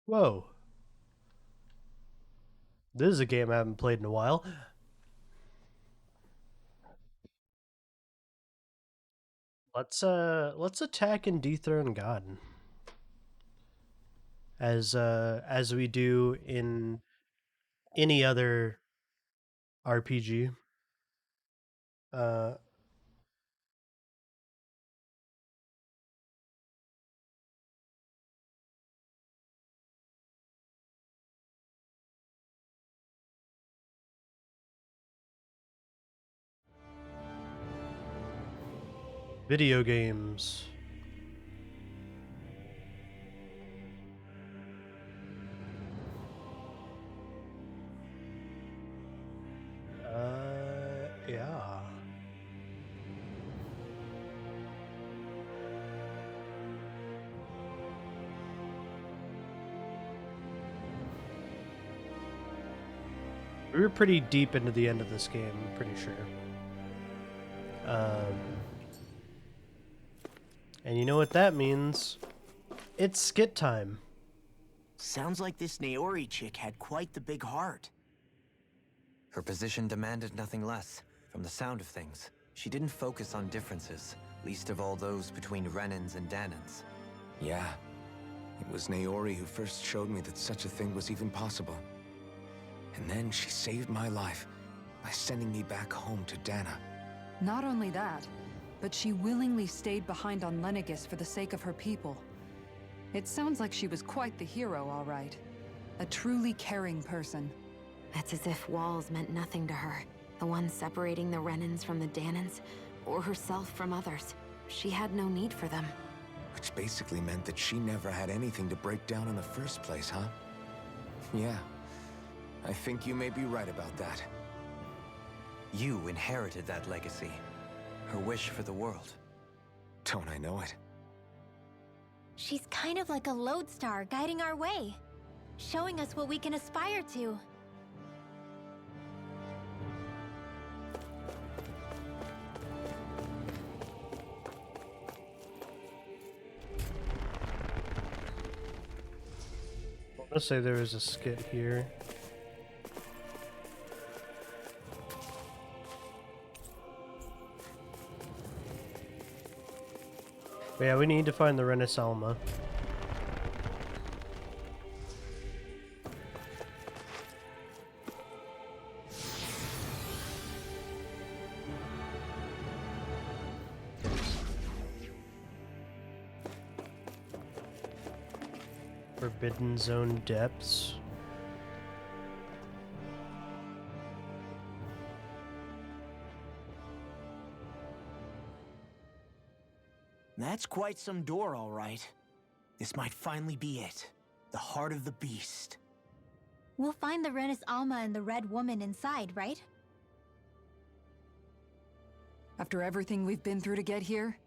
Whoa. This is a game I haven't played in a while. Let's attack and dethrone God. As we do in any other RPG. Uh Video games. Yeah. We were pretty deep into the end of this game, I'm pretty sure. And you know what that means? It's skit time. Sounds like this Naori chick had quite the big heart. Her position demanded nothing less. From the sound of things, she didn't focus on differences, least of all those between Renans and Danans. Yeah. It was Naori who first showed me that such a thing was even possible. And then she saved my life by sending me back home to Dana. Not only that, but she willingly stayed behind on Lenegis for the sake of her people. It sounds like she was quite the hero, all right. A truly caring person. It's as if walls meant nothing to her. The ones separating the Renans from the Danans, or herself from others. She had no need for them. Which basically meant that she never had anything to break down in the first place, huh? Yeah. I think you may be right about that. You inherited that legacy. Her wish for the world. Don't I know it? She's kind of like a lodestar guiding our way, showing us what we can aspire to. Let's say there was a skit here. But yeah, we need to find the Renaissance. Forbidden Zone depths. That's quite some door, all right. This might finally be it. The heart of the beast. We'll find the Renis Alma and the Red Woman inside, right? After everything we've been through to get here,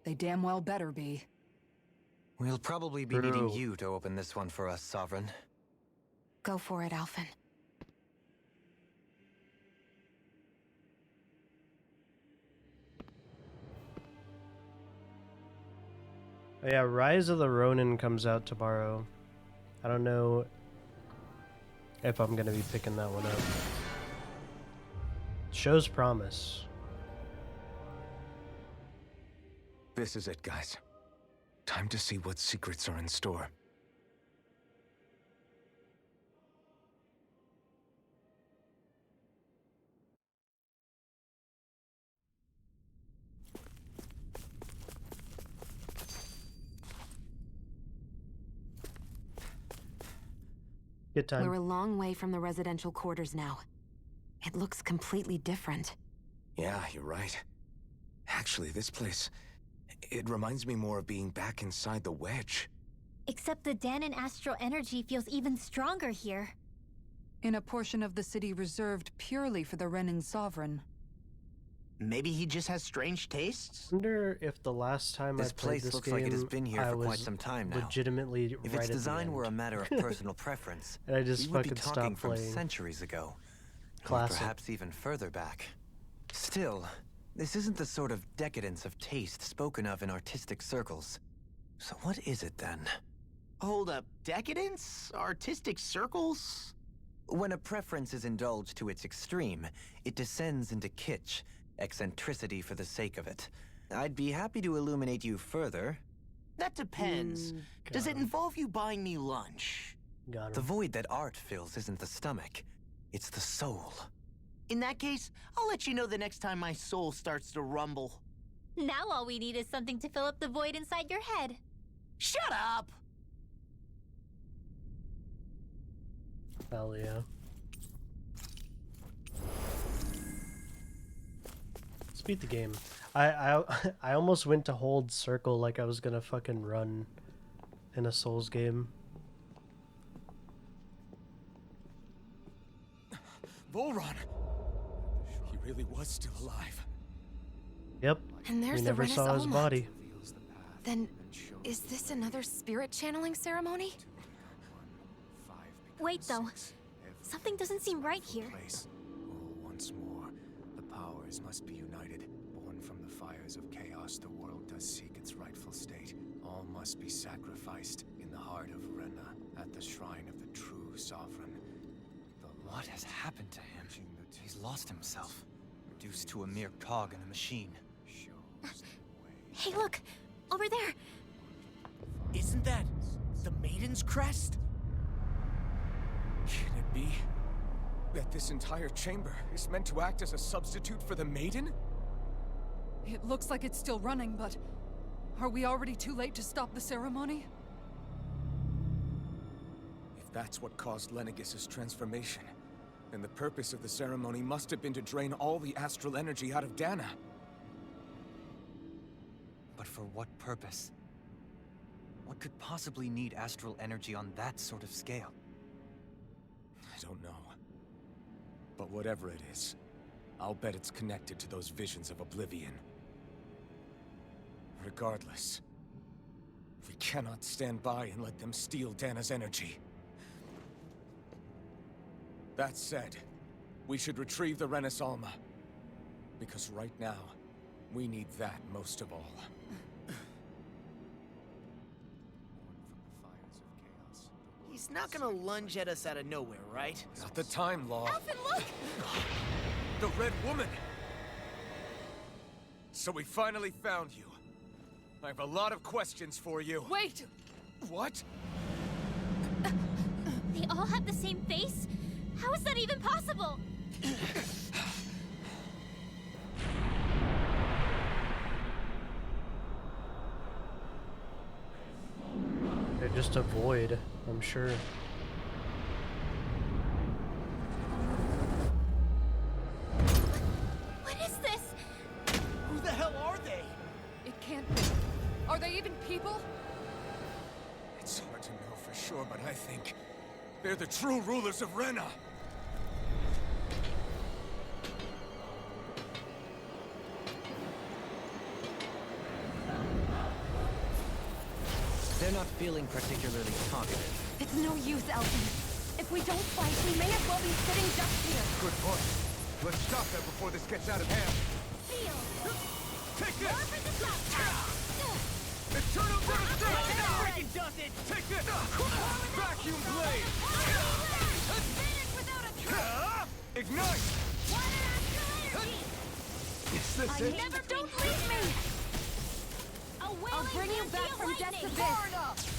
they damn well better be. We'll probably be needing you to open this one for us, Sovereign. Go for it, Alphen. Oh yeah, Rise of the Ronin comes out tomorrow. I don't know if I'm gonna be picking that one up. Shows promise. This is it, guys. Time to see what secrets are in store. Good time. We're a long way from the residential quarters now. It looks completely different. Yeah, you're right. Actually, this place... it reminds me more of being back inside the Wedge. Except the Danon astral energy feels even stronger here. In a portion of the city reserved purely for the Renin Sovereign. Maybe he just has strange tastes? I wonder if the last time This I played place this looks game, like it has been here I for quite was some time now. legitimately If right its at design the were a end. matter of personal preference, And I just we would be fucking talking stopped from playing. centuries ago. Or Classic. perhaps even further back. Still, this isn't the sort of decadence of taste spoken of in artistic circles. So what is it then? Hold up, decadence? Artistic circles? When a preference is indulged to its extreme, it descends into kitsch, eccentricity for the sake of it. I'd be happy to illuminate you further. That depends. Does it involve you buying me lunch? Got The him. void that art fills isn't the stomach, it's the soul. In that case, I'll let you know the next time my soul starts to rumble. Now all we need is something to fill up the void inside your head. Shut up! Hell yeah. Let's beat the game. I almost went to hold circle like I was gonna fucking run in a Souls game. Volron! He really was still alive. Yep. And there's We the never Renis saw his Alma. body. Then, is this another spirit channeling ceremony? Wait, though. Something doesn't seem right here. Once more, the powers must be united. Born from the fires of chaos, the world does seek its rightful state. All must be sacrificed in the heart of Rena, at the shrine of the true sovereign. What has happened to him? He's lost himself, reduced to a mere cog in a machine. Hey, look! Over there! Isn't that the Maiden's crest? Can it be that this entire chamber is meant to act as a substitute for the Maiden? It looks like it's still running, but are we already too late to stop the ceremony? If that's what caused Lenegis' transformation, then the purpose of the ceremony must have been to drain all the astral energy out of Dana. But for what purpose? What could possibly need astral energy on that sort of scale? I don't know. But whatever it is, I'll bet it's connected to those visions of oblivion. Regardless, we cannot stand by and let them steal Dana's energy. That said, we should retrieve the Renis Alma. Because right now, we need that most of all. He's not gonna lunge at us out of nowhere, right? Not the time, Law. Alvin, look! The Red Woman! So we finally found you. I have a lot of questions for you. Wait! What? They all have the same face? How is that even possible? They're just a void, I'm sure. What is this? Who the hell are they? It can't be. Are they even people? It's hard to know for sure, but I think they're the true rulers of Rena. They're not feeling particularly talkative. It's no use, Elton. If we don't fight, we may as well be sitting just here. Good point. Let's stop that before this gets out of hand. Feel! Take More for the top tower! Eternal devastation! Freaking does it! Take this! Vacuum blade! Finish without a trace! Ignite! Water astral energy! Is this I it? never don't leave me! I'll bring you back from death's abyss.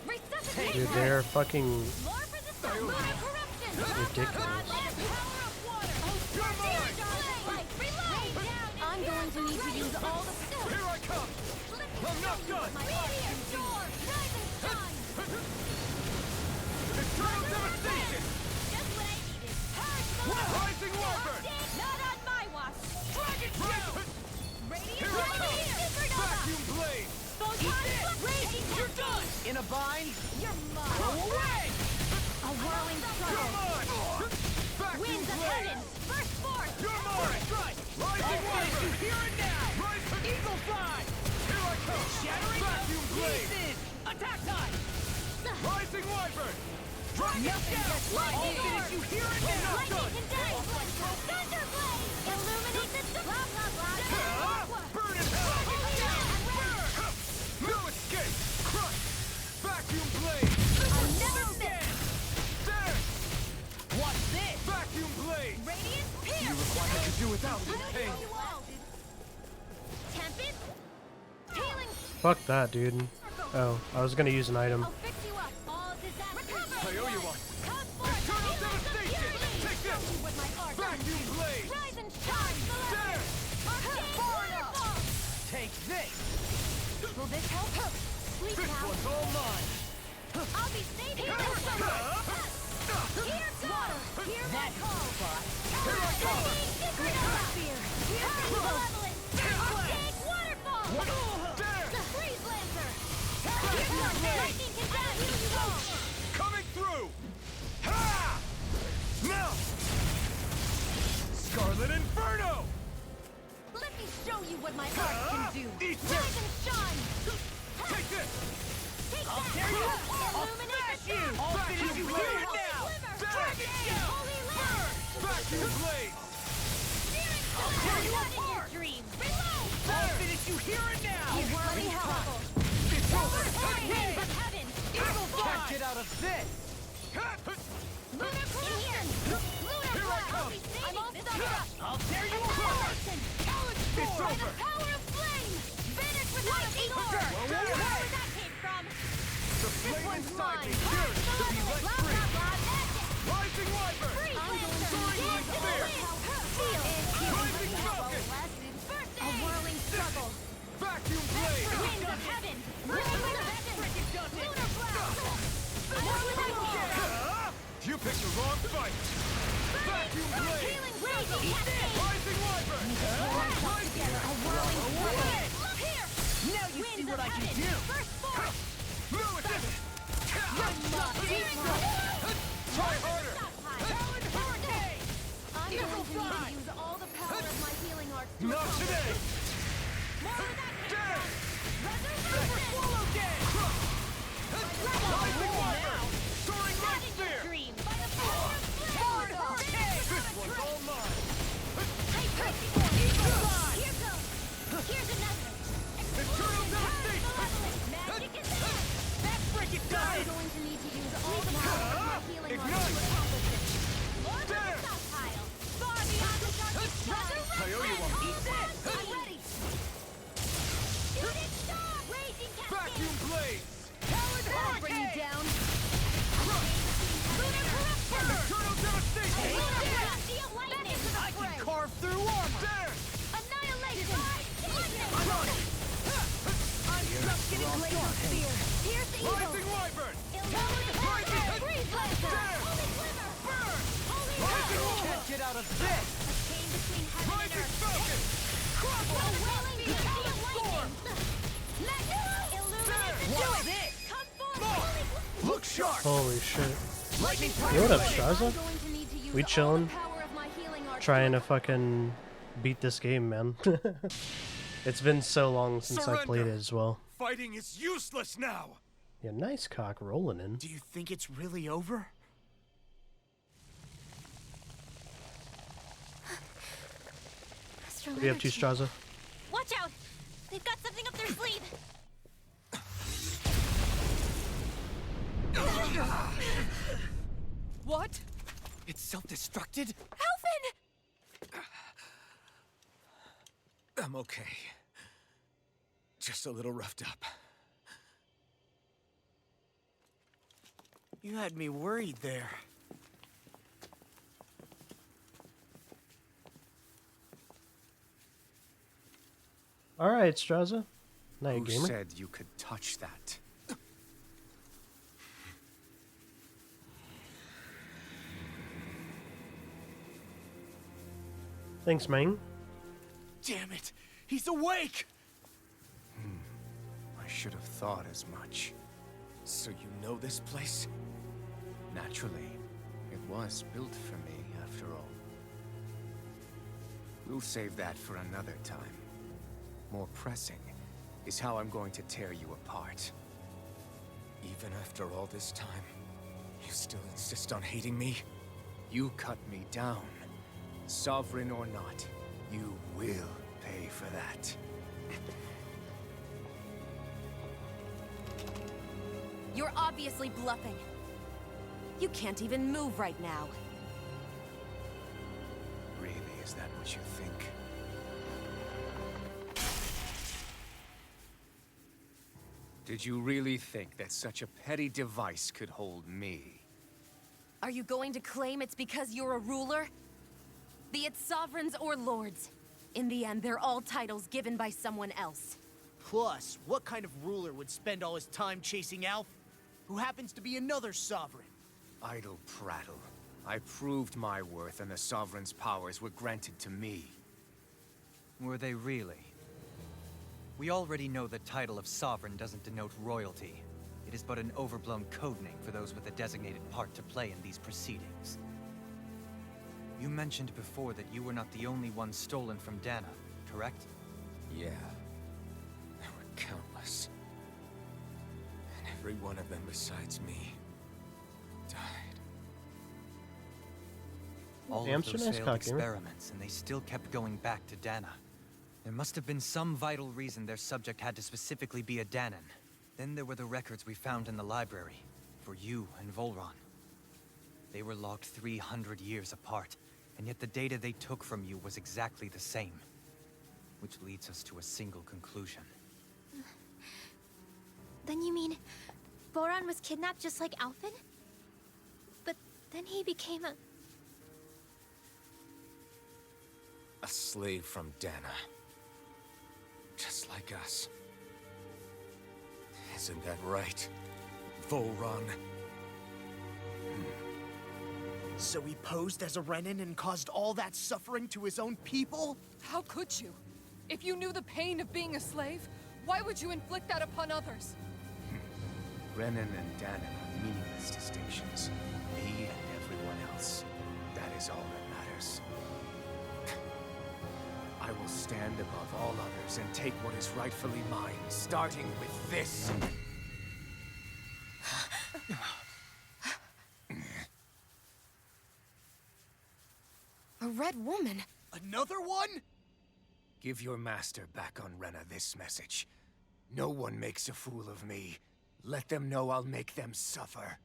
Resuscitate! Dude, they're fucking More for the sun! Lunar corruption! ridiculous. Power of water! Spirit blade! Relay! I'm going to need to use all the... Here I come! I'm not done! Meteor door! Rising sun! Eternal devastation! Just what I needed! Purge the Rising Wyvern! Not on my watch! Dragon Shield! Radiant Here I come! Supernova! Vacuum blade! Raging You're done! In a bind? You're mine! Go away! A whirling You're struggle! mine! Vacuum Winds of blade! heaven! Burst forth! You're mine! Rising Wyvern! Here and now! Rising... Eagle fly! Here I come! Shattering Vacuum blade! pieces! Attack time! Rising Wyvern! Nothing gets like I'll finish you here and now! Lightning and days! Thunderblade! Illuminate the blah blah blah! Burn in hell! No escape! Crush! Vacuum blade! I'll never miss! There! What's this? Vacuum blade! Radiant Pierce! You require me to do without this I'll pain. heal you all! Tempest? Healing! Fuck that, dude. Oh, I was gonna use an item. I'll fix you up! All disasters! I owe you one. Come forth! Eternal Feel the devastation! fury! Take this! Show me what my art can Vacuum do. blade! Rise and shine! There! Waterfall! Take this! Will this help? Sleep This now! one's all mine! I'll be safe here! Here goes! Hear my call! Here I come! Secret atmosphere! Here's the malevolence! Take waterfall! There! Freeze Lancer! Here's your lightning can now heal you all! Coming through! Ha! Now! Scarlet Inferno! Let me show you what my art can do! Eat Rise this! and shine! Take this! Take I'll that! tear you! I'll Illuminate smash the you! sun! I'll finish you Vacuum here blade! now! Dragon Shell! Holy Land! Vacuum blade! I'll tear you apart! apart! Dream! Reload! I'll finish you here and now! You whirly hell! It's over! Winds of heaven! Eagle can't get out of this! Lunar corruption! Lunar Here I blast! come! I'm all stuck up! I'll tear you apart! Annihilation! It's By the over! power of flame! Vanish without a sword! Whoa, whoa, Where that came from! The This flame one's inside me mine! yearns to be let Blah, free! blah, blah, magic! Rising Wyvern! Freeze Lancer! Soaring Dance in the Spear! wind! Feel it! Rising Falcon! A whirling struggle! Vacuum blade! Winds of heaven! Lunar blast! Lunar blast! You picked the wrong fight! Vacuum blade! Healing raging cascade! Rising Wyvern! Together, a whirling struggle! Here! Now you see what I can do! First force! Lewis! Dethrone! Try harder! Talon Hurricane! I'm going to need to use all the power of my healing arts to Not accomplish today! this. More where that came Dead! from! Super Resurrection! Swallow Day! Rising Wyvern! Soaring Red Having Spear! a dream by the power of flame! Hard Hurricane! This one's all mine! Take Eagle Rod! Here goes! Here's another! Eternal devastation! Malevolent! Magic is there! Let's break it down! I'm going to need to use all the power of my healing arts to Ignite! accomplish this. More to There! the stockpile! Far beyond the darkest I owe you one. Eat this! I'm ready! Shooting star! Raging Vacuum cascade! blades! I'll bring you down! Lunar corruption! Eternal devastation! Lunar blast! Lightning! I can carve through armor! There! Annihilation! Lightning! I'm on it! I'm just getting laser spear! Here's the evil! Rising Wyvern! Illuminate! Freeze Lancer! There! Holy Glimmer! Burn! Holy Rising Light! Can't get out of this! A chain between heaven and Rising earth! Falcon! A wailing gust of lightning! Illuminate the What's doom! this? Come forth! Holy Glimmer! Look sharp! Holy shit. Lightning Yo, what up, Blade! Straza? I'm going to need to use We all the chillin'? power of my healing arts Trying to fucking beat this game, man. It's been so long since I played it as well. Fighting is useless now! Yeah, nice cock rolling in. Do you think it's really over? Astral What are you up to, energy. Straza? Watch out! They've got something up their sleeve! What? It's self-destructed? Alvin! I'm okay. Just a little roughed up. You had me worried there. Alright, Straza. Night, Who gamer. said you could touch that? Thanks, man. Damn it! He's awake! I should have thought as much. So you know this place? Naturally. It was built for me, after all. We'll save that for another time. More pressing is how I'm going to tear you apart. Even after all this time, you still insist on hating me? You cut me down. Sovereign or not, you will pay for that. You're obviously bluffing. You can't even move right now. Really, is that what you think? Did you really think that such a petty device could hold me? Are you going to claim it's because you're a ruler? Be it sovereigns or lords. In the end, they're all titles given by someone else. Plus, what kind of ruler would spend all his time chasing Alf, who happens to be another sovereign? Idle prattle. I proved my worth and the Sovereign's powers were granted to me. Were they really? We already know the title of Sovereign doesn't denote royalty. It is but an overblown codename for those with a designated part to play in these proceedings. You mentioned before that you were not the only one stolen from Dana, correct? Yeah. There were countless. And every one of them besides me died. All of Amsterdam those is failed cocky, right? experiments, and they still kept going back to Dana. There must have been some vital reason their subject had to specifically be a Danan. Then there were the records we found in the library, for you and Volron. They were logged 300 years apart, and yet the data they took from you was exactly the same. Which leads us to a single conclusion. Then you mean Voron was kidnapped just like Alphen? But then he became a... A slave from Dana. Just like us. Isn't that right, Volron? So he posed as a Renin and caused all that suffering to his own people? How could you? If you knew the pain of being a slave, why would you inflict that upon others? Renan and Danan are meaningless distinctions. Me and everyone else. That is all that matters. I will stand above all others and take what is rightfully mine, starting with this. A red woman? Another one? Give your master back on Rena this message. No one makes a fool of me. Let them know I'll make them suffer.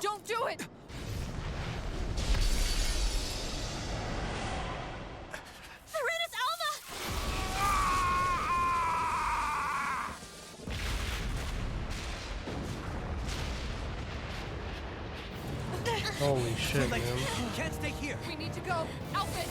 Don't do it! Serenus Alva! Holy shit, man. Can't stay here! We need to go! Alphen!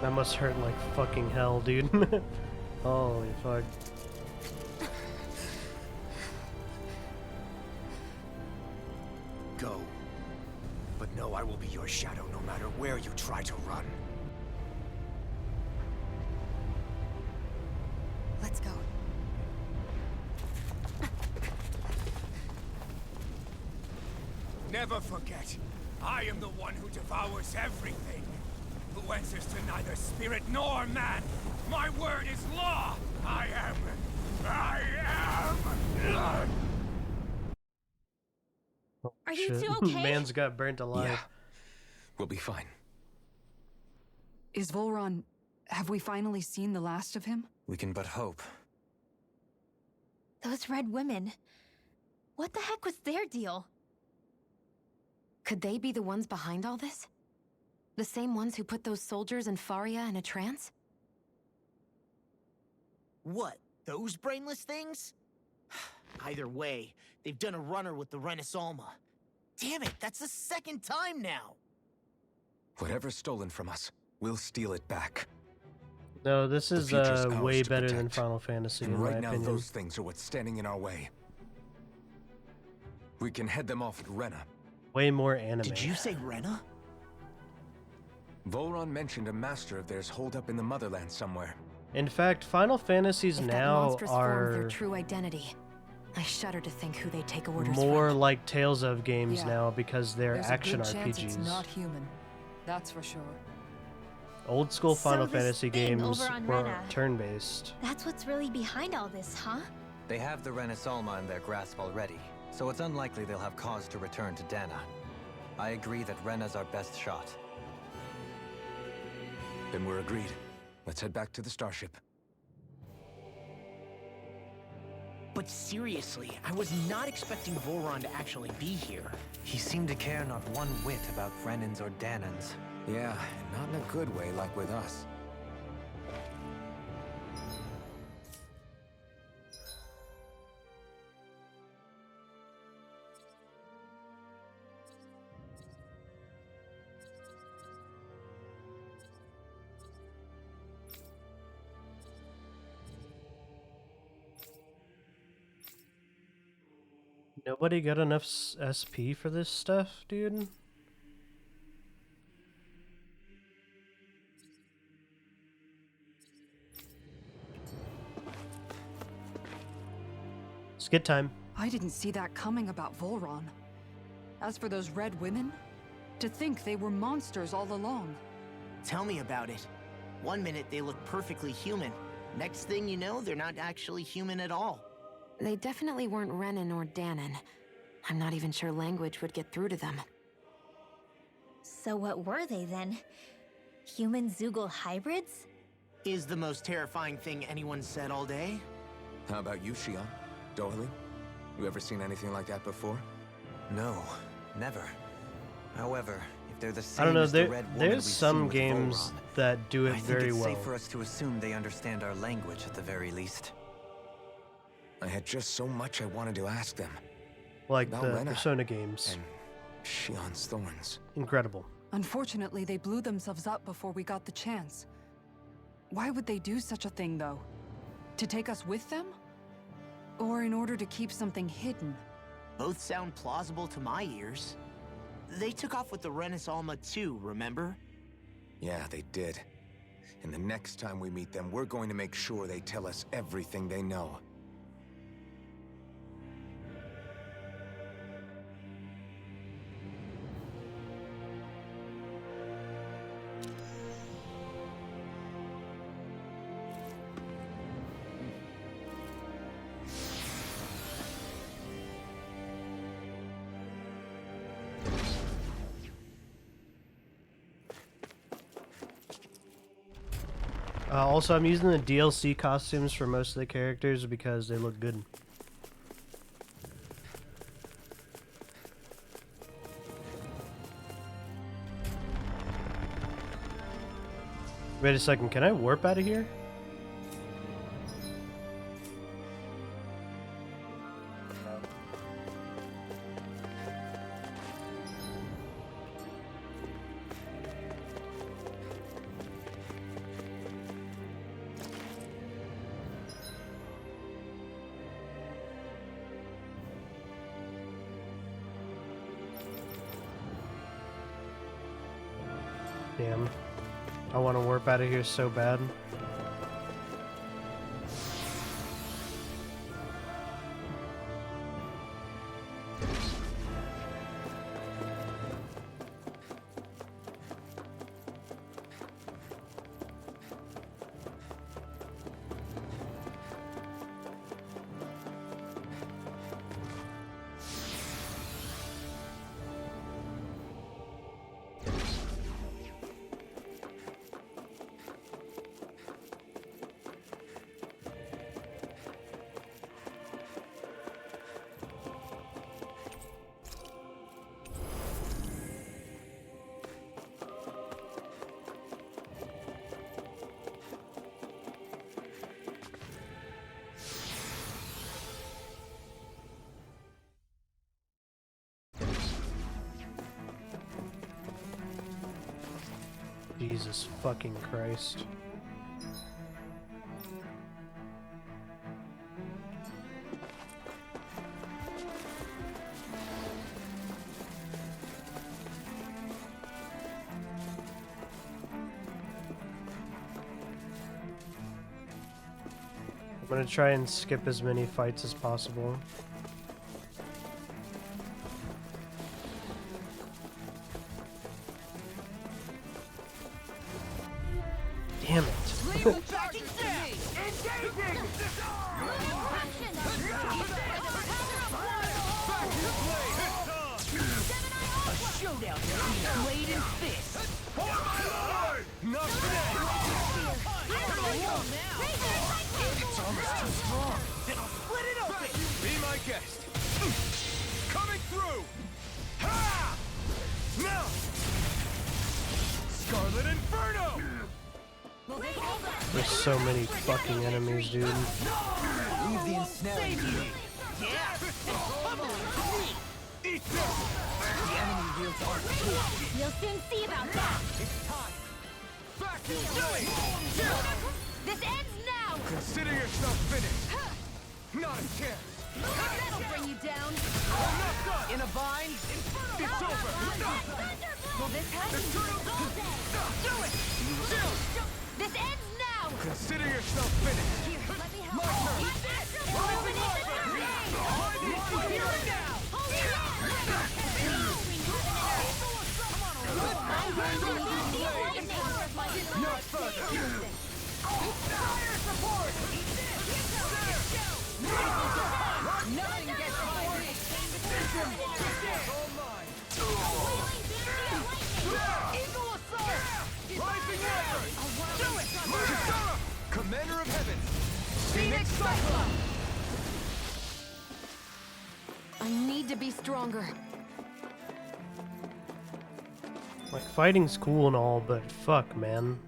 That must hurt like fucking hell, dude. Holy fuck. Go. But know I will be your shadow no matter where you try to run. Let's go. Never forget, I am the one who devours everything. Who answers to neither spirit nor man. My word is law. I am. Are you Shit. two okay? Man's got burnt alive. Yeah. We'll be fine. Is Volron Have we finally seen the last of him? We can but hope. Those red women. What the heck was their deal? Could they be the ones behind all this? The same ones who put those soldiers in Faria in a trance? What? Those brainless things? Either way, they've done a runner with the Renaissalma. Damn it, that's the second time now! Whatever's stolen from us, we'll steal it back. No, this is future's ours way to better than protect. Final Fantasy, And in my right now, opinion. those things are what's standing in our way. We can head them off at Rena. Way more anime. Did you say Rena? Volron mentioned a master of theirs holed up in the motherland somewhere. In fact, Final Fantasies If that now monstrous form their are true identity, I shudder to think who they take orders more from. like Tales of games Yeah. now because they're There's action a good chance RPGs. it's not human. That's for sure. Old school So Final this Fantasy thing games over on were Rena. turn-based. That's what's really behind all this, huh? They have the Renaissalma in their grasp already, so it's unlikely they'll have cause to return to Dana. I agree that Rena's our best shot. Then we're agreed. Let's head back to the starship. But seriously, I was not expecting Volron to actually be here. He seemed to care not one whit about Renans or Danans. Yeah, and not in a good way like with us. Nobody got enough SP for this stuff, dude? Skid time. I didn't see that coming about Volron. As for those red women, to think they were monsters all along. Tell me about it. One minute they look perfectly human. Next thing you know, they're not actually human at all. They definitely weren't Renan or Danan. I'm not even sure language would get through to them. So what were they then? Human Zoogle hybrids? Is the most terrifying thing anyone said all day? How about you, Shion? Doily? You ever seen anything like that before? No, never. However, if they're the I same don't know, as the red woman we've there's seen some with games Volron, that do it I think very it's well. safe for us to assume they understand our language at the very least. I had just so much I wanted to ask them. Like about the Rena Persona games. And Shion's thorns. Incredible. Unfortunately, they blew themselves up before we got the chance. Why would they do such a thing, though? To take us with them? Or in order to keep something hidden? Both sound plausible to my ears. They took off with the Renaissalma too, remember? Yeah, they did. And the next time we meet them, we're going to make sure they tell us everything they know. Also, I'm using the DLC costumes for most of the characters because they look good. Wait a second, can I warp out of here? Damn. I want to warp out of here so bad. Jesus fucking Christ. I'm gonna try and skip as many fights as possible. Damn it. Showdown blade and fist. For my lord! Not today! It's almost too strong. Then I'll split it open. Be my guest. Coming through. Ha! Now. Scarlet Inferno. There's so many fucking enemies, dude. Leave the ensnaring to me. Yeah. Eat this. The enemy wields our tools. You'll soon see about that. It's time. Back in blade. This ends now! Consider yourself finished. Not a chance. That'll bring you down. I'm not done. In a bind. It's over. Will this happen? Do it. This ends now! Consider yourself finished. Here, let me help. My turn. Eat this! Open it! Here and now. Not further. Fire support. Nothing gets by me! All mine. Eagle assault. Rising Waters! Do it. Kisara! Commander of Heaven! Phoenix Cyclone. I need to be stronger. Like, fighting's cool and all, but fuck, man.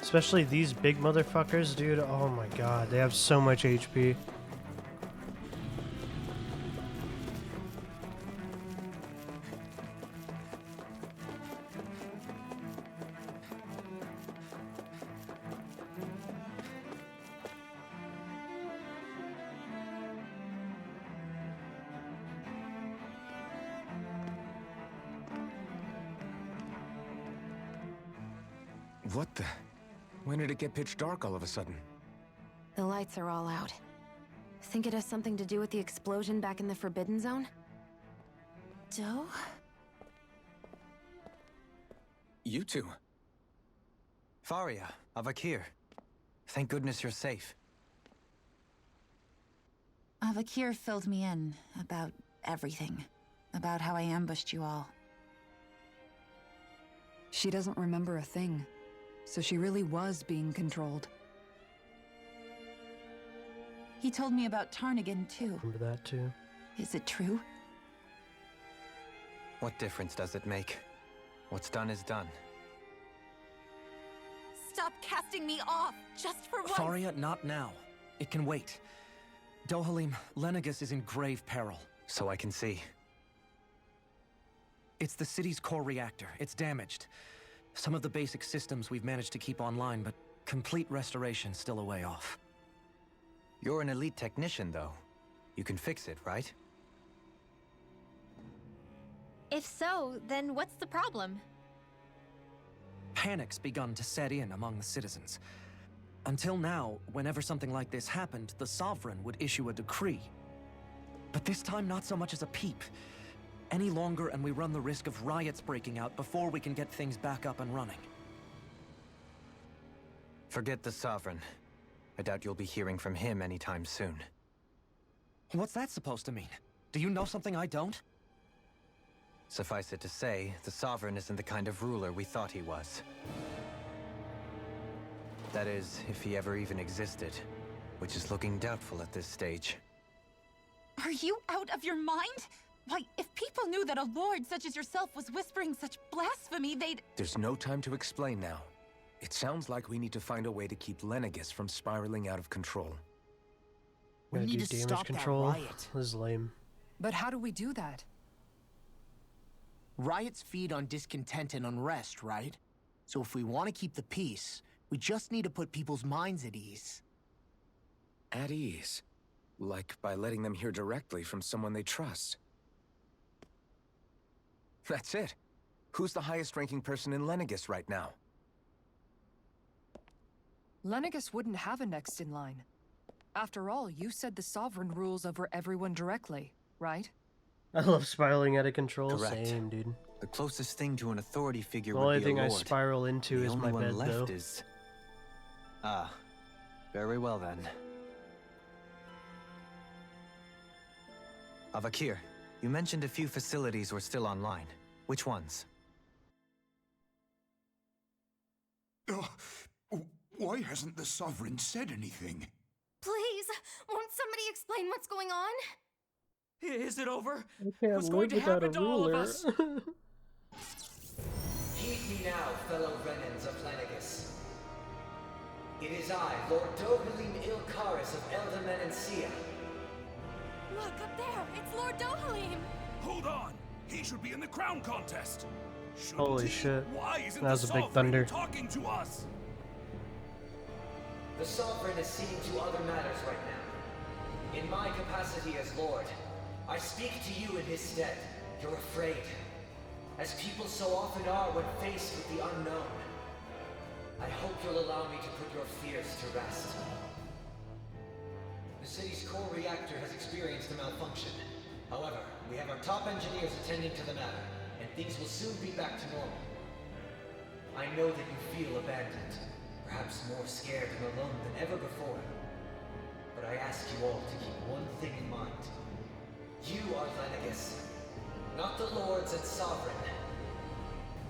Especially these big motherfuckers, dude. Oh my god, they have so much HP. What the? When did it get pitch dark all of a sudden? The lights are all out. Think it has something to do with the explosion back in the Forbidden Zone? Doe? You two. Faria, Avakir. Thank goodness you're safe. Avakir filled me in about everything. About how I ambushed you all. She doesn't remember a thing. So she really was being controlled. He told me about Tarnigan, too. Remember that too. Is it true? What difference does it make? What's done is done. Stop casting me off, just for once! Faria, not now. It can wait. Dohalim, Lenegis is in grave peril. So I can see. It's the city's core reactor. It's damaged. Some of the basic systems we've managed to keep online, but complete restoration's still a way off. You're an elite technician, though. You can fix it, right? If so, then what's the problem? Panic's begun to set in among the citizens. Until now, whenever something like this happened, the Sovereign would issue a decree. But this time, not so much as a peep. Any longer, and we run the risk of riots breaking out before we can get things back up and running. Forget the Sovereign. I doubt you'll be hearing from him anytime soon. What's that supposed to mean? Do you know something I don't? Suffice it to say, the Sovereign isn't the kind of ruler we thought he was. That is, if he ever even existed, which is looking doubtful at this stage. Are you out of your mind? Why, if people knew that a lord such as yourself was whispering such blasphemy, they'd... There's no time to explain now. It sounds like we need to find a way to keep Lenegis from spiraling out of control. We Gotta need do to damage stop control. that riot. This is lame. But how do we do that? Riots feed on discontent and unrest, right? So if we want to keep the peace, we just need to put people's minds at ease. At ease? Like by letting them hear directly from someone they trust. That's it. Who's the highest-ranking person in Lenegis right now? Lenegis wouldn't have a next in line. After all, you said the Sovereign rules over everyone directly, right? I love spiraling out of control. Correct. Same, dude. The closest thing to an authority figure The would only be thing a I lord. spiral into The is only my one bed, left though. is... Ah, very well then. Avakir, you mentioned a few facilities were still online. Which ones? Why hasn't the Sovereign said anything? Please, won't somebody explain what's going on? Is it over? I can't What's live going to without a happen to all of ruler. us? Heed me now, fellow Renans of Lenegis. It is I, Lord Dohalim Ilkaris of Elda Menancia. Look, up there! It's Lord Dohalim! Hold on! He should be in the crown contest! Shouldn't Holy he? shit. Why isn't That was the a big Sovereign thunder. talking to us? The Sovereign is seeing to other matters right now. In my capacity as Lord, I speak to you in his stead. You're afraid. As people so often are when faced with the unknown. I hope you'll allow me to put your fears to rest. The city's core reactor has experienced a malfunction. However, we have our top engineers attending to the matter, and things will soon be back to normal. I know that you feel abandoned, perhaps more scared and alone than ever before. But I ask you all to keep one thing in mind. You are Lenegis, not the lords and sovereign.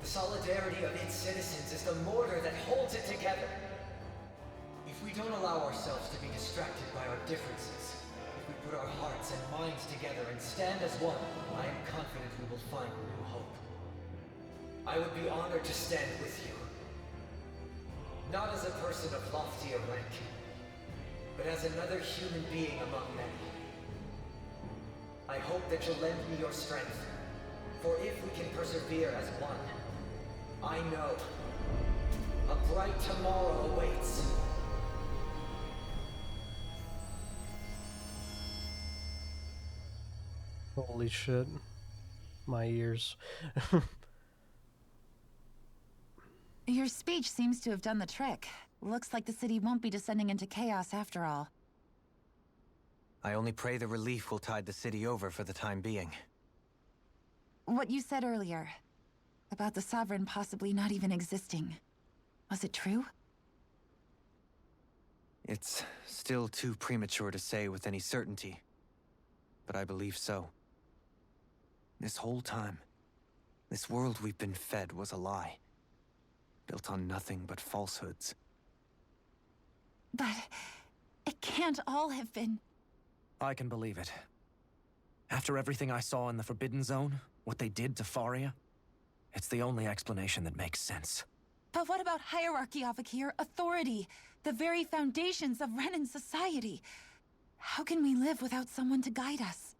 The solidarity of its citizens is the mortar that holds it together. If we don't allow ourselves to be distracted by our differences, if we put our hearts and minds together and stand as one, I am confident we will find new hope. I would be honored to stand with you. Not as a person of loftier rank, but as another human being among many. I hope that you'll lend me your strength, for if we can persevere as one, I know a bright tomorrow awaits. Holy shit. My ears. Your speech seems to have done the trick. Looks like the city won't be descending into chaos after all. I only pray the relief will tide the city over for the time being. What you said earlier, about the Sovereign possibly not even existing, was it true? It's still too premature to say with any certainty, but I believe so. This whole time, this world we've been fed was a lie, built on nothing but falsehoods. But it can't all have been... I can believe it. After everything I saw in the Forbidden Zone, what they did to Faria, it's the only explanation that makes sense. But what about hierarchy, Avakir? Authority? The very foundations of Renan society? How can we live without someone to guide us?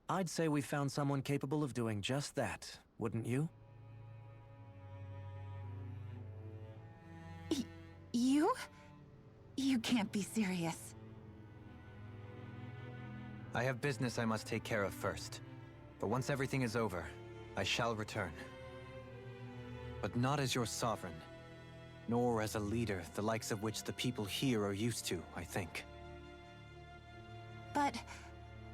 I'd say we found someone capable of doing just that, wouldn't you? You? You can't be serious. I have business I must take care of first. But once everything is over, I shall return. But not as your sovereign, nor as a leader the likes of which the people here are used to, I think. But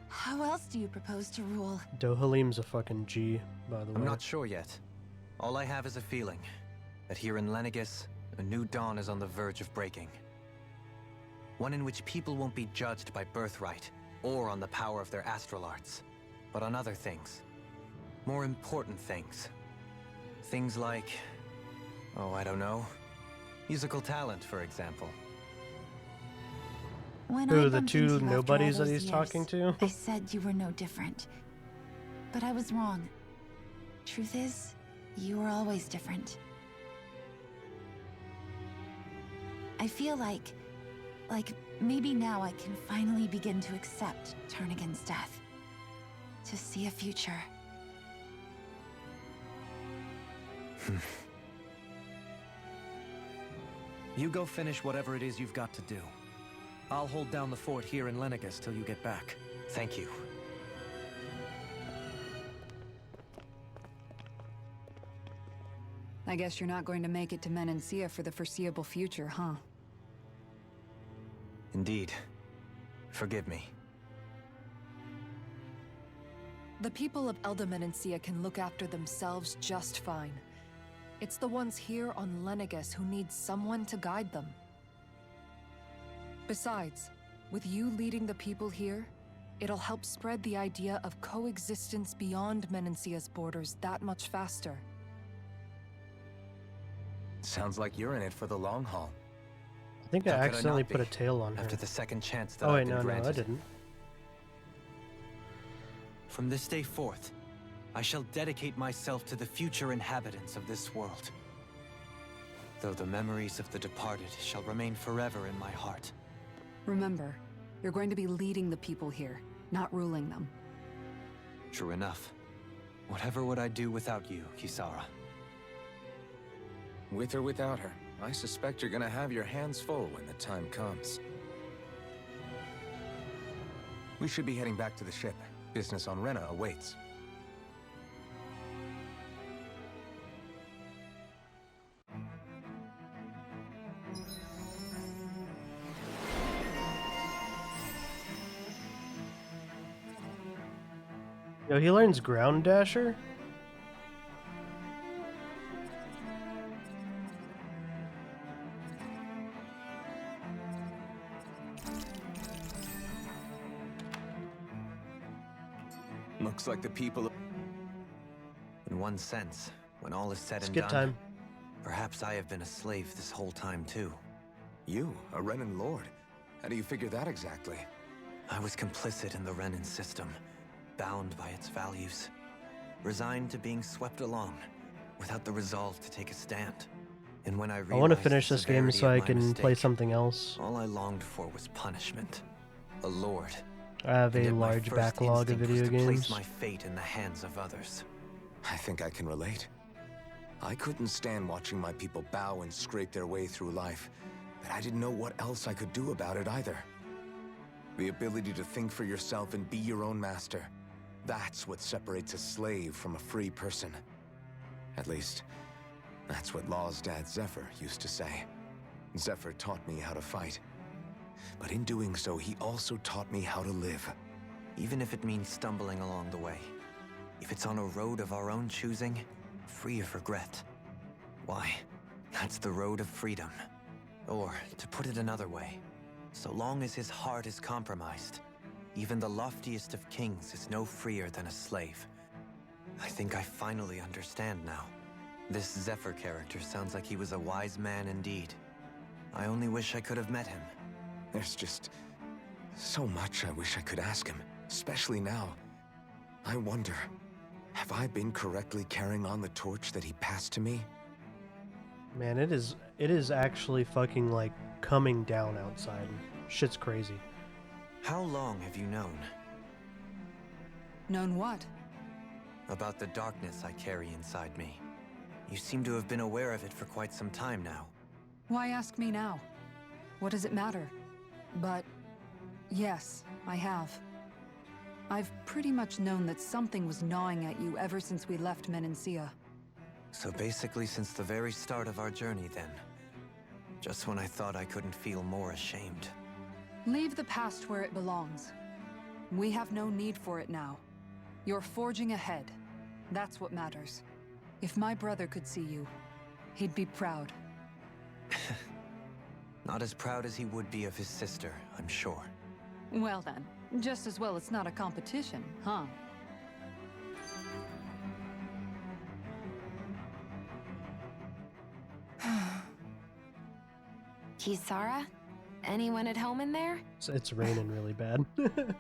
how else do you propose to rule? Dohalim's a fucking G, by the way. I'm not sure yet. All I have is a feeling that here in Lenegis, a new dawn is on the verge of breaking. One in which people won't be judged by birthright, or on the power of their astral arts, but on other things. More important things. Things like, oh, I don't know, musical talent, for example. When Who, I the bumped two into you after all nobodies that those he's years, talking to? I said you were no different. But I was wrong. Truth is, you were always different. I feel like maybe now I can finally begin to accept Turnigan's death. To see a future. You go finish whatever it is you've got to do. I'll hold down the fort here in Lenegus till you get back. Thank you. I guess you're not going to make it to Menancia for the foreseeable future, huh? Indeed. Forgive me. The people of Elda Menancia can look after themselves just fine. It's the ones here on Lenegus who need someone to guide them. Besides, with you leading the people here, it'll help spread the idea of coexistence beyond Menancia's borders that much faster. Sounds like you're in it for the long haul. I think I How could I accidentally not be, put a tail on her. after the second chance that Oh I've wait, been no, granted. I didn't. From this day forth, I shall dedicate myself to the future inhabitants of this world. Though the memories of the departed shall remain forever in my heart. Remember, you're going to be leading the people here, not ruling them. True enough. Whatever would I do without you, Kisara? With or without her, I suspect you're gonna have your hands full when the time comes. We should be heading back to the ship. Business on Rena awaits. Yo, he learns Ground Dasher? Looks like the people... In one sense, when all is said and Skip done, time. perhaps I have been a slave this whole time too. You, a Renan Lord? How do you figure that exactly? I was complicit in the Renan system, bound by its values, resigned to being swept along, without the resolve to take a stand. And when I I want to realized finish the this game severity so of I my can play mistake, something else. all I longed for was punishment. A lord. I have And a yet my large first backlog of instinct was video to games. place my fate in the hands of others. I think I can relate. I couldn't stand watching my people bow and scrape their way through life, but I didn't know what else I could do about it either. The ability to think for yourself and be your own master. That's what separates a slave from a free person. At least, that's what Law's dad Zephyr used to say. Zephyr taught me how to fight. But in doing so, he also taught me how to live. Even if it means stumbling along the way. If it's on a road of our own choosing, free of regret. Why, that's the road of freedom. Or, to put it another way, so long as his heart is compromised, even the loftiest of kings is no freer than a slave. I think I finally understand now. This Zephyr character sounds like he was a wise man indeed. I only wish I could have met him. There's just so much I wish I could ask him, especially now. I wonder, have I been correctly carrying on the torch that he passed to me? Man, it is actually fucking like coming down outside. Shit's crazy. How long have you known? Known what? About the darkness I carry inside me. You seem to have been aware of it for quite some time now. Why ask me now? What does it matter? But yes, I have. I've pretty much known that something was gnawing at you ever since we left Menancia. So basically since the very start of our journey then. Just when I thought I couldn't feel more ashamed. Leave the past where it belongs. We have no need for it now. You're forging ahead. That's what matters. If my brother could see you, he'd be proud. Not as proud as he would be of his sister, I'm sure. Well then, Just as well it's not a competition, huh? Kisara? Anyone at home in there? It's raining really bad.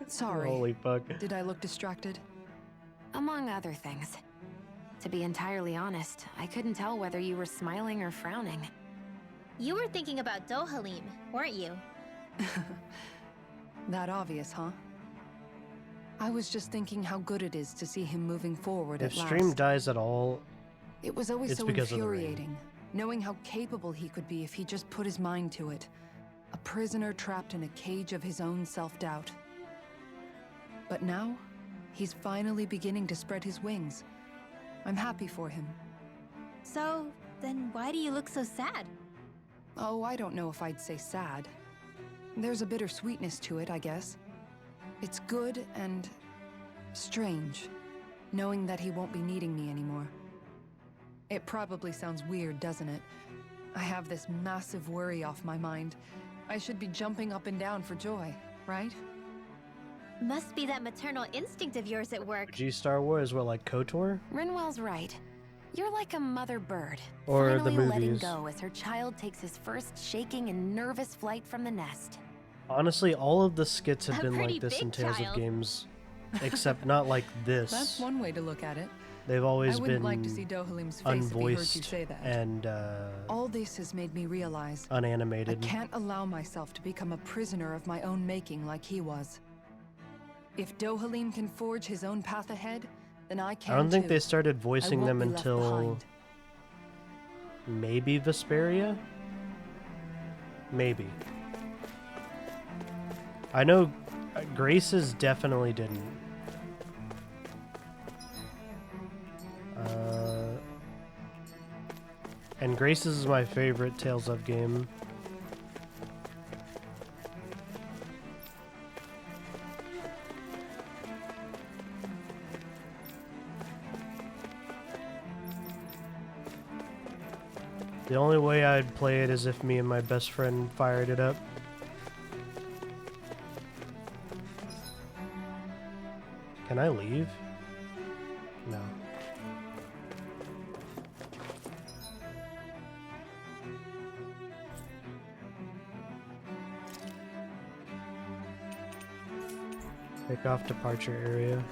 Sorry. Holy fuck. Did I look distracted? Among other things. To be entirely honest, I couldn't tell whether you were smiling or frowning. You were thinking about Dohalim, weren't you? That obvious, huh? I was just thinking how good it is to see him moving forward If at stream last. dies at all, It was always it's so because of the rain. infuriating, knowing how capable he could be if he just put his mind to it. A prisoner trapped in a cage of his own self-doubt. But now, he's finally beginning to spread his wings. I'm happy for him. So, then why do you look so sad? Oh, I don't know if I'd say sad. There's a bittersweetness to it, I guess. It's good and strange, knowing that he won't be needing me anymore. It probably sounds weird, doesn't it? I have this massive worry off my mind. I should be jumping up and down for joy, right? Must be that maternal instinct of yours at work. G Star Wars, what, like KOTOR? Rinwell's right. You're like a mother bird, Or the finally letting movies. go as her child takes his first shaking and nervous flight from the nest. Honestly, all of the skits have A been pretty like this in big Tales child. of Games, except not like this. That's one way to look at it. They've always I wouldn't been like to see Dohalim's face if he heard you unvoiced say that. and All this has made me realize I unanimated. can't allow myself to become a prisoner of my own making like he was. If Dohalim can forge his own path ahead, then I can I don't think too. they started I voicing won't them be left until behind. maybe Vesperia? Maybe. I know Grace's definitely didn't. And Grace's is my favorite Tales of game. The only way I'd play it is if me and my best friend fired it up. Can I leave? No. Take off departure area.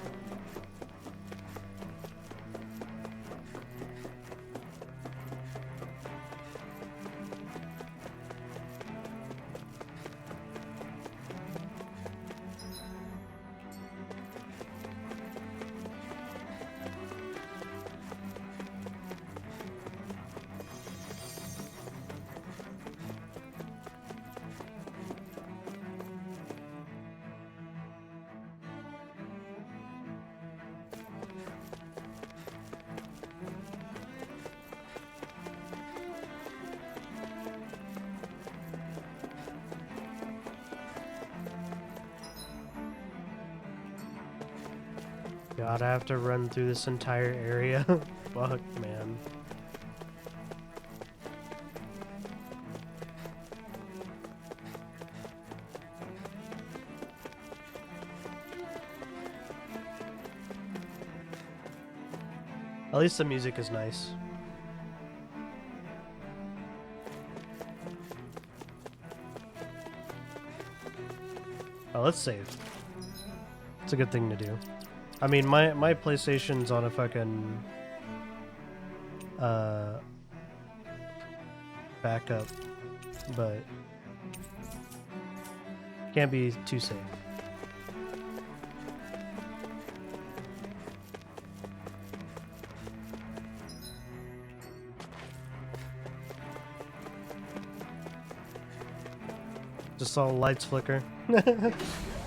God, I have to run through this entire area. Fuck, man. At least the music is nice. Oh, let's save. It's a good thing to do. I mean, my PlayStation's on a fucking backup, but can't be too safe. Just saw lights flicker.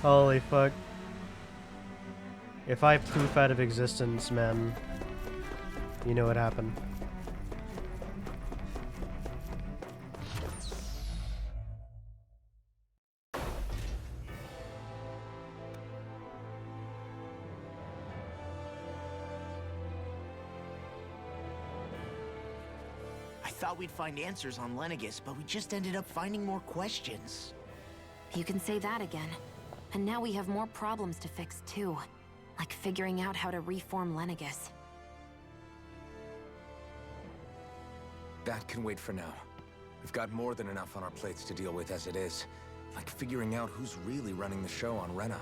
Holy fuck. If I poof out of existence, man, you know what happened. I thought we'd find answers on Lenegis, but we just ended up finding more questions. You can say that again. And now we have more problems to fix too. Like figuring out how to reform Lenegus. That can wait for now. We've got more than enough on our plates to deal with as it is. Like figuring out who's really running the show on Rena.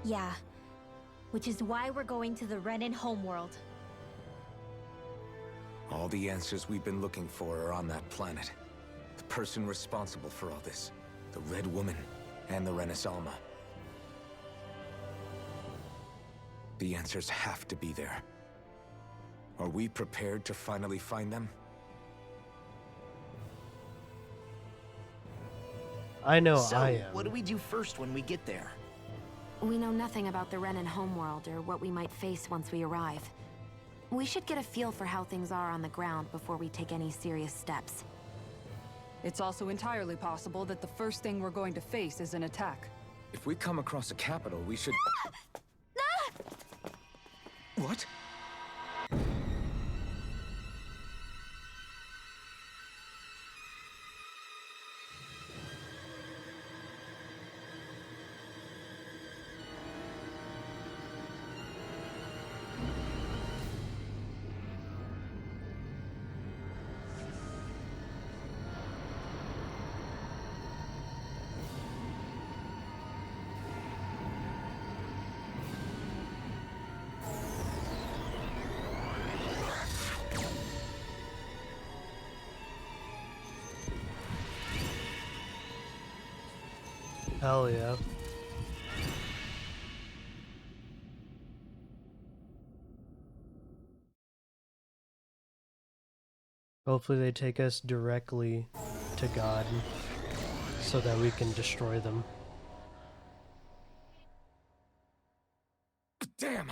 Yeah. Which is why we're going to the Renan homeworld. All the answers we've been looking for are on that planet. The person responsible for all this. The Red Woman and the Renaissalma. The answers have to be there. Are we prepared to finally find them? I know So, I am. what do we do first when we get there? We know nothing about the Renan homeworld or what we might face once we arrive. We should get a feel for how things are on the ground before we take any serious steps. It's also entirely possible that the first thing we're going to face is an attack. If we come across a capital, we should... What? Hell yeah. Hopefully they take us directly to God so that we can destroy them. Damn!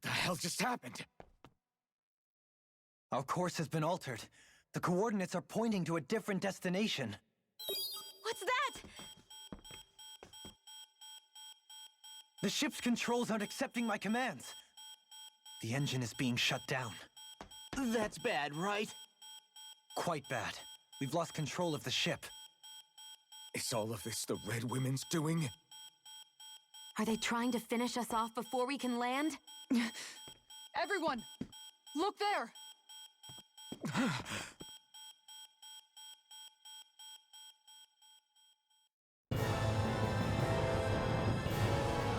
The hell just happened? Our course has been altered. The coordinates are pointing to a different destination. What's that? The ship's controls aren't accepting my commands. The engine is being shut down. That's bad, right? Quite bad. We've lost control of the ship. Is all of this the Red Women's doing? Are they trying to finish us off before we can land? Everyone! Look there!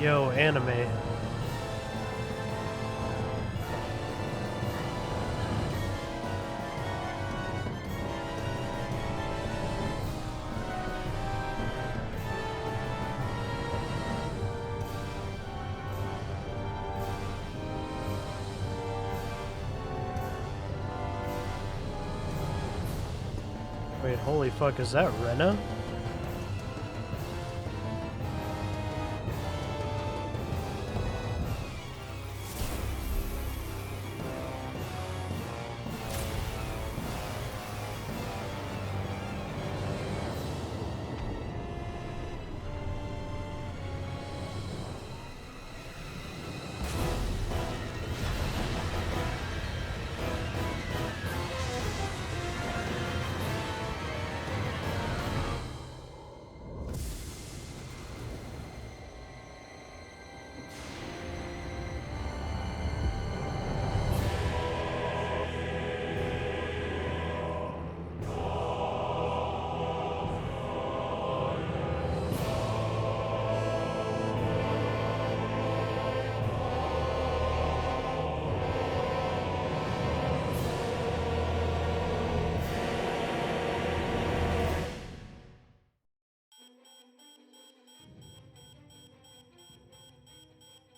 Yo, anime. Wait, holy fuck, is that Rena?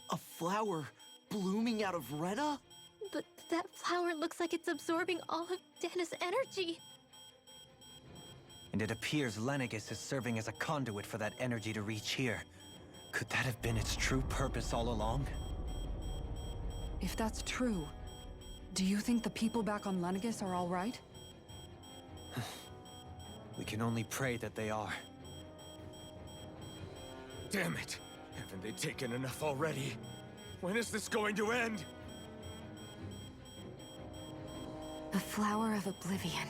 A flower blooming out of Rena? But that flower looks like it's absorbing all of Dana's energy. And it appears Lenegus is serving as a conduit for that energy to reach here. Could that have been its true purpose all along? If that's true, do you think the people back on Lenegus are all right? We can only pray that they are. Damn it! Haven't they taken enough already? When is this going to end? The Flower of Oblivion.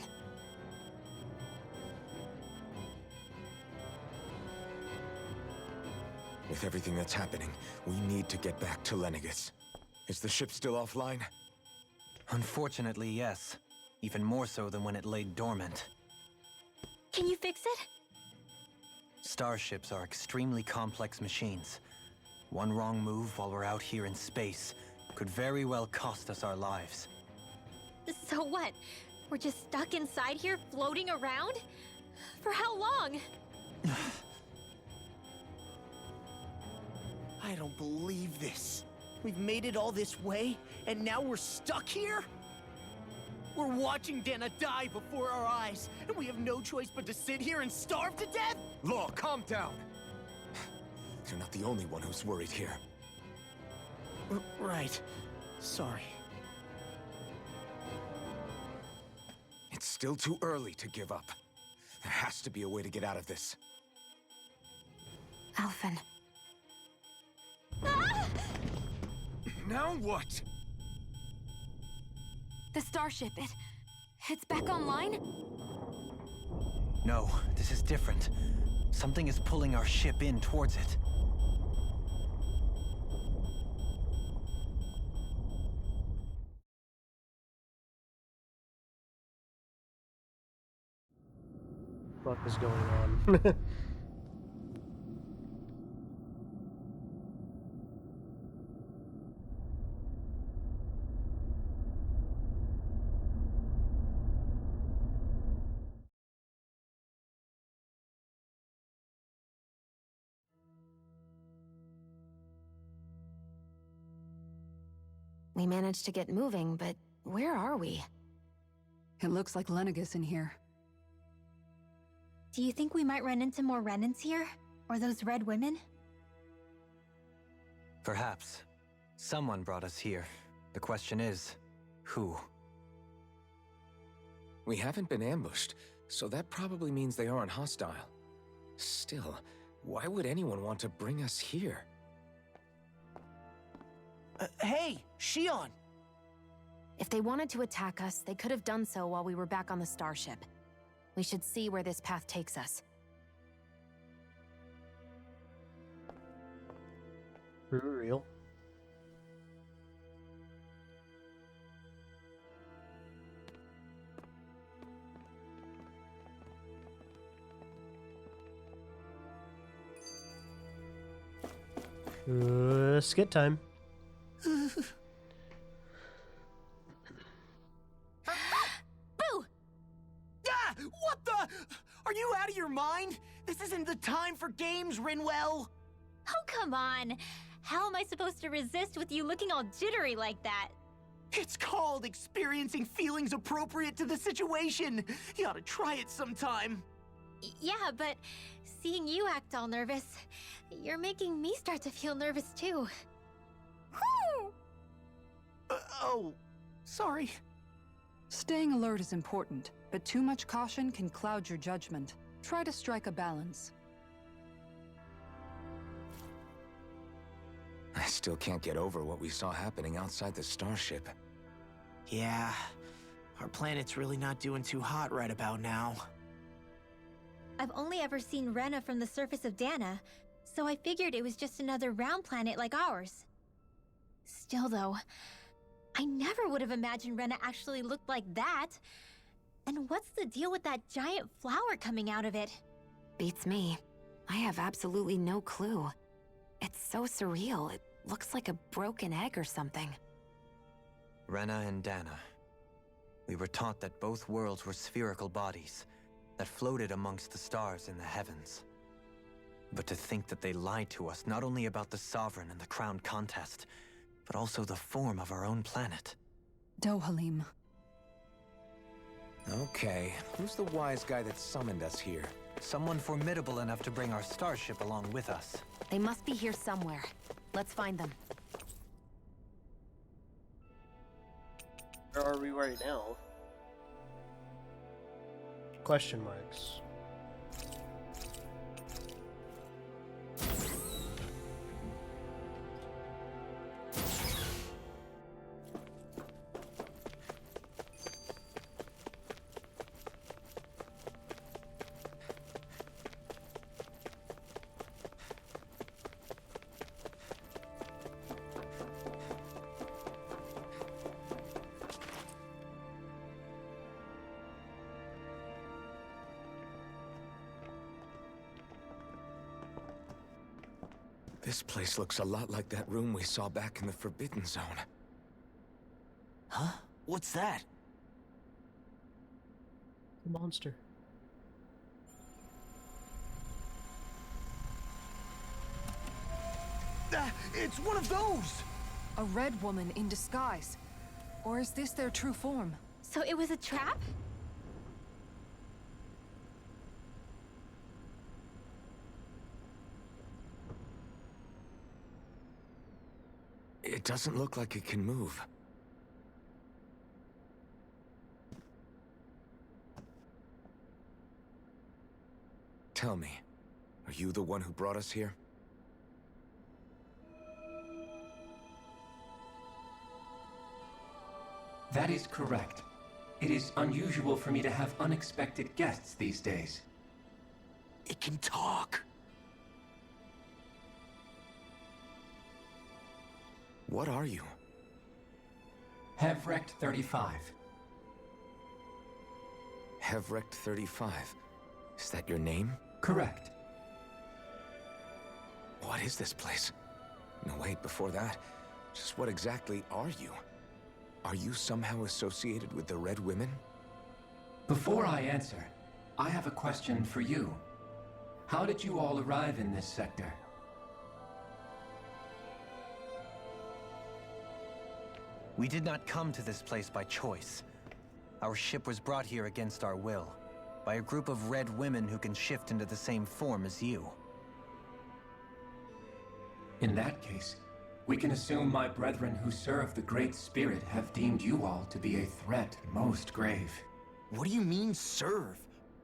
With everything that's happening, we need to get back to Lenegis. Is the ship still offline? Unfortunately, yes. Even more so than when it lay dormant. Can you fix it? Starships are extremely complex machines. One wrong move while we're out here in space could very well cost us our lives. So what? We're just stuck inside here, floating around? For how long? I don't believe this. We've made it all this way, and now we're stuck here? We're watching Dana die before our eyes, and we have no choice but to sit here and starve to death? Law, calm down! You're not the only one who's worried here. Right. Sorry. It's still too early to give up. There has to be a way to get out of this. Alphen. Now what? The starship, it's back online? No, this is different. Something is pulling our ship in towards it. What is going on? We managed to get moving, but where are we? It looks like Lenegis in here. Do you think we might run into more Renans here? Or those red women? Perhaps. Someone brought us here. The question is, who? We haven't been ambushed, so that probably means they aren't hostile. Still, why would anyone want to bring us here? Hey, Shion! If they wanted to attack us, they could have done so while we were back on the starship. We should see where this path takes us. For real. Skit time. Boo! Ah! What the? Are you out of your mind? This isn't the time for games, Rinwell! Oh, come on! How am I supposed to resist with you looking all jittery like that? It's called experiencing feelings appropriate to the situation. You ought to try it sometime. Yeah, but seeing you act all nervous, you're making me start to feel nervous too. Oh, sorry. Staying alert is important, but too much caution can cloud your judgment. Try to strike a balance. I still can't get over what we saw happening outside the starship. Yeah, our planet's really not doing too hot right about now. I've only ever seen Rena from the surface of Dana, so I figured it was just another round planet like ours. Still though, I never would have imagined Rena actually looked like that. And what's the deal with that giant flower coming out of it? Beats me. I have absolutely no clue. It's so surreal. It looks like a broken egg or something. Rena and Dana. We were taught that both worlds were spherical bodies that floated amongst the stars in the heavens. But to think that they lied to us not only about the Sovereign and the Crown contest, but also the form of our own planet. Dohalim. Okay, who's the wise guy that summoned us here? Someone formidable enough to bring our starship along with us. They must be here somewhere. Let's find them. Where are we right now? Question marks. This place looks a lot like that room we saw back in the Forbidden Zone. Huh? What's that? The monster. It's one of those! A red woman in disguise. Or is this their true form? So it was a trap? It doesn't look like it can move. Tell me, are you the one who brought us here? That is correct. It is unusual for me to have unexpected guests these days. It can talk. What are you? Hevrect 35. Hevrect 35. Is that your name? Correct. What is this place? No, wait, before that, just what exactly are you? Are you somehow associated with the Red Women? Before I answer, I have a question for you. How did you all arrive in this sector? We did not come to this place by choice. Our ship was brought here against our will, by a group of red women who can shift into the same form as you. In that case, we can assume my brethren who serve the Great Spirit have deemed you all to be a threat most grave. What do you mean, serve?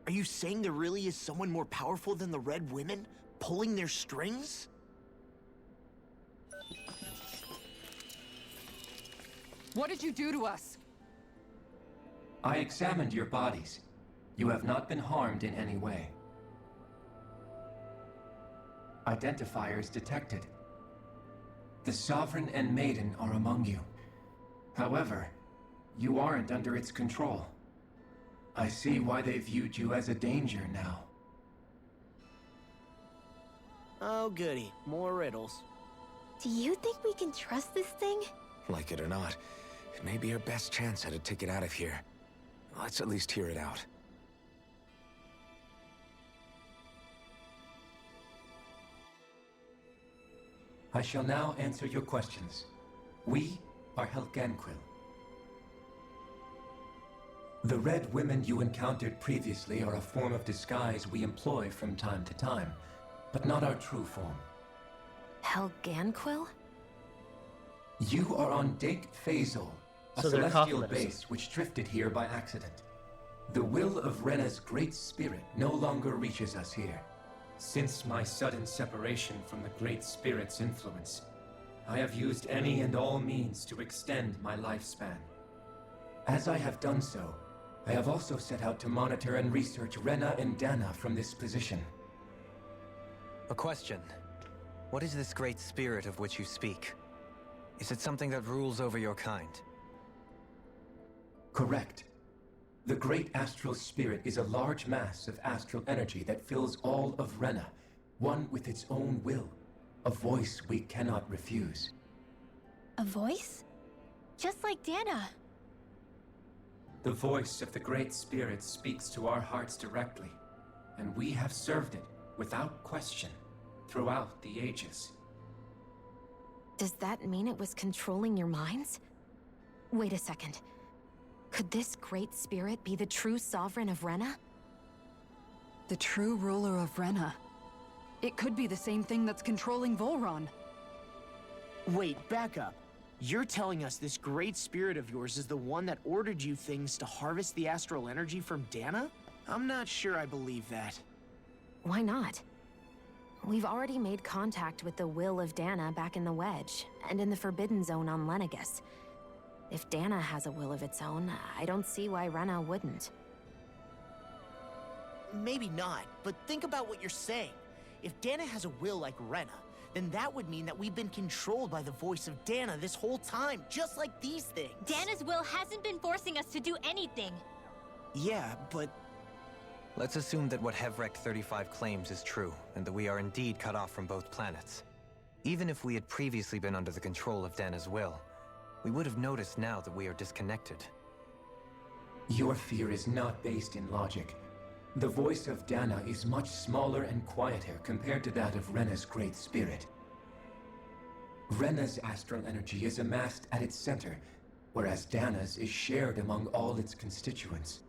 Are you saying there really is someone more powerful than the Red Women, pulling their strings? What did you do to us? I examined your bodies. You have not been harmed in any way. Identifiers detected. The Sovereign and Maiden are among you. However, you aren't under its control. I see why they viewed you as a danger now. Oh goody, more riddles. Do you think we can trust this thing? Like it or not, it may be our best chance at a ticket out of here. Let's at least hear it out. I shall now answer your questions. We are Helganquil. The red women you encountered previously are a form of disguise we employ from time to time, but not our true form. Helganquil? You are on Dake Phasol, a So they're celestial Kaufman's. base which drifted here by accident. The will of Rena's great spirit no longer reaches us here. Since my sudden separation from the Great Spirit's influence, I have used any and all means to extend my lifespan. As I have done so, I have also set out to monitor and research Rena and Dana from this position. A question. What is this great spirit of which you speak? Is it something that rules over your kind? Correct. The Great Astral Spirit is a large mass of astral energy that fills all of Rena, one with its own will, a voice we cannot refuse. A voice? Just like Dana. The voice of the Great Spirit speaks to our hearts directly, and we have served it, without question, throughout the ages. Does that mean it was controlling your minds? Wait a second. Could this great spirit be the true sovereign of Rena? The true ruler of Rena. It could be the same thing that's controlling Volron. Wait, back up. You're telling us this great spirit of yours is the one that ordered you things to harvest the astral energy from Dana? I'm not sure I believe that. Why not? We've already made contact with the will of Dana back in the Wedge, and in the Forbidden Zone on Lenegus. If Dana has a will of its own, I don't see why Rena wouldn't. Maybe not, but think about what you're saying. If Dana has a will like Rena, then that would mean that we've been controlled by the voice of Dana this whole time, just like these things. Dana's will hasn't been forcing us to do anything. Yeah, but... Let's assume that what Hevrect 35 claims is true, and that we are indeed cut off from both planets. Even if we had previously been under the control of Dana's will, we would have noticed now that we are disconnected. Your fear is not based in logic. The voice of Dana is much smaller and quieter compared to that of Rena's great spirit. Rena's astral energy is amassed at its center, whereas Dana's is shared among all its constituents.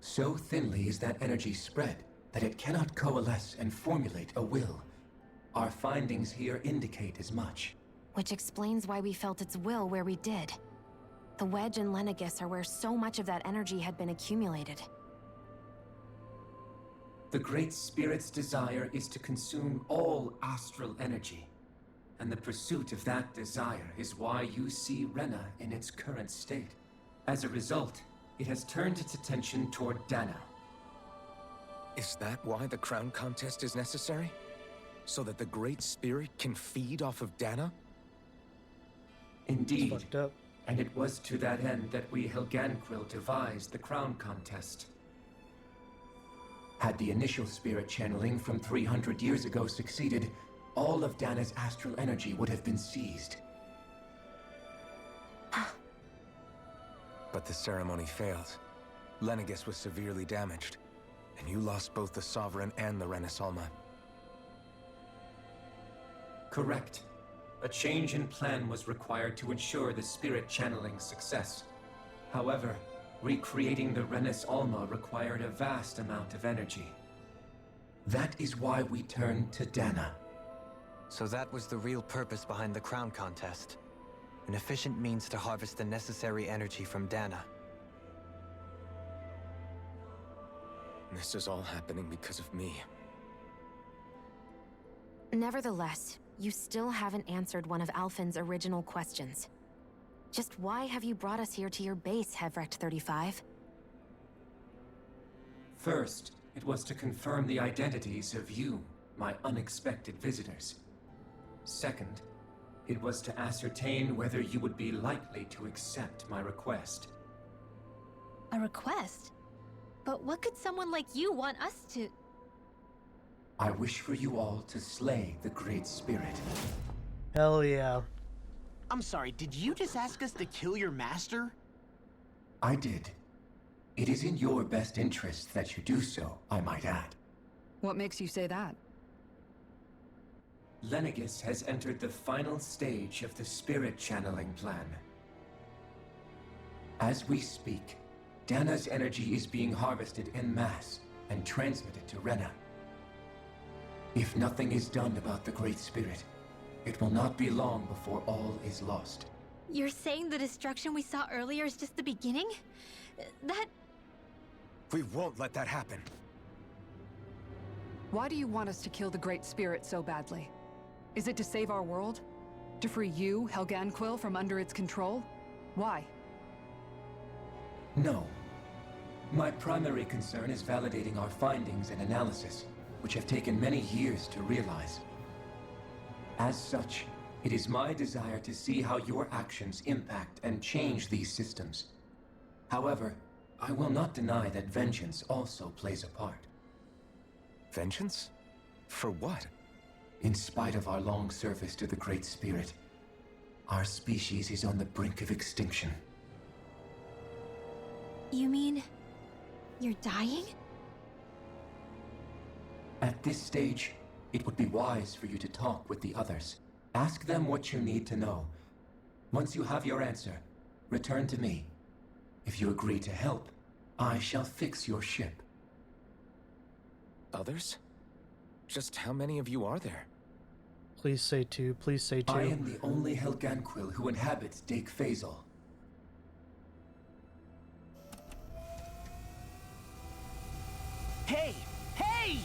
So thinly is that energy spread that it cannot coalesce and formulate a will. Our findings here indicate as much. Which explains why we felt its will where we did. The Wedge and Lenegis are where so much of that energy had been accumulated. The Great Spirit's desire is to consume all astral energy. And the pursuit of that desire is why you see Rena in its current state. As a result, it has turned its attention toward Dana. Is that why the crown contest is necessary? So that the Great Spirit can feed off of Dana? Indeed. It's fucked up. And it was to that end that we Helganquil devised the crown contest. Had the initial spirit channeling from 300 years ago succeeded, all of Dana's astral energy would have been seized. But the ceremony failed. Lenegis was severely damaged, and you lost both the Sovereign and the Renasalma. Correct. A change in plan was required to ensure the spirit channeling's success. However, recreating the Renis Alma required a vast amount of energy. That is why we turned to Dana. So that was the real purpose behind the crown contest. An efficient means to harvest the necessary energy from Dana. This is all happening because of me. Nevertheless, you still haven't answered one of Alphen's original questions. Just why have you brought us here to your base, Hevrecht 35? First, it was to confirm the identities of you, my unexpected visitors. Second, it was to ascertain whether you would be likely to accept my request. A request? But what could someone like you want us to... I wish for you all to slay the Great Spirit. Hell yeah. I'm sorry, did you just ask us to kill your master? I did. It is in your best interest that you do so, I might add. What makes you say that? Lenegis has entered the final stage of the spirit channeling plan. As we speak, Dana's energy is being harvested en masse and transmitted to Rena. If nothing is done about the Great Spirit, it will not be long before all is lost. You're saying the destruction we saw earlier is just the beginning? That... We won't let that happen. Why do you want us to kill the Great Spirit so badly? Is it to save our world? To free you, Helganquil, from under its control? Why? No. My primary concern is validating our findings and analysis, which have taken many years to realize. As such, it is my desire to see how your actions impact and change these systems. However, I will not deny that vengeance also plays a part. Vengeance? For what? In spite of our long service to the Great Spirit, our species is on the brink of extinction. You mean... you're dying? At this stage, it would be wise for you to talk with the others. Ask them what you need to know. Once you have your answer, return to me. If you agree to help, I shall fix your ship. Others? Just how many of you are there? Please say two. Please say two. I am the only Helganquil who inhabits Dake Phasal. Hey! Hey!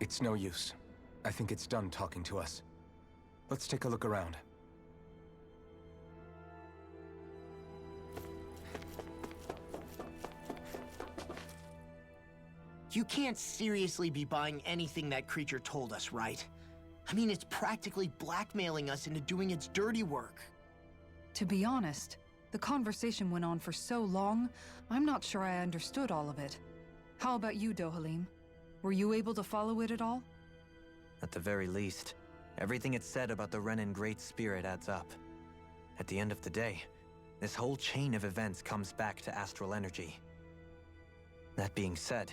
It's no use. I think it's done talking to us. Let's take a look around. You can't seriously be buying anything that creature told us, right? I mean, it's practically blackmailing us into doing its dirty work. To be honest, the conversation went on for so long, I'm not sure I understood all of it. How about you, Dohalim? Were you able to follow it at all? At the very least, everything it said about the Renan Great Spirit adds up. At the end of the day, this whole chain of events comes back to astral energy. That being said,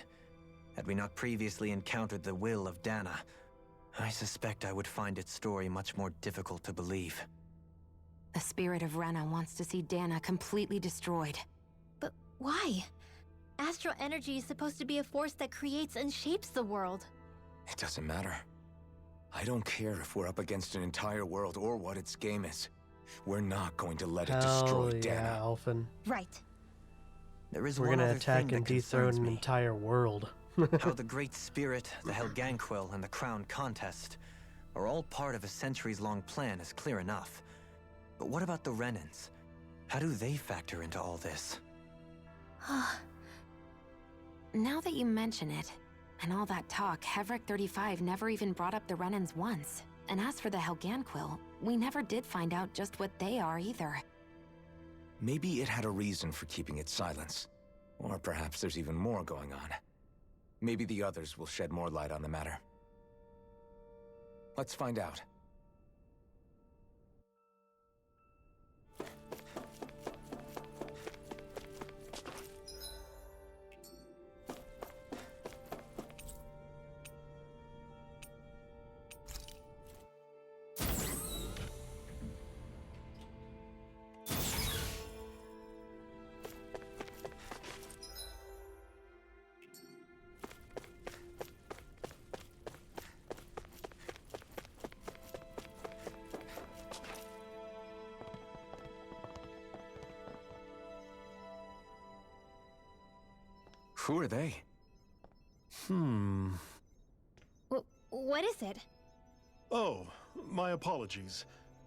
had we not previously encountered the will of Dana, I suspect I would find its story much more difficult to believe. The spirit of Rena wants to see Dana completely destroyed. But why? Astral energy is supposed to be a force that creates and shapes the world. It doesn't matter. I don't care if we're up against an entire world or what its game is. We're not going to let it destroy Dana. Alphen. Right. There is We're one gonna other attack thing and that concerns dethrone an me. entire world. How the Great Spirit, the Helganquil, and the Crown Contest are all part of a centuries-long plan is clear enough. But what about the Renans? How do they factor into all this? Now that you mention it, and all that talk, Hevric 35 never even brought up the Renans once. And as for the Helganquil, we never did find out just what they are either. Maybe it had a reason for keeping its silence. Or perhaps there's even more going on. Maybe the others will shed more light on the matter. Let's find out. Who are they? What is it? Oh, my apologies.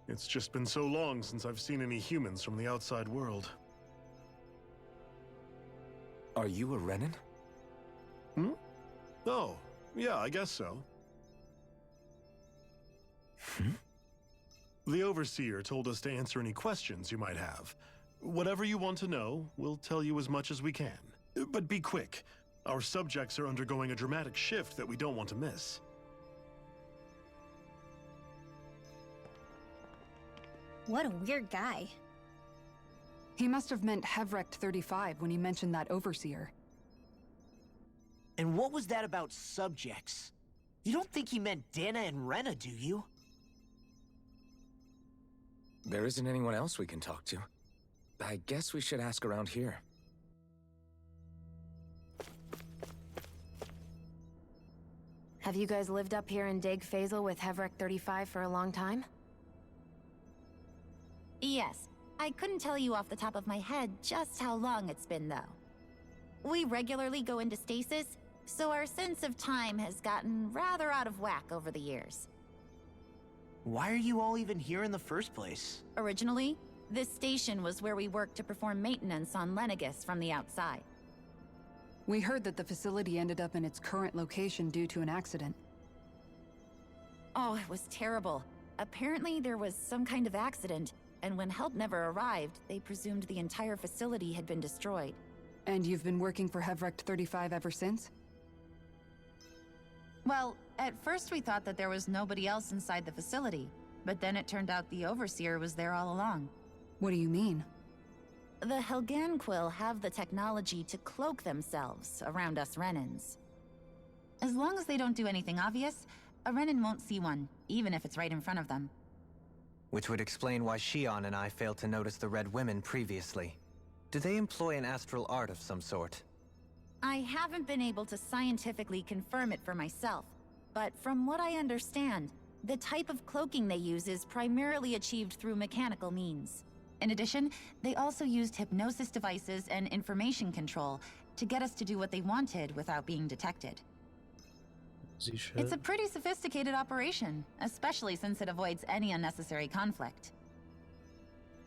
It's just been so long since I've seen any humans from the outside world. Are you a Renan? Oh, yeah, I guess so. The Overseer told us to answer any questions you might have. Whatever you want to know, we'll tell you as much as we can. But be quick. Our subjects are undergoing a dramatic shift that we don't want to miss. What a weird guy. He must have meant Hevric 35 when he mentioned that Overseer. And what was that about subjects? You don't think he meant Dana and Rena, do you? There isn't anyone else we can talk to. I guess we should ask around here. Have you guys lived up here in Dag Fazel with Hevric 35 for a long time? Yes. I couldn't tell you off the top of my head just how long it's been, though. We regularly go into stasis, so our sense of time has gotten rather out of whack over the years. Why are you all even here in the first place? Originally, this station was where we worked to perform maintenance on Lenegis from the outside. We heard that the facility ended up in its current location due to an accident. Oh, it was terrible. Apparently there was some kind of accident, and when help never arrived, they presumed the entire facility had been destroyed. And you've been working for Hevric 35 ever since? Well, at first we thought that there was nobody else inside the facility, but then it turned out the Overseer was there all along. What do you mean? The Helganquil have the technology to cloak themselves around us Renans. As long as they don't do anything obvious, a Renan won't see one, even if it's right in front of them. Which would explain why Shion and I failed to notice the Red Women previously. Do they employ an astral art of some sort? I haven't been able to scientifically confirm it for myself, but from what I understand, the type of cloaking they use is primarily achieved through mechanical means. In addition, they also used hypnosis devices and information control to get us to do what they wanted without being detected. It's a pretty sophisticated operation, especially since it avoids any unnecessary conflict.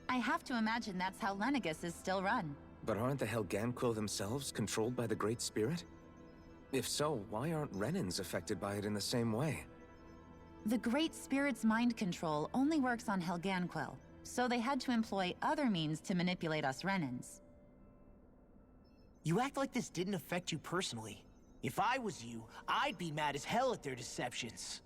I have to imagine that's how Lenegis is still run. But aren't the Helganquil themselves controlled by the Great Spirit? If so, why aren't Renans affected by it in the same way? The Great Spirit's mind control only works on Helganquil, so they had to employ other means to manipulate us Renans. You act like this didn't affect you personally. If I was you, I'd be mad as hell at their deceptions.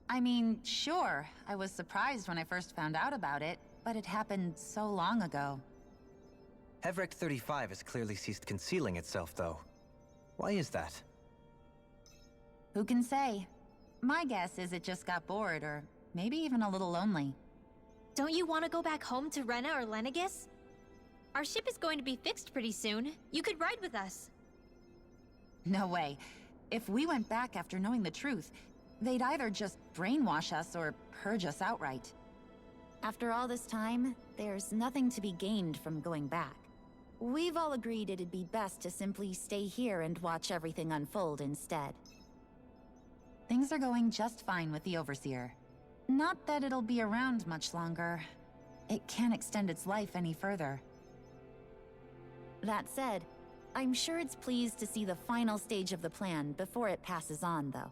I mean, sure, I was surprised when I first found out about it, but it happened so long ago. Hevrek 35 has clearly ceased concealing itself, though. Why is that? Who can say? My guess is it just got bored, or maybe even a little lonely. Don't you want to go back home to Rena or Lenegis? Our ship is going to be fixed pretty soon. You could ride with us. No way. If we went back after knowing the truth, they'd either just brainwash us or purge us outright. After all this time, there's nothing to be gained from going back. We've all agreed it'd be best to simply stay here and watch everything unfold instead. Things are going just fine with the Overseer. Not that it'll be around much longer. It can't extend its life any further. That said, I'm sure it's pleased to see the final stage of the plan before it passes on, though.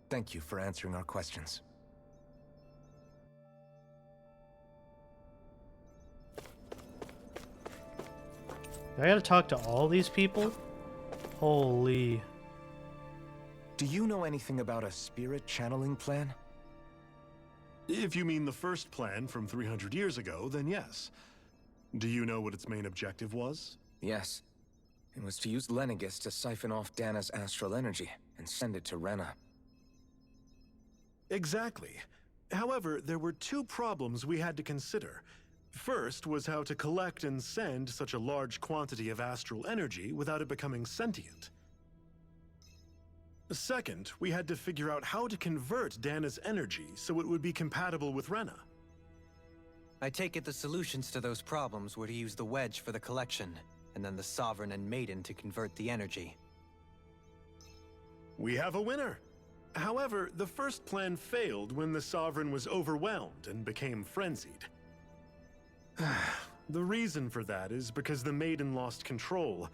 Thank you for answering our questions. I gotta talk to all these people? Holy. Do you know anything about a spirit channeling plan? If you mean the first plan from 300 years ago, then yes. Do you know what its main objective was? Yes. It was to use Lenegis to siphon off Dana's astral energy and send it to Rena. Exactly. However, there were two problems we had to consider. First was how to collect and send such a large quantity of astral energy without it becoming sentient. Second, we had to figure out how to convert Dana's energy so it would be compatible with Rena. I take it the solutions to those problems were to use the wedge for the collection, and then the Sovereign and Maiden to convert the energy. We have a winner! However, the first plan failed when the Sovereign was overwhelmed and became frenzied. The reason for that is because the Maiden lost control.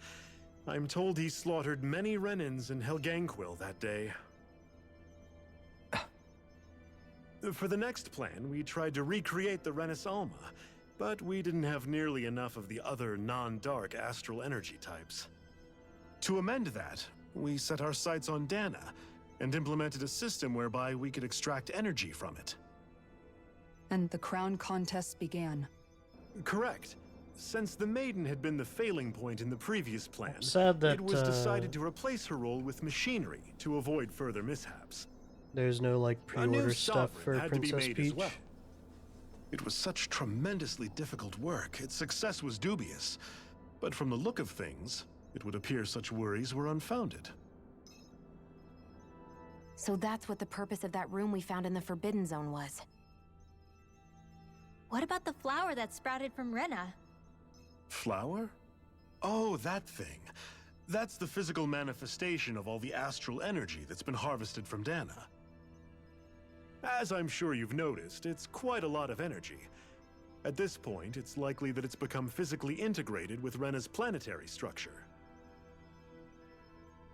I'm told he slaughtered many Renans in Helganquil that day. For the next plan, we tried to recreate the Renis Alma, but we didn't have nearly enough of the other non-dark astral energy types. To amend that, we set our sights on Dana, and implemented a system whereby we could extract energy from it. And the crown contest began. Correct. Since the Maiden had been the failing point in the previous plan, sad that, it was decided to replace her role with machinery to avoid further mishaps. There's no, like, A new pre-order stuff sovereign for had to be Princess made Peach? as well. It was such tremendously difficult work, its success was dubious. But from the look of things, it would appear such worries were unfounded. So that's what the purpose of that room we found in the Forbidden Zone was. What about the flower that sprouted from Rena? Flower? Oh, that thing. That's the physical manifestation of all the astral energy that's been harvested from Dana. As I'm sure you've noticed, it's quite a lot of energy. At this point, it's likely that it's become physically integrated with Rena's planetary structure.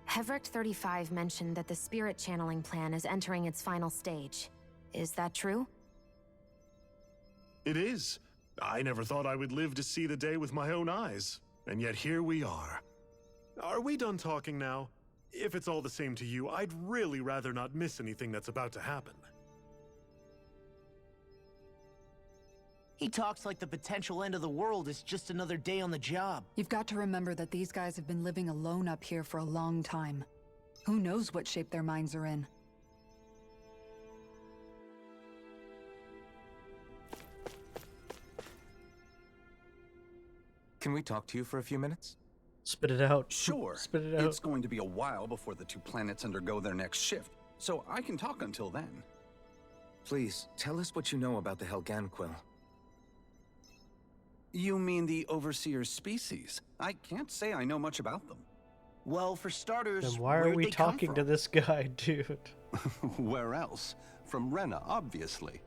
Hevrek 35 mentioned that the spirit channeling plan is entering its final stage. Is that true? It is. I never thought I would live to see the day with my own eyes, and yet here we are. Are we done talking now? If it's all the same to you, I'd really rather not miss anything that's about to happen. He talks like the potential end of the world is just another day on the job. You've got to remember that these guys have been living alone up here for a long time. Who knows what shape their minds are in? Can we talk to you for a few minutes? Spit it out. Sure. Spit it out. It's going to be a while before the two planets undergo their next shift, so I can talk until then. Please, tell us what you know about the Helganquil. You mean the Overseer species? I can't say I know much about them. Well, for starters, Then why are we talking to this guy, dude? Where else? From Rena, obviously.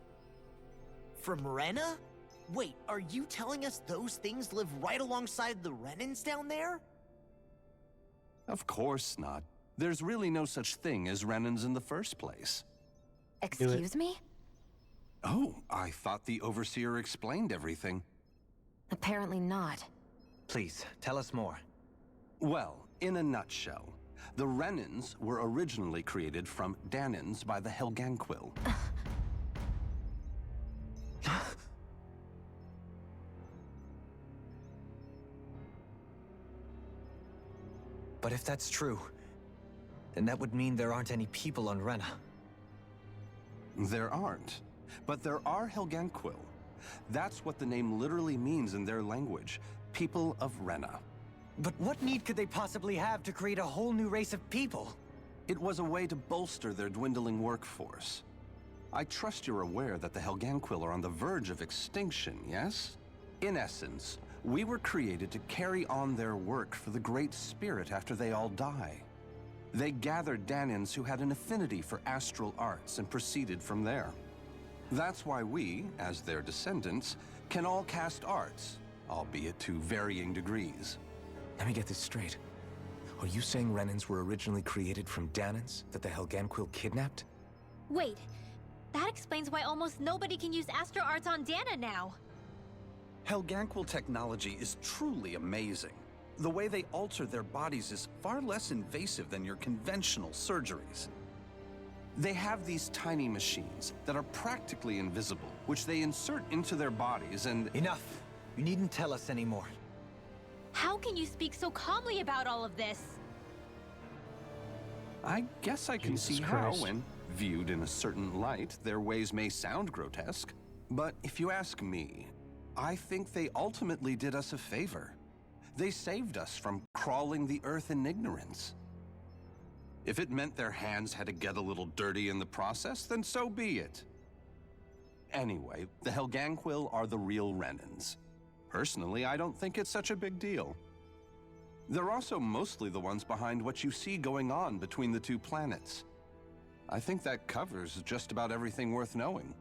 From Rena? Wait, are you telling us those things live right alongside the Renans down there? Of course not. There's really no such thing as Renans in the first place. Excuse me? Oh, I thought the Overseer explained everything. Apparently not. Please, tell us more. Well, in a nutshell, the Renans were originally created from Danans by the Helganquil. But if that's true, then that would mean there aren't any people on Rena. There aren't, but there are Helganquil. That's what the name literally means in their language, people of Rena. But what need could they possibly have to create a whole new race of people? It was a way to bolster their dwindling workforce. I trust you're aware that the Helganquil are on the verge of extinction, yes? In essence, we were created to carry on their work for the Great Spirit after they all die. They gathered Danans who had an affinity for astral arts and proceeded from there. That's why we, as their descendants, can all cast arts, albeit to varying degrees. Let me get this straight. Are you saying Renans were originally created from Danans that the Helganquil kidnapped? Wait, that explains why almost nobody can use astral arts on Dana now. Helganquil technology is truly amazing. The way they alter their bodies is far less invasive than your conventional surgeries. They have these tiny machines that are practically invisible, which they insert into their bodies and— Enough! You needn't tell us anymore. How can you speak so calmly about all of this? I guess I can Jesus see Christ. how, when viewed in a certain light, their ways may sound grotesque. But if you ask me, I think they ultimately did us a favor. They saved us from crawling the earth in ignorance. If it meant their hands had to get a little dirty in the process, then so be it. Anyway, the Helganquil are the real Renans. Personally, I don't think it's such a big deal. They're also mostly the ones behind what you see going on between the two planets. I think that covers just about everything worth knowing.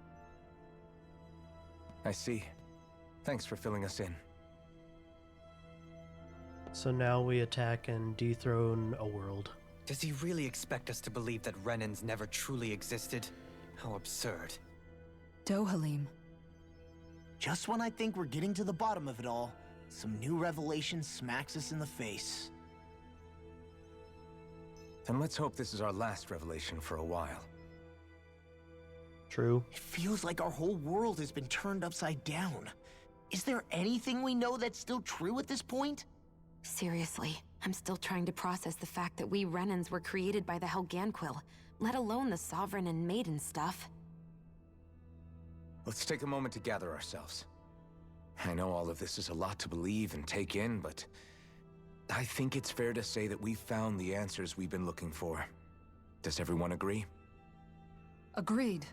I see. Thanks for filling us in. So now we attack and dethrone a world. Does he really expect us to believe that Renans never truly existed? How absurd. Dohalim. Just when I think we're getting to the bottom of it all, some new revelation smacks us in the face. Then let's hope this is our last revelation for a while. True. It feels like our whole world has been turned upside down. Is there anything we know that's still true at this point? Seriously, I'm still trying to process the fact that we Renans were created by the Helganquil, let alone the Sovereign and Maiden stuff. Let's take a moment to gather ourselves. I know all of this is a lot to believe and take in, but I think it's fair to say that we've found the answers we've been looking for. Does everyone agree? Agreed.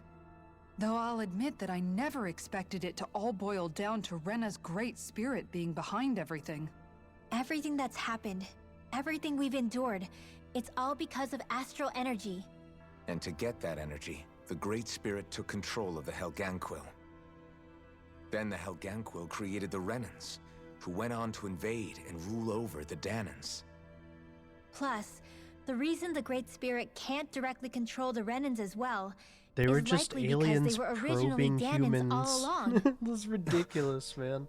Though I'll admit that I never expected it to all boil down to Rena's great spirit being behind everything. Everything that's happened, everything we've endured, it's all because of astral energy. And to get that energy, the Great Spirit took control of the Helganquil. Then the Helganquil created the Renans, who went on to invade and rule over the Danans. Plus, the reason the Great Spirit can't directly control the Renans as well They were is just likely aliens because they were originally probing Danans humans. all along. This is ridiculous, man.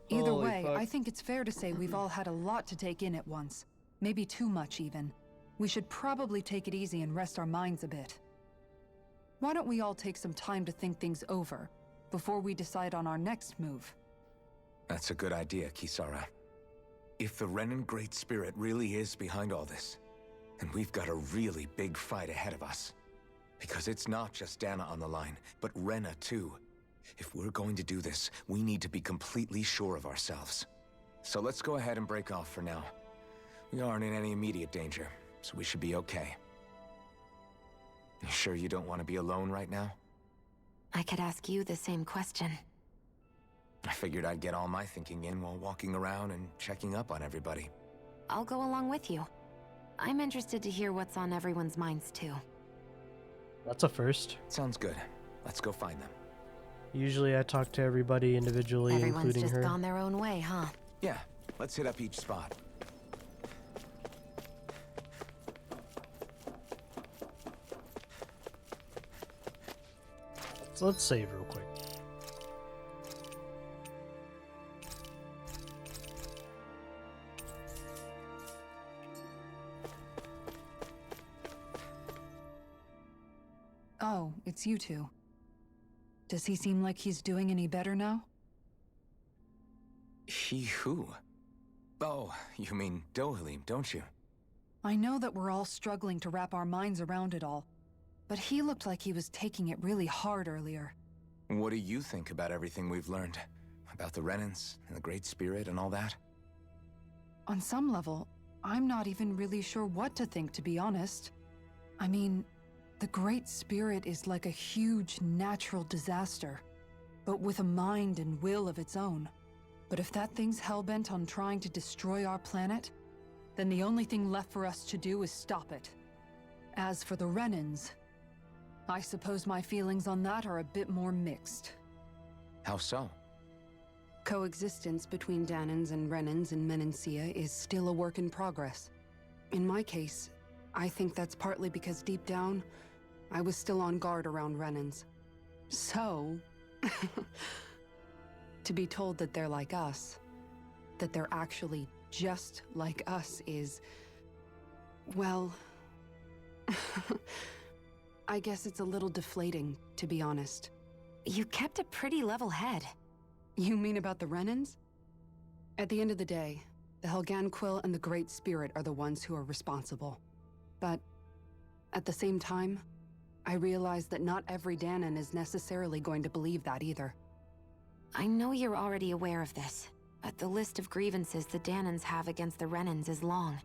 Either Holy way, fuck. I think it's fair to say we've all had a lot to take in at once. Maybe too much, even. We should probably take it easy and rest our minds a bit. Why don't we all take some time to think things over, before we decide on our next move? That's a good idea, Kisara. If the Renan Great Spirit really is behind all this, then we've got a really big fight ahead of us. Because it's not just Dana on the line, but Rena too. If we're going to do this, we need to be completely sure of ourselves. So let's go ahead and break off for now. We aren't in any immediate danger, so we should be okay. You sure you don't want to be alone right now? I could ask you the same question. I figured I'd get all my thinking in while walking around and checking up on everybody. I'll go along with you. I'm interested to hear what's on everyone's minds too. That's a first. Sounds good. Let's go find them. Usually I talk to everybody individually, Everyone's including just her. gone their own way, huh? Yeah, let's hit up each spot. So let's save real quick. affects you two. Does he seem like he's doing any better now? He who? Oh, you mean Dohalim, don't you? I know that we're all struggling to wrap our minds around it all, but he looked like he was taking it really hard earlier. What do you think about everything we've learned? About the Renans and the Great Spirit and all that? On some level, I'm not even really sure what to think, to be honest. I mean, the Great Spirit is like a huge natural disaster, but with a mind and will of its own. But if that thing's hellbent on trying to destroy our planet, then the only thing left for us to do is stop it. As for the Renans, I suppose my feelings on that are a bit more mixed. How so? Coexistence between Danans and Renans in Menancia is still a work in progress. In my case, I think that's partly because deep down, I was still on guard around Renans. So, to be told that they're like us, that they're actually just like us is, well, I guess it's a little deflating, to be honest. You kept a pretty level head. You mean about the Renans? At the end of the day, the Helganquil and the Great Spirit are the ones who are responsible. But at the same time, I realize that not every Danan is necessarily going to believe that either. I know you're already aware of this, but the list of grievances the Danans have against the Renans is long,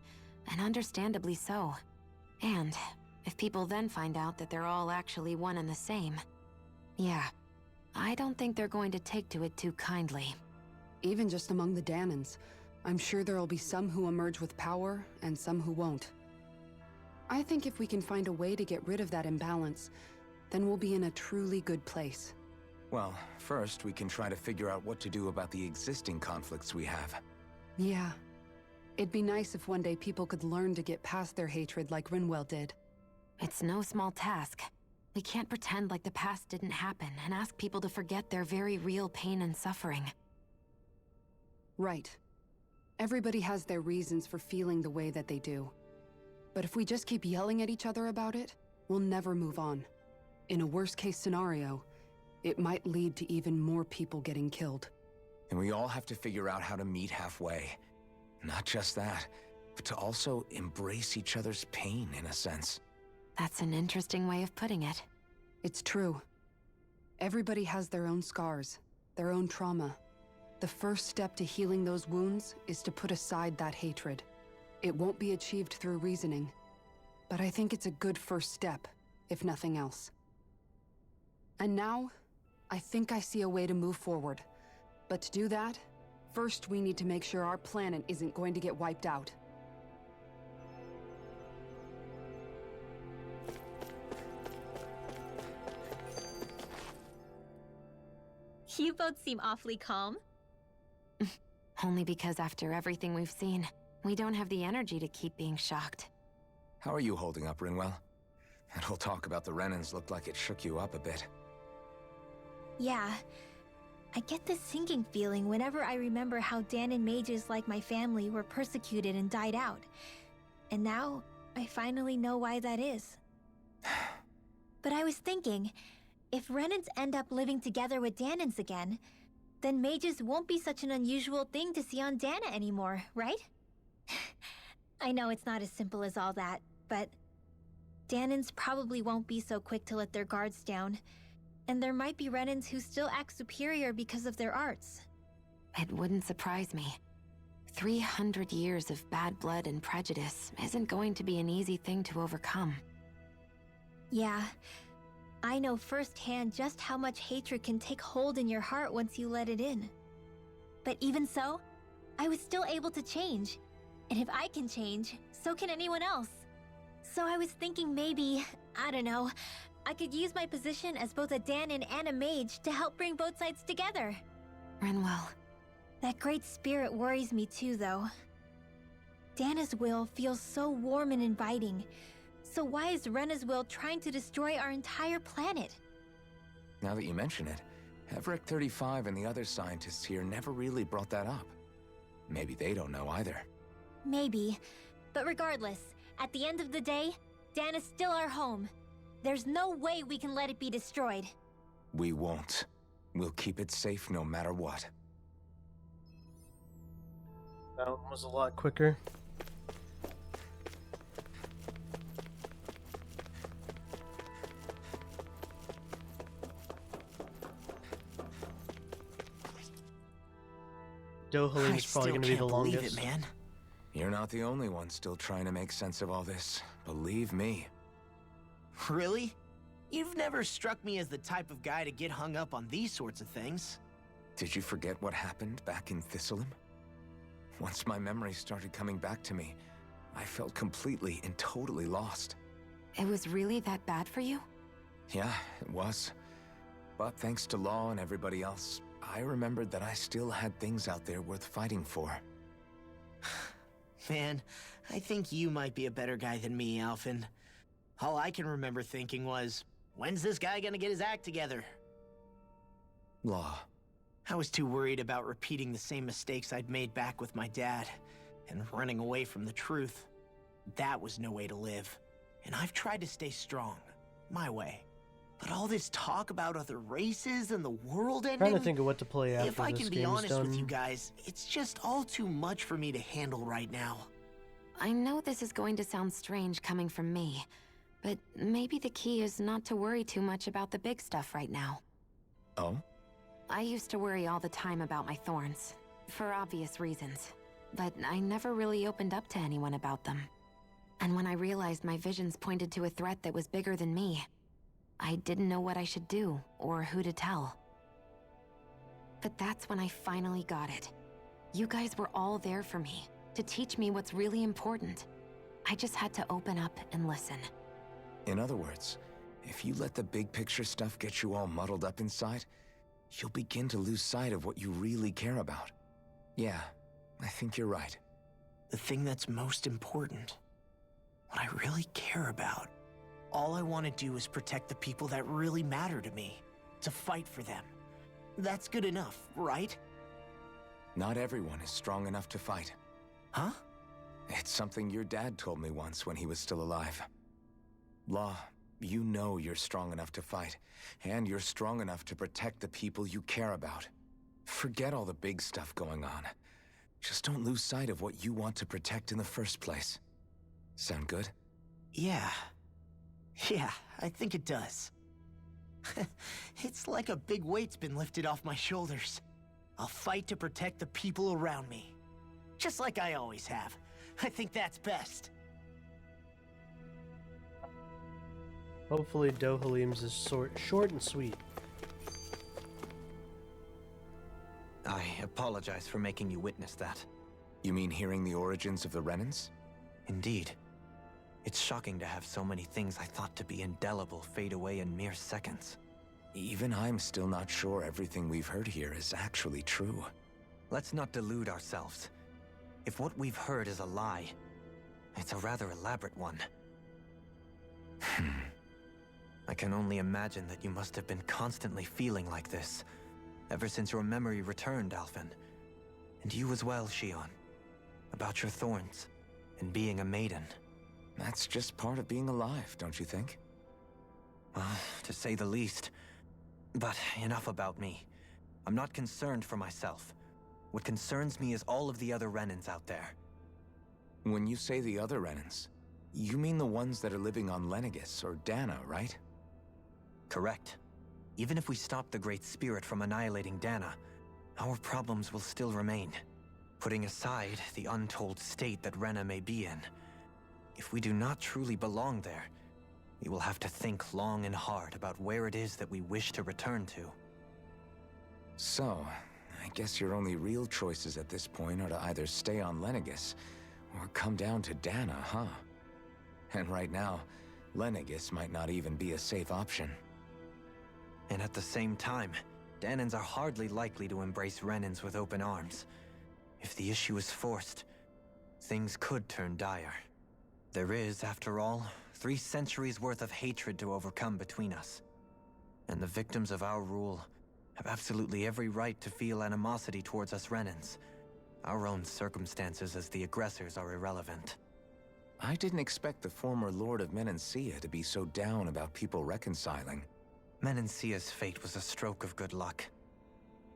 and understandably so. And if people then find out that they're all actually one and the same, yeah, I don't think they're going to take to it too kindly. Even just among the Danans, I'm sure there'll be some who emerge with power and some who won't. I think if we can find a way to get rid of that imbalance, then we'll be in a truly good place. Well, first we can try to figure out what to do about the existing conflicts we have. Yeah. It'd be nice if one day people could learn to get past their hatred like Rinwell did. It's no small task. We can't pretend like the past didn't happen and ask people to forget their very real pain and suffering. Right. Everybody has their reasons for feeling the way that they do. But if we just keep yelling at each other about it, we'll never move on. In a worst-case scenario, it might lead to even more people getting killed. And we all have to figure out how to meet halfway. Not just that, but to also embrace each other's pain, in a sense. That's an interesting way of putting it. It's true. Everybody has their own scars, their own trauma. The first step to healing those wounds is to put aside that hatred. It won't be achieved through reasoning, but I think it's a good first step, if nothing else. And now, I think I see a way to move forward. But to do that, first we need to make sure our planet isn't going to get wiped out. You both seem awfully calm. Only because after everything we've seen, we don't have the energy to keep being shocked. How are you holding up, Rinwell? That whole talk about the Renans looked like it shook you up a bit. Yeah. I get this sinking feeling whenever I remember how Danan mages like my family were persecuted and died out. And now, I finally know why that is. But I was thinking, if Renans end up living together with Danans again, then mages won't be such an unusual thing to see on Dana anymore, right? I know it's not as simple as all that, but Danans probably won't be so quick to let their guards down, and there might be Renans who still act superior because of their arts. It wouldn't surprise me. 300 years of bad blood and prejudice isn't going to be an easy thing to overcome. Yeah, I know firsthand just how much hatred can take hold in your heart once you let it in. But even so, I was still able to change. And if I can change, so can anyone else. So I was thinking maybe, I don't know, I could use my position as both a Danan and a mage to help bring both sides together. Rinwell. That great spirit worries me too, though. Dana's will feels so warm and inviting. So why is Rena's will trying to destroy our entire planet? Now that you mention it, Everett 35 and the other scientists here never really brought that up. Maybe they don't know either. Maybe. But regardless, at the end of the day, Dana's still our home. There's no way we can let it be destroyed. We won't. We'll keep it safe no matter what. That one was a lot quicker. Dohalim's probably going to be the longest. It, man. You're not the only one still trying to make sense of all this. Believe me. Really? You've never struck me as the type of guy to get hung up on these sorts of things. Did you forget what happened back in Thistleum? Once my memory started coming back to me, I felt completely and totally lost. It was really that bad for you? Yeah, it was. But thanks to Law and everybody else, I remembered that I still had things out there worth fighting for. Man, I think you might be a better guy than me, Alphen. All I can remember thinking was, when's this guy gonna get his act together? Law. I was too worried about repeating the same mistakes I'd made back with my dad, and running away from the truth. That was no way to live. And I've tried to stay strong, my way. But all this talk about other races and the world ending... Trying to think of what to play after if I this can be game's honest done. with you guys, it's just all too much for me to handle right now. I know this is going to sound strange coming from me, but maybe the key is not to worry too much about the big stuff right now. Oh? I used to worry all the time about my thorns, for obvious reasons, but I never really opened up to anyone about them. And when I realized my visions pointed to a threat that was bigger than me, I didn't know what I should do, or who to tell. But that's when I finally got it. You guys were all there for me, to teach me what's really important. I just had to open up and listen. In other words, if you let the big picture stuff get you all muddled up inside, you'll begin to lose sight of what you really care about. Yeah, I think you're right. The thing that's most important, what I really care about. All I want to do is protect the people that really matter to me, to fight for them. That's good enough, right? Not everyone is strong enough to fight. Huh? It's something your dad told me once when he was still alive. Law, you know you're strong enough to fight, and you're strong enough to protect the people you care about. Forget all the big stuff going on. Just don't lose sight of what you want to protect in the first place. Sound good? Yeah, I think it does. It's like a big weight's been lifted off my shoulders. I'll fight to protect the people around me. Just like I always have. I think that's best. Hopefully Dohalim's is short and sweet. I apologize for making you witness that. You mean hearing the origins of the Renans? Indeed. It's shocking to have so many things I thought to be indelible fade away in mere seconds. Even I'm still not sure everything we've heard here is actually true. Let's not delude ourselves. If what we've heard is a lie, it's a rather elaborate one. I can only imagine that you must have been constantly feeling like this, ever since your memory returned, Alphen. And you as well, Shion. About your thorns, and being a maiden. That's just part of being alive, don't you think? Well, to say the least. But enough about me. I'm not concerned for myself. What concerns me is all of the other Renans out there. When you say the other Renans, you mean the ones that are living on Lenegis or Dana, right? Correct. Even if we stop the Great Spirit from annihilating Dana, our problems will still remain. Putting aside the untold state that Rena may be in, if we do not truly belong there, we will have to think long and hard about where it is that we wish to return to. So, I guess your only real choices at this point are to either stay on Lenegis or come down to Dana, huh? And right now, Lenegis might not even be a safe option. And at the same time, Danans are hardly likely to embrace Renans with open arms. If the issue is forced, things could turn dire. There is, after all, 3 centuries worth of hatred to overcome between us. And the victims of our rule have absolutely every right to feel animosity towards us Renans. Our own circumstances as the aggressors are irrelevant. I didn't expect the former Lord of Menancia to be so down about people reconciling. Menancia's fate was a stroke of good luck.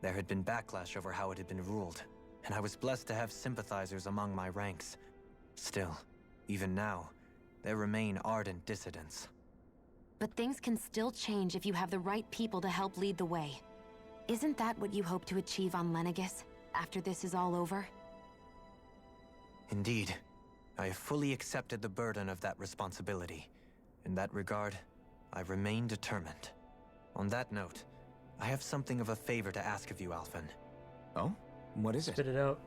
There had been backlash over how it had been ruled, and I was blessed to have sympathizers among my ranks. Still, even now, there remain ardent dissidents. But things can still change if you have the right people to help lead the way. Isn't that what you hope to achieve on Lenegis, after this is all over? Indeed. I have fully accepted the burden of that responsibility. In that regard, I remain determined. On that note, I have something of a favor to ask of you, Alphen. Oh? What is it? Spit it out.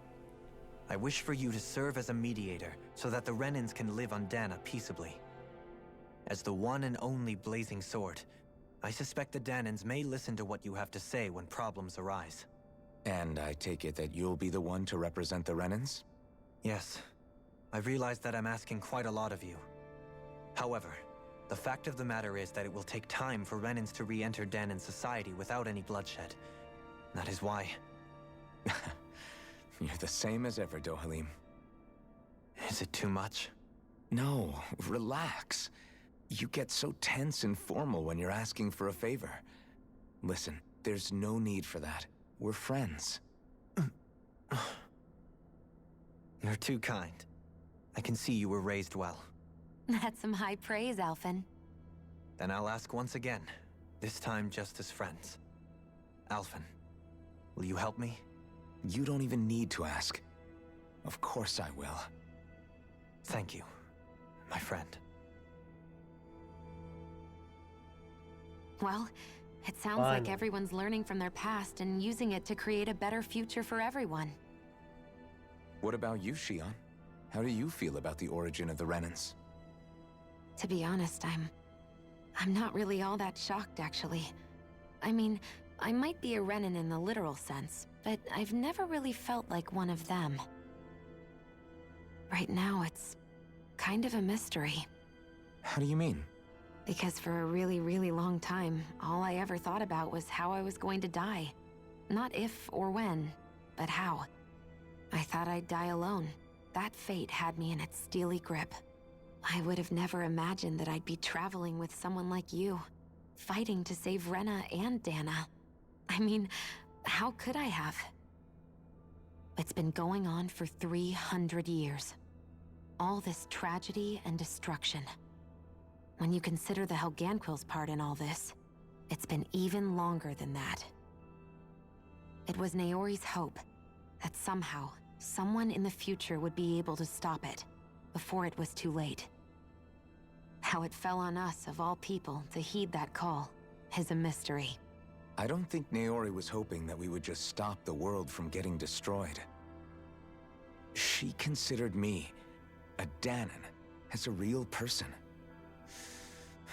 I wish for you to serve as a mediator so that the Renans can live on Dana peaceably. As the one and only Blazing Sword, I suspect the Danans may listen to what you have to say when problems arise. And I take it that you'll be the one to represent the Renans? Yes. I realize that I'm asking quite a lot of you. However, the fact of the matter is that it will take time for Renans to re-enter Danan society without any bloodshed. That is why... You're the same as ever, Dohalim. Is it too much? No, relax. You get so tense and formal when you're asking for a favor. Listen, there's no need for that. We're friends. You're too kind. I can see you were raised well. That's some high praise, Alphen. Then I'll ask once again, this time just as friends. Alphen, will you help me? You don't even need to ask. Of course I will. Thank you, my friend. Well, it sounds like everyone's learning from their past and using it to create a better future for everyone. What about you, Shion? How do you feel about the origin of the Renans? To be honest, I'm not really all that shocked, actually. I mean, I might be a Renan in the literal sense, but I've never really felt like one of them. Right now, it's kind of a mystery. How do you mean? Because for a really, really long time, all I ever thought about was how I was going to die. Not if or when, but how. I thought I'd die alone. That fate had me in its steely grip. I would have never imagined that I'd be traveling with someone like you, fighting to save Rena and Dana. I mean, how could I have? It's been going on for 300 years. All this tragedy and destruction. When you consider the Helganquil's part in all this, it's been even longer than that. It was Naori's hope that somehow, someone in the future would be able to stop it, before it was too late. How it fell on us, of all people, to heed that call, is a mystery. I don't think Naori was hoping that we would just stop the world from getting destroyed. She considered me, a Danan, as a real person.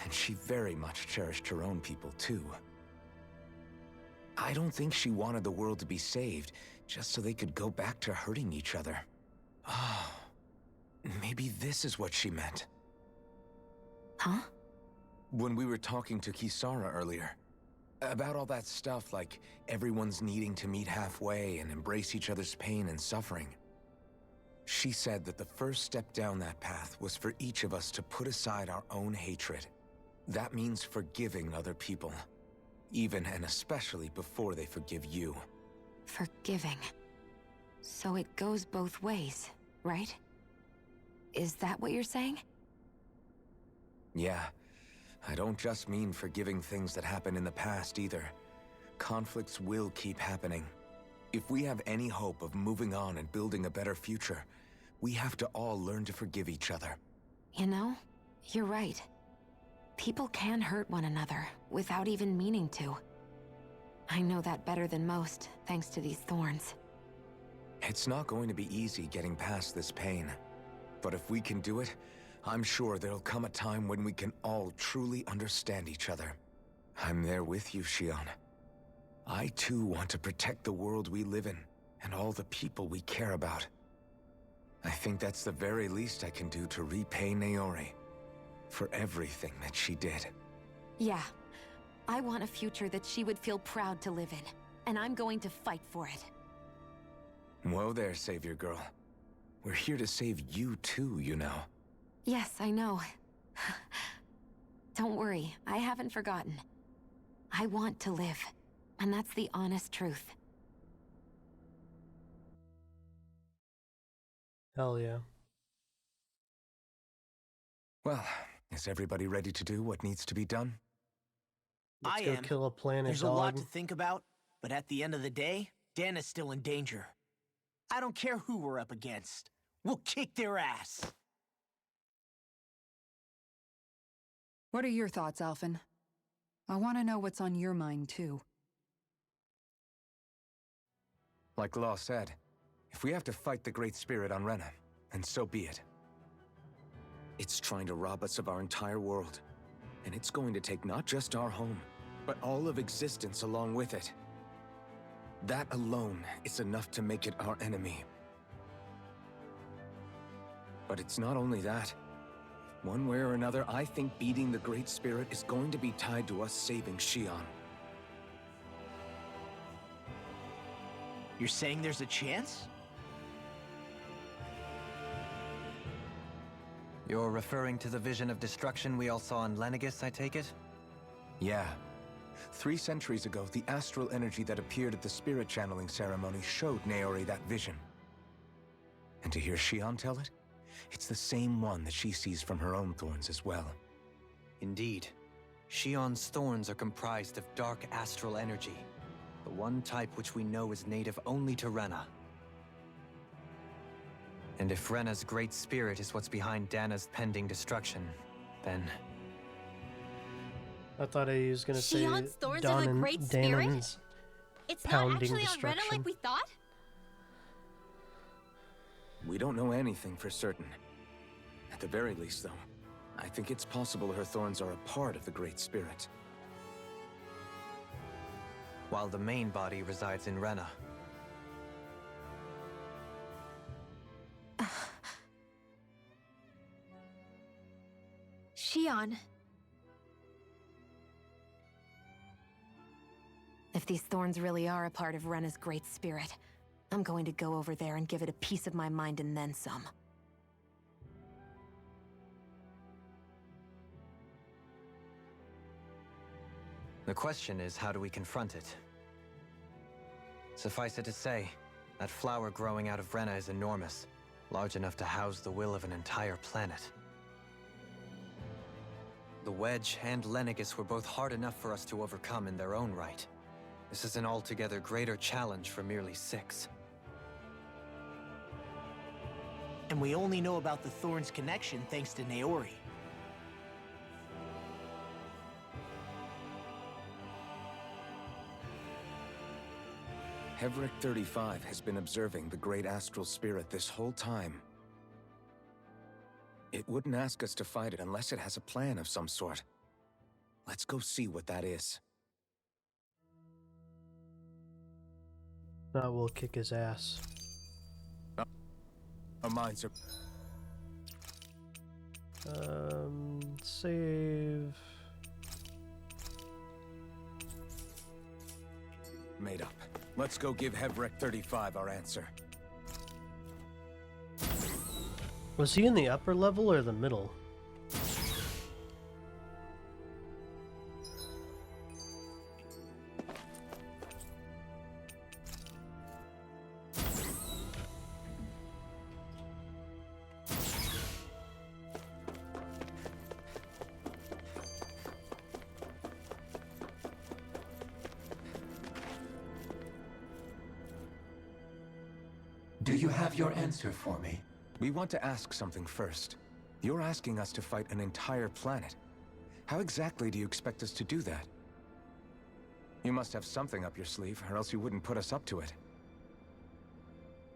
And she very much cherished her own people, too. I don't think she wanted the world to be saved, just so they could go back to hurting each other. Oh, maybe this is what she meant. Huh? When we were talking to Kisara earlier, about all that stuff like everyone's needing to meet halfway and embrace each other's pain and suffering. She said that the first step down that path was for each of us to put aside our own hatred. That means forgiving other people, even and especially before they forgive you. Forgiving. So it goes both ways, right? Is that what you're saying? Yeah. I don't just mean forgiving things that happened in the past either. Conflicts will keep happening. If we have any hope of moving on and building a better future, we have to all learn to forgive each other. You know, you're right. People can hurt one another without even meaning to. I know that better than most, thanks to these thorns. It's not going to be easy getting past this pain. But if we can do it, I'm sure there'll come a time when we can all truly understand each other. I'm there with you, Shion. I too want to protect the world we live in, and all the people we care about. I think that's the very least I can do to repay Naori for everything that she did. Yeah. I want a future that she would feel proud to live in, and I'm going to fight for it. Whoa there, Savior Girl. We're here to save you too, you know. Yes, I know. Don't worry, I haven't forgotten. I want to live, and that's the honest truth. Hell yeah. Well, is everybody ready to do what needs to be done? Let's I go am. kill a planet, There's a dog. lot to think about, but at the end of the day, Dana's still in danger. I don't care who we're up against. We'll kick their ass. What are your thoughts, Alphen? I want to know what's on your mind, too. Like Law said, if we have to fight the Great Spirit on Rena, then so be it. It's trying to rob us of our entire world. And it's going to take not just our home, but all of existence along with it. That alone is enough to make it our enemy. But it's not only that. One way or another, I think beating the Great Spirit is going to be tied to us saving Xion. You're saying there's a chance? You're referring to the vision of destruction we all saw in Lenegis, I take it? Yeah. 3 centuries ago, the astral energy that appeared at the spirit channeling ceremony showed Naori that vision. And to hear Xion tell it, it's the same one that she sees from her own thorns as well. Indeed. Xion's thorns are comprised of dark astral energy, the one type which we know is native only to Rena. And if Rena's great spirit is what's behind Dana's pending destruction, then... I thought he was gonna say Xion's thorns are the Great Spirit? Danon's It's not pounding actually on Rena destruction. like we thought? We don't know anything for certain. At the very least, though, I think it's possible her thorns are a part of the Great Spirit. While the main body resides in Rena. Xion. If these thorns really are a part of Rena's great spirit, I'm going to go over there and give it a piece of my mind and then some. The question is, how do we confront it? Suffice it to say, that flower growing out of Rena is enormous, large enough to house the will of an entire planet. The Wedge and Lenegis were both hard enough for us to overcome in their own right. This is an altogether greater challenge for merely 6. And we only know about the Thorns connection thanks to Naori. Hevric 35 has been observing the Great Astral Spirit this whole time. It wouldn't ask us to fight it unless it has a plan of some sort. Let's go see what that is. Now we'll kick his ass. Our minds are... Save... Made up. Let's go give Hevric 35 our answer. Was he in the upper level or the middle? Do you have your answer for me? We want to ask something first. You're asking us to fight an entire planet. How exactly do you expect us to do that? You must have something up your sleeve, or else you wouldn't put us up to it.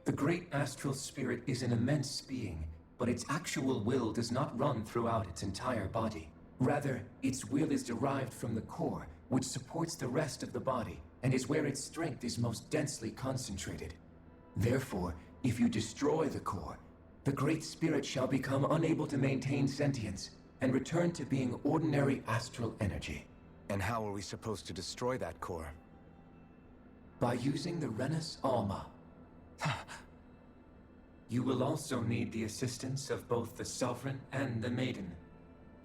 The great astral spirit is an immense being, but its actual will does not run throughout its entire body. Rather, its will is derived from the core, which supports the rest of the body, and is where its strength is most densely concentrated. Therefore, if you destroy the core, the Great Spirit shall become unable to maintain sentience, and return to being ordinary astral energy. And how are we supposed to destroy that core? By using the Renus Alma. You will also need the assistance of both the Sovereign and the Maiden.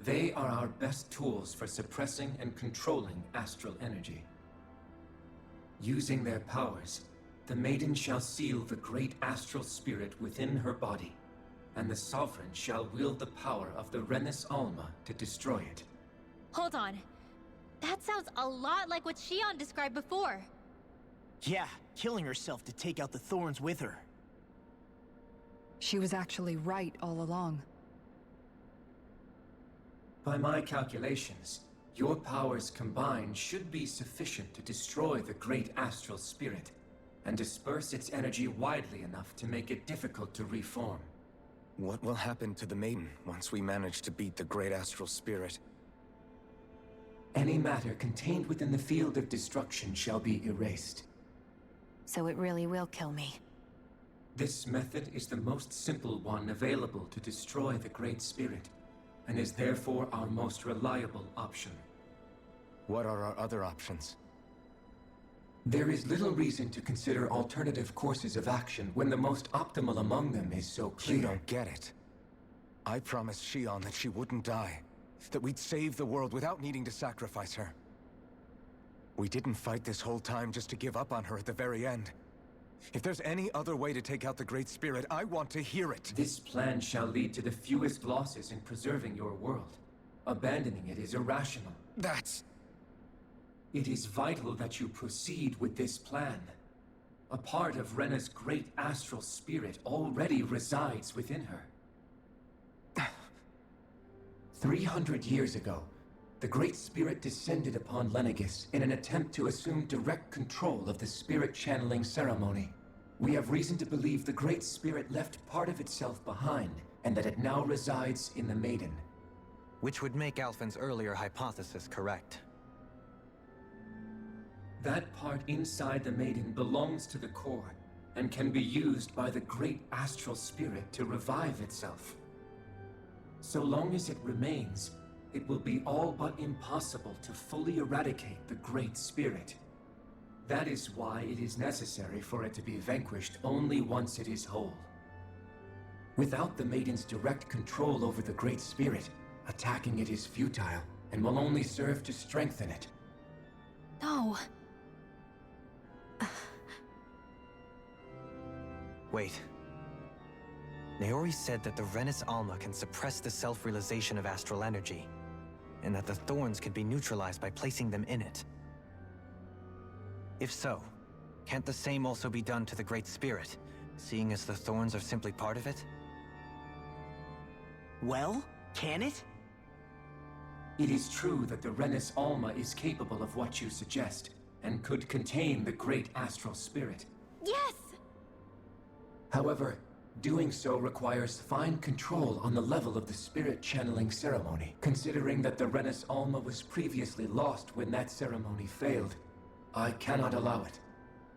They are our best tools for suppressing and controlling astral energy. Using their powers, the Maiden shall seal the great astral spirit within her body, and the Sovereign shall wield the power of the Renis Alma to destroy it. Hold on. That sounds a lot like what Shion described before. Yeah, killing herself to take out the thorns with her. She was actually right all along. By my calculations, your powers combined should be sufficient to destroy the great astral spirit and disperse its energy widely enough to make it difficult to reform. What will happen to the Maiden once we manage to beat the great astral spirit? Any matter contained within the field of destruction shall be erased. So it really will kill me. This method is the most simple one available to destroy the Great Spirit, and is therefore our most reliable option. What are our other options? There is little reason to consider alternative courses of action when the most optimal among them is so clear. You don't get it. I promised Shion that she wouldn't die, that we'd save the world without needing to sacrifice her. We didn't fight this whole time just to give up on her at the very end. If there's any other way to take out the Great Spirit, I want to hear it. This plan shall lead to the fewest losses in preserving your world. Abandoning it is irrational. It is vital that you proceed with this plan. A part of Rena's great astral spirit already resides within her. 300 years ago, the Great Spirit descended upon Lenegis in an attempt to assume direct control of the spirit channeling ceremony. We have reason to believe the Great Spirit left part of itself behind, and that it now resides in the Maiden. Which would make Alphen's earlier hypothesis correct. That part inside the Maiden belongs to the core, and can be used by the great astral spirit to revive itself. So long as it remains, it will be all but impossible to fully eradicate the Great Spirit. That is why it is necessary for it to be vanquished only once it is whole. Without the Maiden's direct control over the Great Spirit, attacking it is futile, and will only serve to strengthen it. No. Wait. Naori said that the Renis Alma can suppress the self-realization of astral energy, and that the thorns can be neutralized by placing them in it. If so, can't the same also be done to the Great Spirit, seeing as the thorns are simply part of it? Well, can it? It is true that the Renis Alma is capable of what you suggest, and could contain the great astral spirit. Yes! However, doing so requires fine control on the level of the spirit channeling ceremony, considering that the Renis Alma was previously lost when that ceremony failed. I cannot allow it.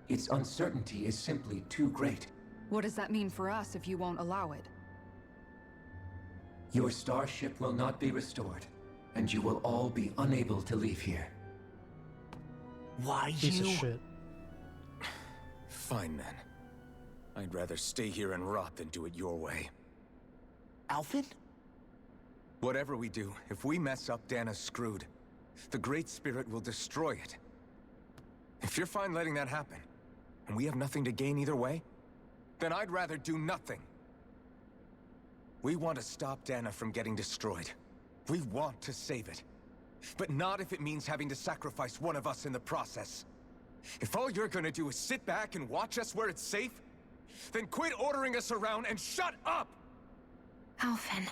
Its uncertainty is simply too great. What does that mean for us if you won't allow it? Your starship will not be restored, and you will all be unable to leave here. Why Piece of shit. Fine then. I'd rather stay here and rot than do it your way. Alphen? Whatever we do, if we mess up, Dana's screwed. The Great Spirit will destroy it. If you're fine letting that happen, and we have nothing to gain either way, then I'd rather do nothing. We want to stop Dana from getting destroyed. We want to save it. But not if it means having to sacrifice one of us in the process. If all you're gonna do is sit back and watch us where it's safe, then quit ordering us around and shut up! Alphen.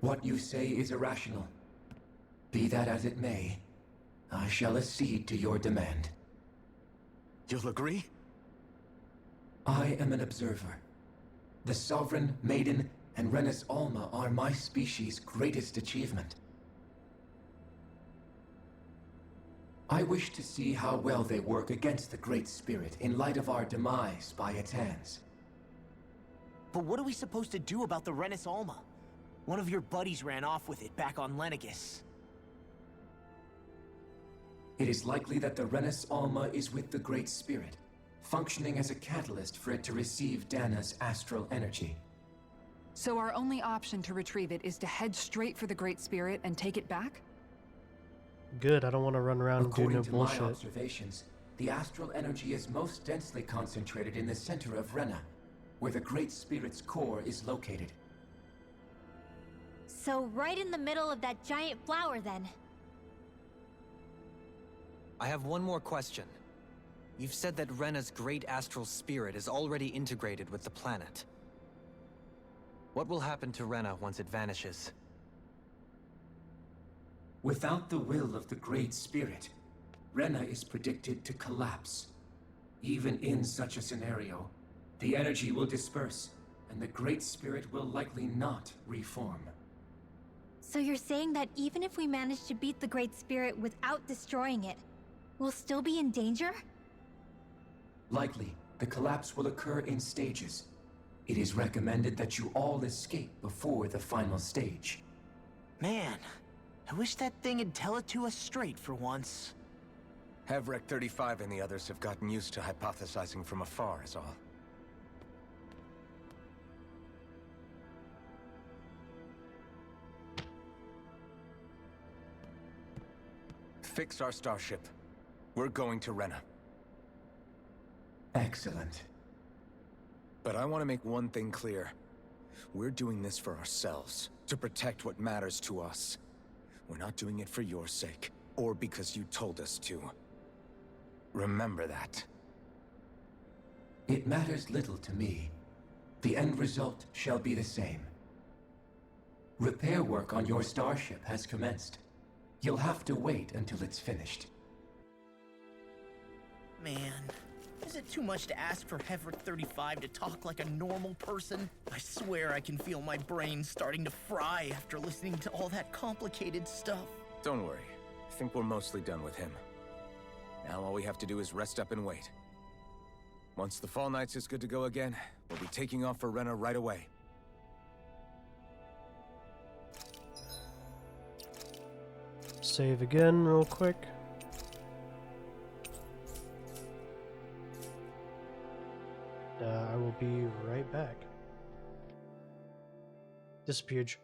What you say is irrational. Be that as it may, I shall accede to your demand. You'll agree? I am an observer. The Sovereign, Maiden, and Renis Alma are my species' greatest achievement. I wish to see how well they work against the Great Spirit in light of our demise by its hands. But what are we supposed to do about the Renis Alma? One of your buddies ran off with it back on Lenegis. It is likely that the Renis Alma is with the Great Spirit, functioning as a catalyst for it to receive Dana's astral energy. So our only option to retrieve it is to head straight for the Great Spirit and take it back? Good, I don't want to run around and do no According to my bullshit. observations, the astral energy is most densely concentrated in the center of Rena, where the Great Spirit's core is located. So right in the middle of that giant flower, then. I have one more question. You've said that Rena's great astral spirit is already integrated with the planet. What will happen to Rena once it vanishes? Without the will of the Great Spirit, Rena is predicted to collapse. Even in such a scenario, the energy will disperse, and the Great Spirit will likely not reform. So you're saying that even if we manage to beat the Great Spirit without destroying it, we'll still be in danger? Likely, the collapse will occur in stages. It is recommended that you all escape before the final stage. Man, I wish that thing would tell it to us straight for once. Havrek 35 and the others have gotten used to hypothesizing from afar, is all. Fix our starship. We're going to Rena. Excellent. But I want to make one thing clear. We're doing this for ourselves, to protect what matters to us. We're not doing it for your sake, or because you told us to. Remember that. It matters little to me. The end result shall be the same. Repair work on your starship has commenced. You'll have to wait until it's finished. Man, is it too much to ask for Havrek 35 to talk like a normal person? I swear I can feel my brain starting to fry after listening to all that complicated stuff. Don't worry. I think we're mostly done with him. Now all we have to do is rest up and wait. Once the Fall Knights is good to go again, we'll be taking off for Rena right away. Save again real quick. I will be right back. Disappeared.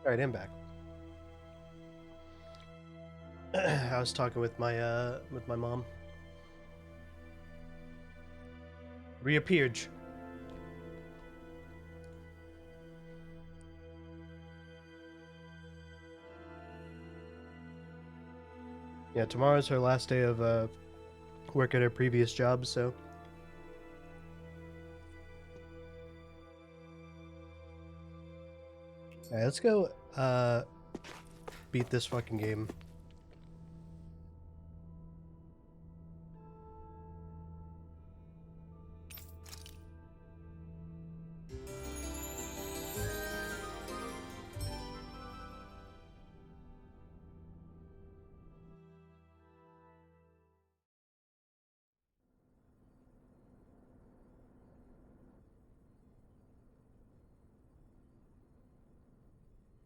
Alright, I'm back. I was talking with my mom. Reappeared. Yeah, tomorrow's her last day of work at her previous job, so. Alright, let's go beat this fucking game.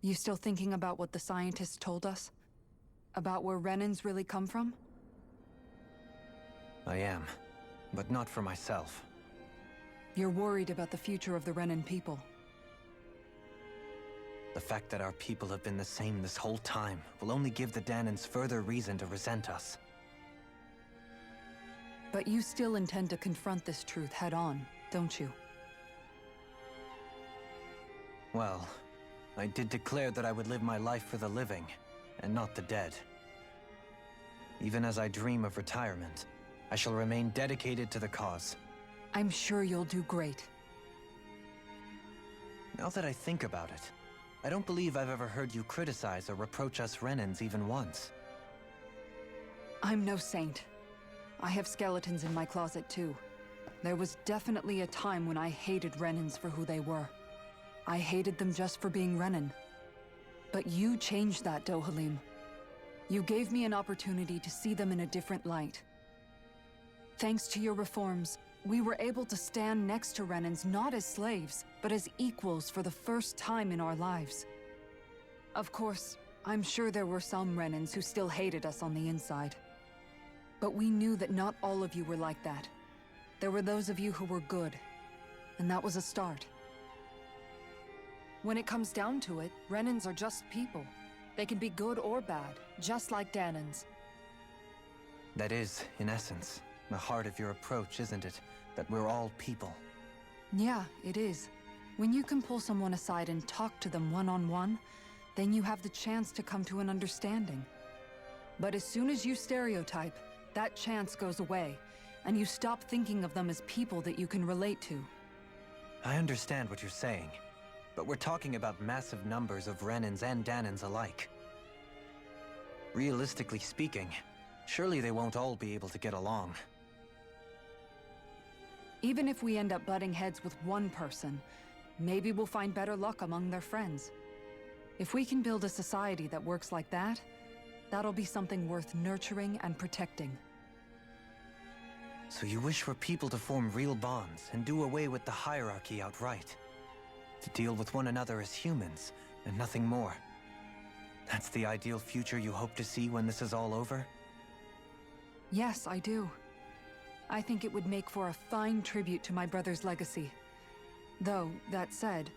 You still thinking about what the scientists told us? About where Renans really come from? I am, but not for myself. You're worried about the future of the Renan people. The fact that our people have been the same this whole time will only give the Danans further reason to resent us. But you still intend to confront this truth head-on, don't you? Well, I did declare that I would live my life for the living, and not the dead. Even as I dream of retirement, I shall remain dedicated to the cause. I'm sure you'll do great. Now that I think about it, I don't believe I've ever heard you criticize or reproach us Renans even once. I'm no saint. I have skeletons in my closet too. There was definitely a time when I hated Renans for who they were. I hated them just for being Renan. But you changed that, Dohalim. You gave me an opportunity to see them in a different light. Thanks to your reforms, we were able to stand next to Renans not as slaves, but as equals for the first time in our lives. Of course, I'm sure there were some Renans who still hated us on the inside. But we knew that not all of you were like that. There were those of you who were good, and that was a start. When it comes down to it, Renans are just people. They can be good or bad, just like Danans. That is, in essence, the heart of your approach, isn't it? That we're all people. Yeah, it is. When you can pull someone aside and talk to them one-on-one, then you have the chance to come to an understanding. But as soon as you stereotype, that chance goes away, and you stop thinking of them as people that you can relate to. I understand what you're saying, but we're talking about massive numbers of Renans and Danans alike. Realistically speaking, surely they won't all be able to get along. Even if we end up butting heads with one person, maybe we'll find better luck among their friends. If we can build a society that works like that, that'll be something worth nurturing and protecting. So you wish for people to form real bonds and do away with the hierarchy outright? To deal with one another as humans, and nothing more? That's the ideal future you hope to see when this is all over? Yes, I do. I think it would make for a fine tribute to my brother's legacy. Though, that said,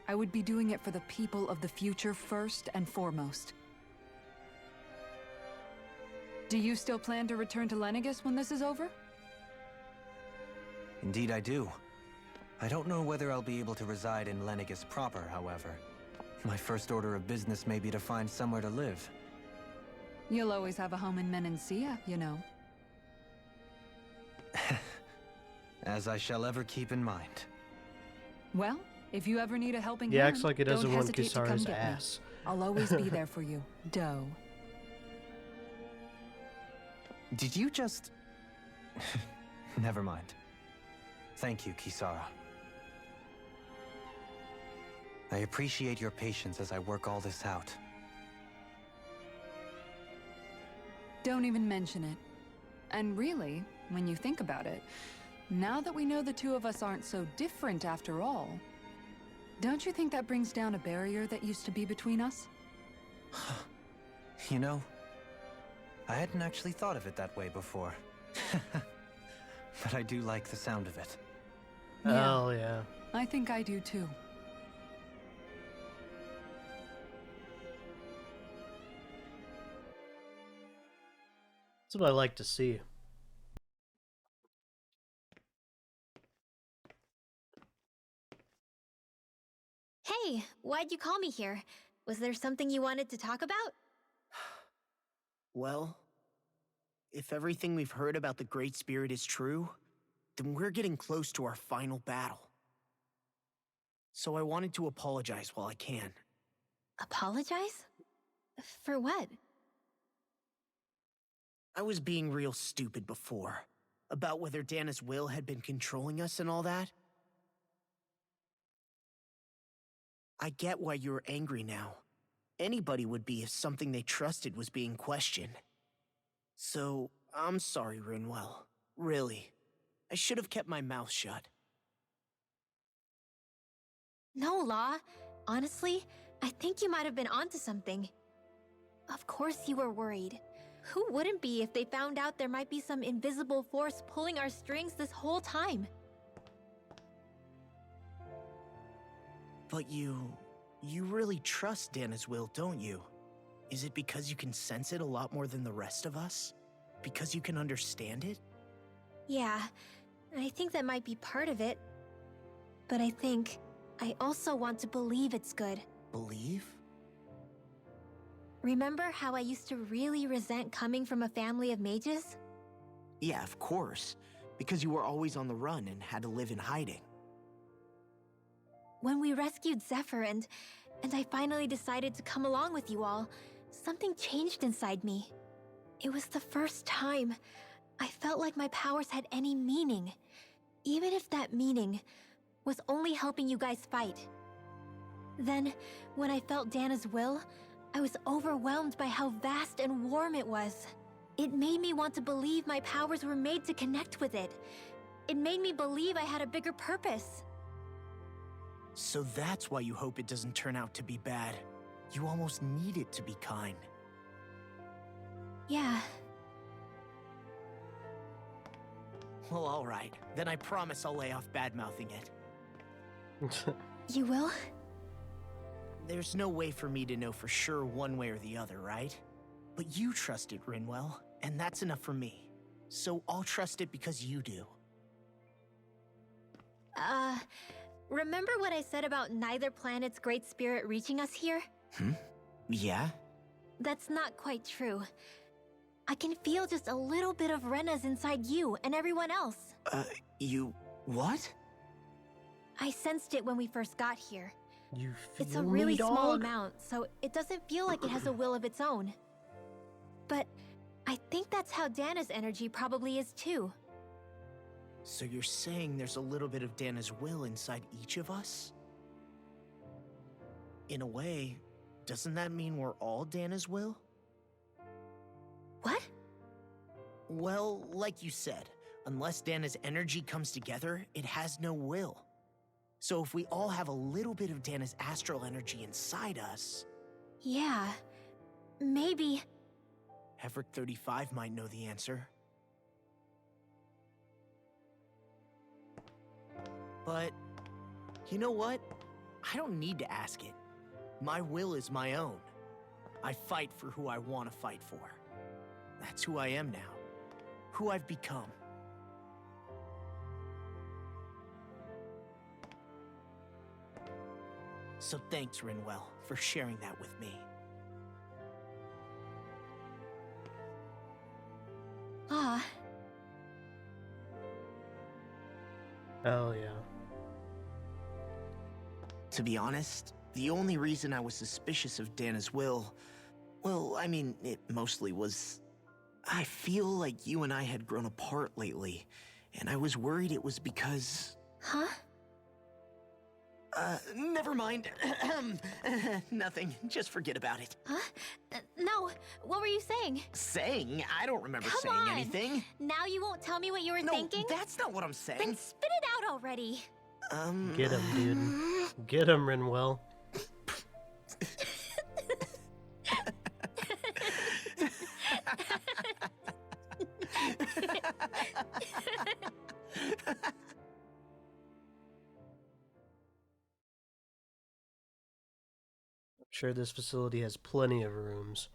I would be doing it for the people of the future first and foremost. Do you still plan to return to Lenegis when this is over? Indeed I do. I don't know whether I'll be able to reside in Lenegis proper, however. My first order of business may be to find somewhere to live. You'll always have a home in Menancia, you know. As I shall ever keep in mind. Well, if you ever need a helping He hand, acts like he doesn't don't want hesitate to come Kisara's get ass. me. I'll always be there for you, Doe. Did you just... Never mind. Thank you, Kisara. I appreciate your patience as I work all this out. Don't even mention it. And really, when you think about it, now that we know the two of us aren't so different after all, don't you think that brings down a barrier that used to be between us? You know, I hadn't actually thought of it that way before. But I do like the sound of it. Hell yeah. I think I do too. That's what I like to see. Hey, why'd you call me here? Was there something you wanted to talk about? Well, if everything we've heard about the Great Spirit is true, then we're getting close to our final battle. So I wanted to apologize while I can. Apologize? For what? I was being real stupid before, about whether Dana's will had been controlling us and all that. I get why you're angry now. Anybody would be if something they trusted was being questioned. So, I'm sorry, Rinwell. Really. I should have kept my mouth shut. No, Law. Honestly, I think you might have been onto something. Of course you were worried. Who wouldn't be if they found out there might be some invisible force pulling our strings this whole time? But you really trust Dana's will, don't you? Is it because you can sense it a lot more than the rest of us? Because you can understand it? Yeah, I think that might be part of it. But I think I also want to believe it's good. Believe? Remember how I used to really resent coming from a family of mages? Yeah, of course. Because you were always on the run and had to live in hiding. When we rescued Zephyr and I finally decided to come along with you all, something changed inside me. It was the first time I felt like my powers had any meaning, even if that meaning was only helping you guys fight. Then, when I felt Dana's will, I was overwhelmed by how vast and warm it was. It made me want to believe my powers were made to connect with it. It made me believe I had a bigger purpose. So that's why you hope it doesn't turn out to be bad. You almost need it to be kind. Yeah. Well, alright. Then I promise I'll lay off bad-mouthing it. You will? There's no way for me to know for sure one way or the other, right? But you trust it, Rinwell, and that's enough for me. So I'll trust it because you do. Remember what I said about neither planet's great spirit reaching us here? Yeah? That's not quite true. I can feel just a little bit of Rena's inside you and everyone else. You... what? I sensed it when we first got here. You feel It's a really me, small dog? amount, so it doesn't feel like it has a will of its own. But I think that's how Dana's energy probably is too. So you're saying there's a little bit of Dana's will inside each of us? In a way, doesn't that mean we're all Dana's will? What? Well, like you said, unless Dana's energy comes together, it has no will. So if we all have a little bit of Dana's astral energy inside us... Yeah, maybe... Everett 35 might know the answer. But, you know what? I don't need to ask it. My will is my own. I fight for who I want to fight for. That's who I am now. Who I've become. So thanks, Rinwell, for sharing that with me. Ah. Hell yeah. To be honest, the only reason I was suspicious of Dana's will, well, I mean, it mostly was... I feel like you and I had grown apart lately, and I was worried it was because... Huh? Never mind. Nothing. Just forget about it. Huh? No, what were you saying? Saying? I don't remember Come saying on. anything. Now you won't tell me what you were thinking? That's not what I'm saying. Then spit it out already. Get him, dude. Get him, Rinwell. I'm sure this facility has plenty of rooms.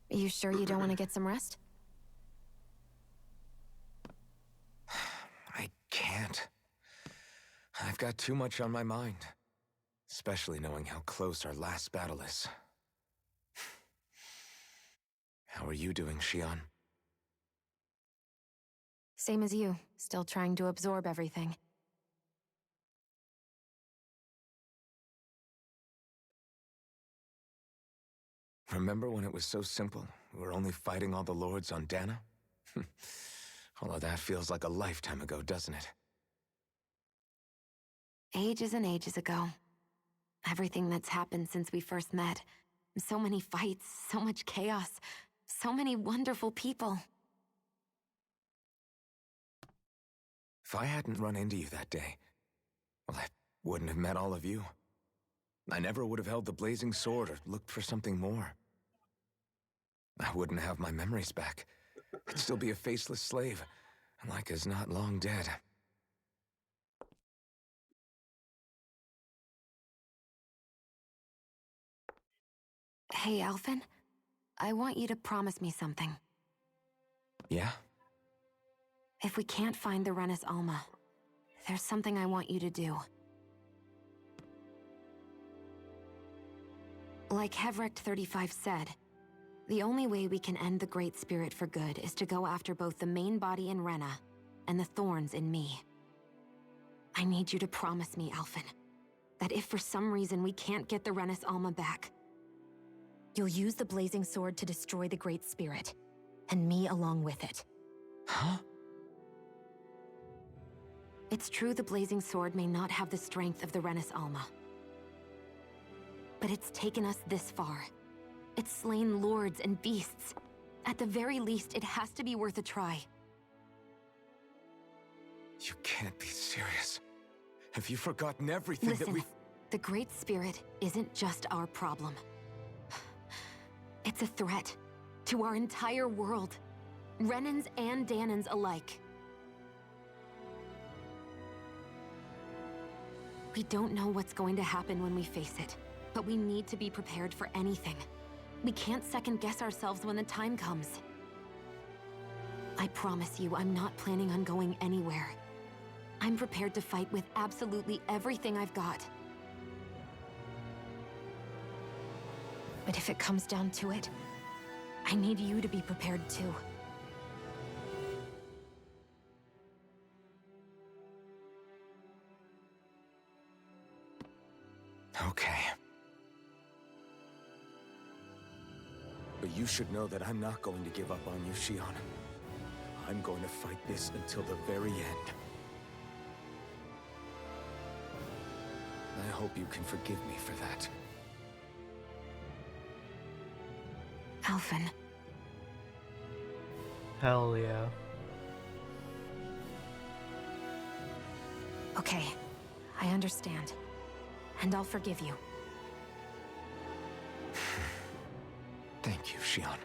You sure you don't want to get some rest? can't. I've got too much on my mind. Especially knowing how close our last battle is. How are you doing, Xion? Same as you, still trying to absorb everything. Remember when it was so simple? We were only fighting all the lords on Dana? All of that feels like a lifetime ago, doesn't it? Ages and ages ago. Everything that's happened since we first met. So many fights, so much chaos, so many wonderful people. If I hadn't run into you that day, well, I wouldn't have met all of you. I never would have held the blazing sword or looked for something more. I wouldn't have my memories back. I'd still be a faceless slave, like as not long dead. Hey, Alphen. I want you to promise me something. Yeah? If we can't find the Renis Alma, there's something I want you to do. Like Hevrect 35 said, the only way we can end the Great Spirit for good is to go after both the main body in Rena and the thorns in me. I need you to promise me, Alphen, that if for some reason we can't get the Renis Alma back, you'll use the blazing sword to destroy the Great Spirit, and me along with it. Huh? It's true the blazing sword may not have the strength of the Renis Alma. But it's taken us this far. It's slain lords and beasts. At the very least, it has to be worth a try. You can't be serious. Have you forgotten everything Listen, that we've... the Great Spirit isn't just our problem. It's a threat to our entire world. Renans and Danans alike. We don't know what's going to happen when we face it, but we need to be prepared for anything. We can't second-guess ourselves when the time comes. I promise you, I'm not planning on going anywhere. I'm prepared to fight with absolutely everything I've got. But if it comes down to it, I need you to be prepared too. Okay. But you should know that I'm not going to give up on you, Xion. I'm going to fight this until the very end. I hope you can forgive me for that. Alphen. Hell yeah. Okay, I understand. And I'll forgive you. Thank you, Xion.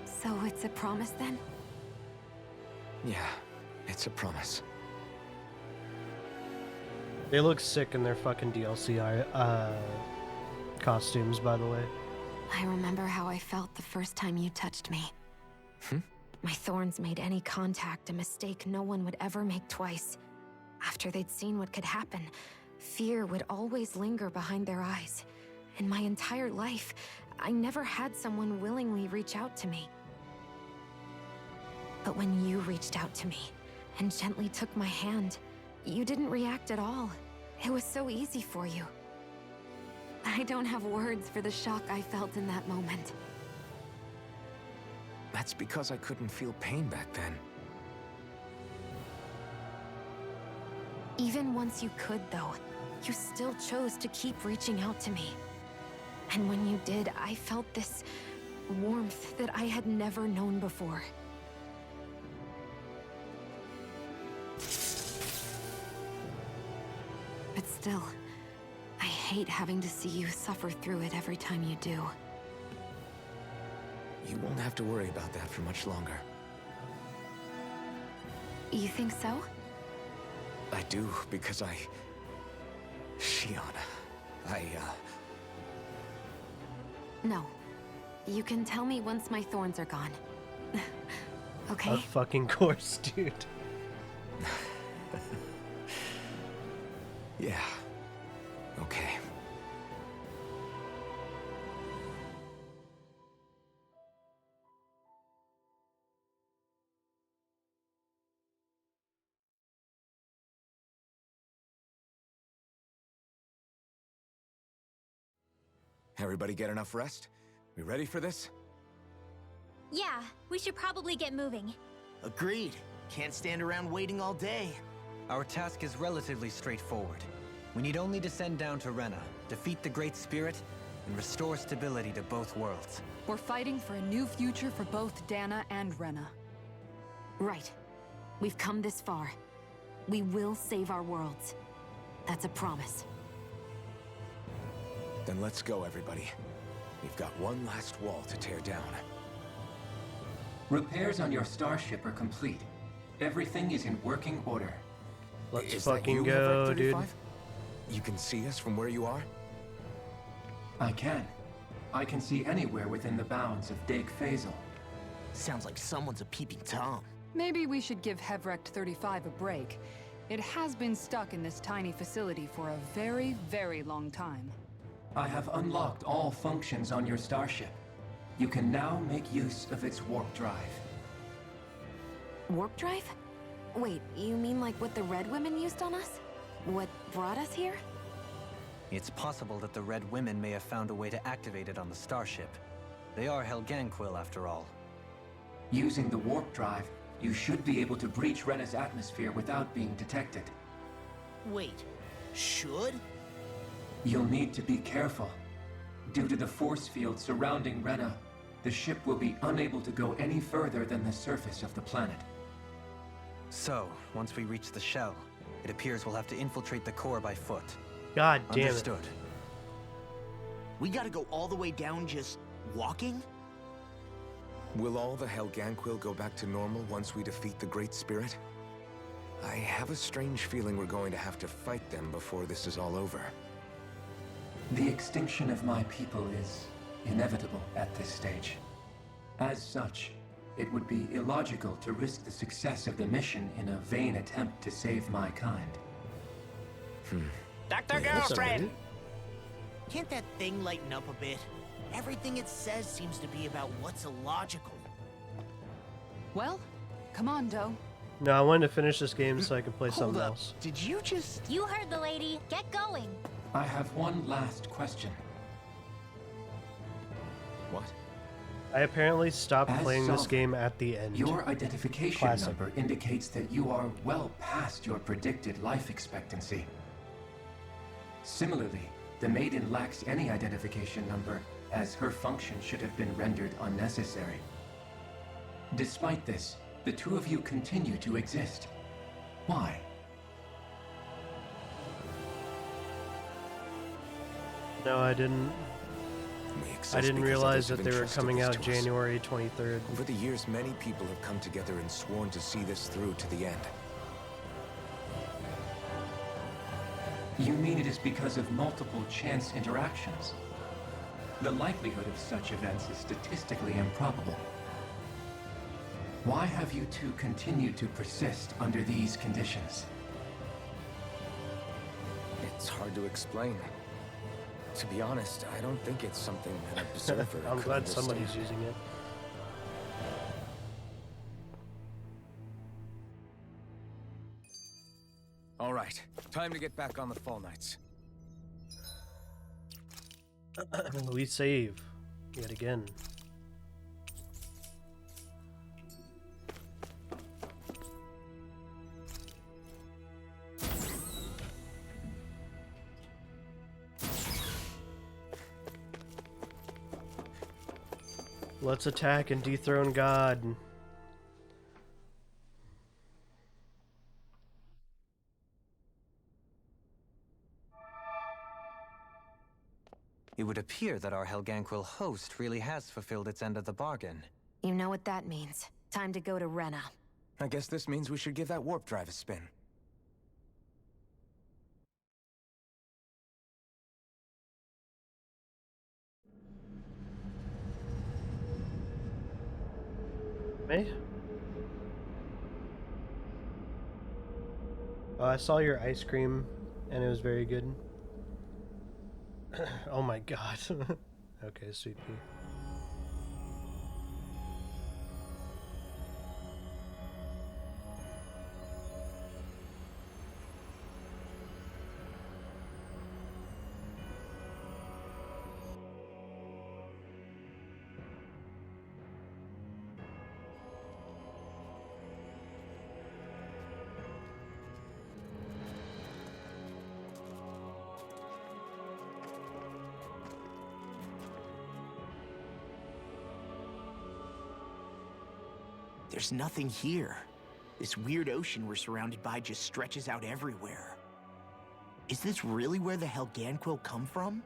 So it's a promise then? Yeah, it's a promise. They look sick in their fucking DLC costumes, by the way. I remember how I felt the first time you touched me. My thorns made any contact a mistake no one would ever make twice. After they'd seen what could happen, fear would always linger behind their eyes. In my entire life, I never had someone willingly reach out to me. But when you reached out to me and gently took my hand, you didn't react at all. It was so easy for you. I don't have words for the shock I felt in that moment. That's because I couldn't feel pain back then. Even once you could, though, you still chose to keep reaching out to me. And when you did, I felt this warmth that I had never known before. But still, I hate having to see you suffer through it every time you do. You won't have to worry about that for much longer. You think so? I do, because Xion, No. You can tell me once my thorns are gone. okay? Of fucking course, dude. Yeah. Okay. Everybody get enough rest? We ready for this? Yeah, we should probably get moving. Agreed. Can't stand around waiting all day. Our task is relatively straightforward. We need only descend down to Rena, defeat the Great Spirit, and restore stability to both worlds. We're fighting for a new future for both Dana and Rena. Right. We've come this far. We will save our worlds. That's a promise. Then let's go, everybody. We've got one last wall to tear down. Repairs on your starship are complete. Everything is in working order. Let's Is that fucking you, go, Hevek dude. 35? You can see us from where you are? I can. I can see anywhere within the bounds of Dake Phasal. Sounds like someone's a peeping Tom. Maybe we should give Hevrect 35 a break. It has been stuck in this tiny facility for a very, very long time. I have unlocked all functions on your starship. You can now make use of its warp drive. Warp drive? Wait, you mean like what the Red Women used on us? What brought us here? It's possible that the Red Women may have found a way to activate it on the starship. They are Helganquil, after all. Using the warp drive, you should be able to breach Rena's atmosphere without being detected. Wait, should? You'll need to be careful. Due to the force field surrounding Rena, the ship will be unable to go any further than the surface of the planet. So, once we reach the shell, it appears we'll have to infiltrate the core by foot. God damn it. Understood. We gotta go all the way down just walking? Will all the Helganquil go back to normal once we defeat the Great Spirit? I have a strange feeling we're going to have to fight them before this is all over. The extinction of my people is inevitable at this stage. As such, it would be illogical to risk the success of the mission in a vain attempt to save my kind. Dr. Yeah, that's Girlfriend! alright. Can't that thing lighten up a bit? Everything it says seems to be about what's illogical. Well, come on, Doe. No, I wanted to finish this game so I could play Hold something up. else. Did you just... You heard the lady. Get going. I have one last question. What? I apparently stopped As playing this Sovereign, game at the end. Your identification Classic. number indicates that you are well past your predicted life expectancy. Similarly, the Maiden lacks any identification number, as her function should have been rendered unnecessary. Despite this, the two of you continue to exist. Why? No, I didn't. We exist I didn't because realize others that have they were entrusted coming this out to us. January 23rd. Over the years, many people have come together and sworn to see this through to the end. You mean it is because of multiple chance interactions? The likelihood of such events is statistically improbable. Why have you two continued to persist under these conditions? It's hard to explain. To be honest, I don't think it's something that an observer I'm could glad understand. somebody's using it. All right, time to get back on the Fall Knights. We save. Yet again. Let's attack and dethrone God. It would appear that our Helganquil host really has fulfilled its end of the bargain. You know what that means. Time to go to Rena. I guess this means we should give that warp drive a spin. Me? Oh, I saw your ice cream, and it was very good. Oh my god. Okay, sweet pea. There's nothing here. This weird ocean we're surrounded by just stretches out everywhere. Is this really where the Helganquil come from?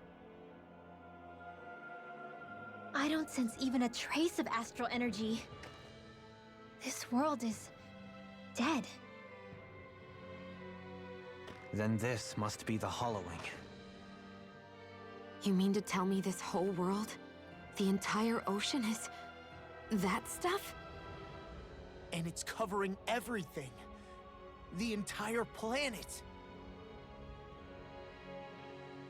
I don't sense even a trace of astral energy. This world is dead. Then this must be the hollowing. You mean to tell me this whole world, the entire ocean is that stuff? And it's covering everything. The entire planet.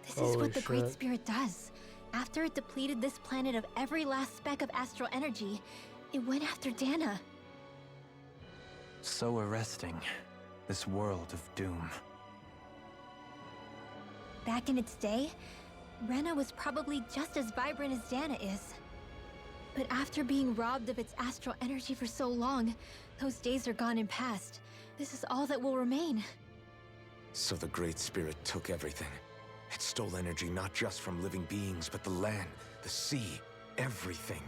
This is what the Great Spirit does. After it depleted this planet of every last speck of astral energy, it went after Dana. So arresting. This world of doom. Back in its day, Rena was probably just as vibrant as Dana is. But after being robbed of its astral energy for so long, those days are gone and past. This is all that will remain. So the Great Spirit took everything. It stole energy not just from living beings, but the land, the sea, everything.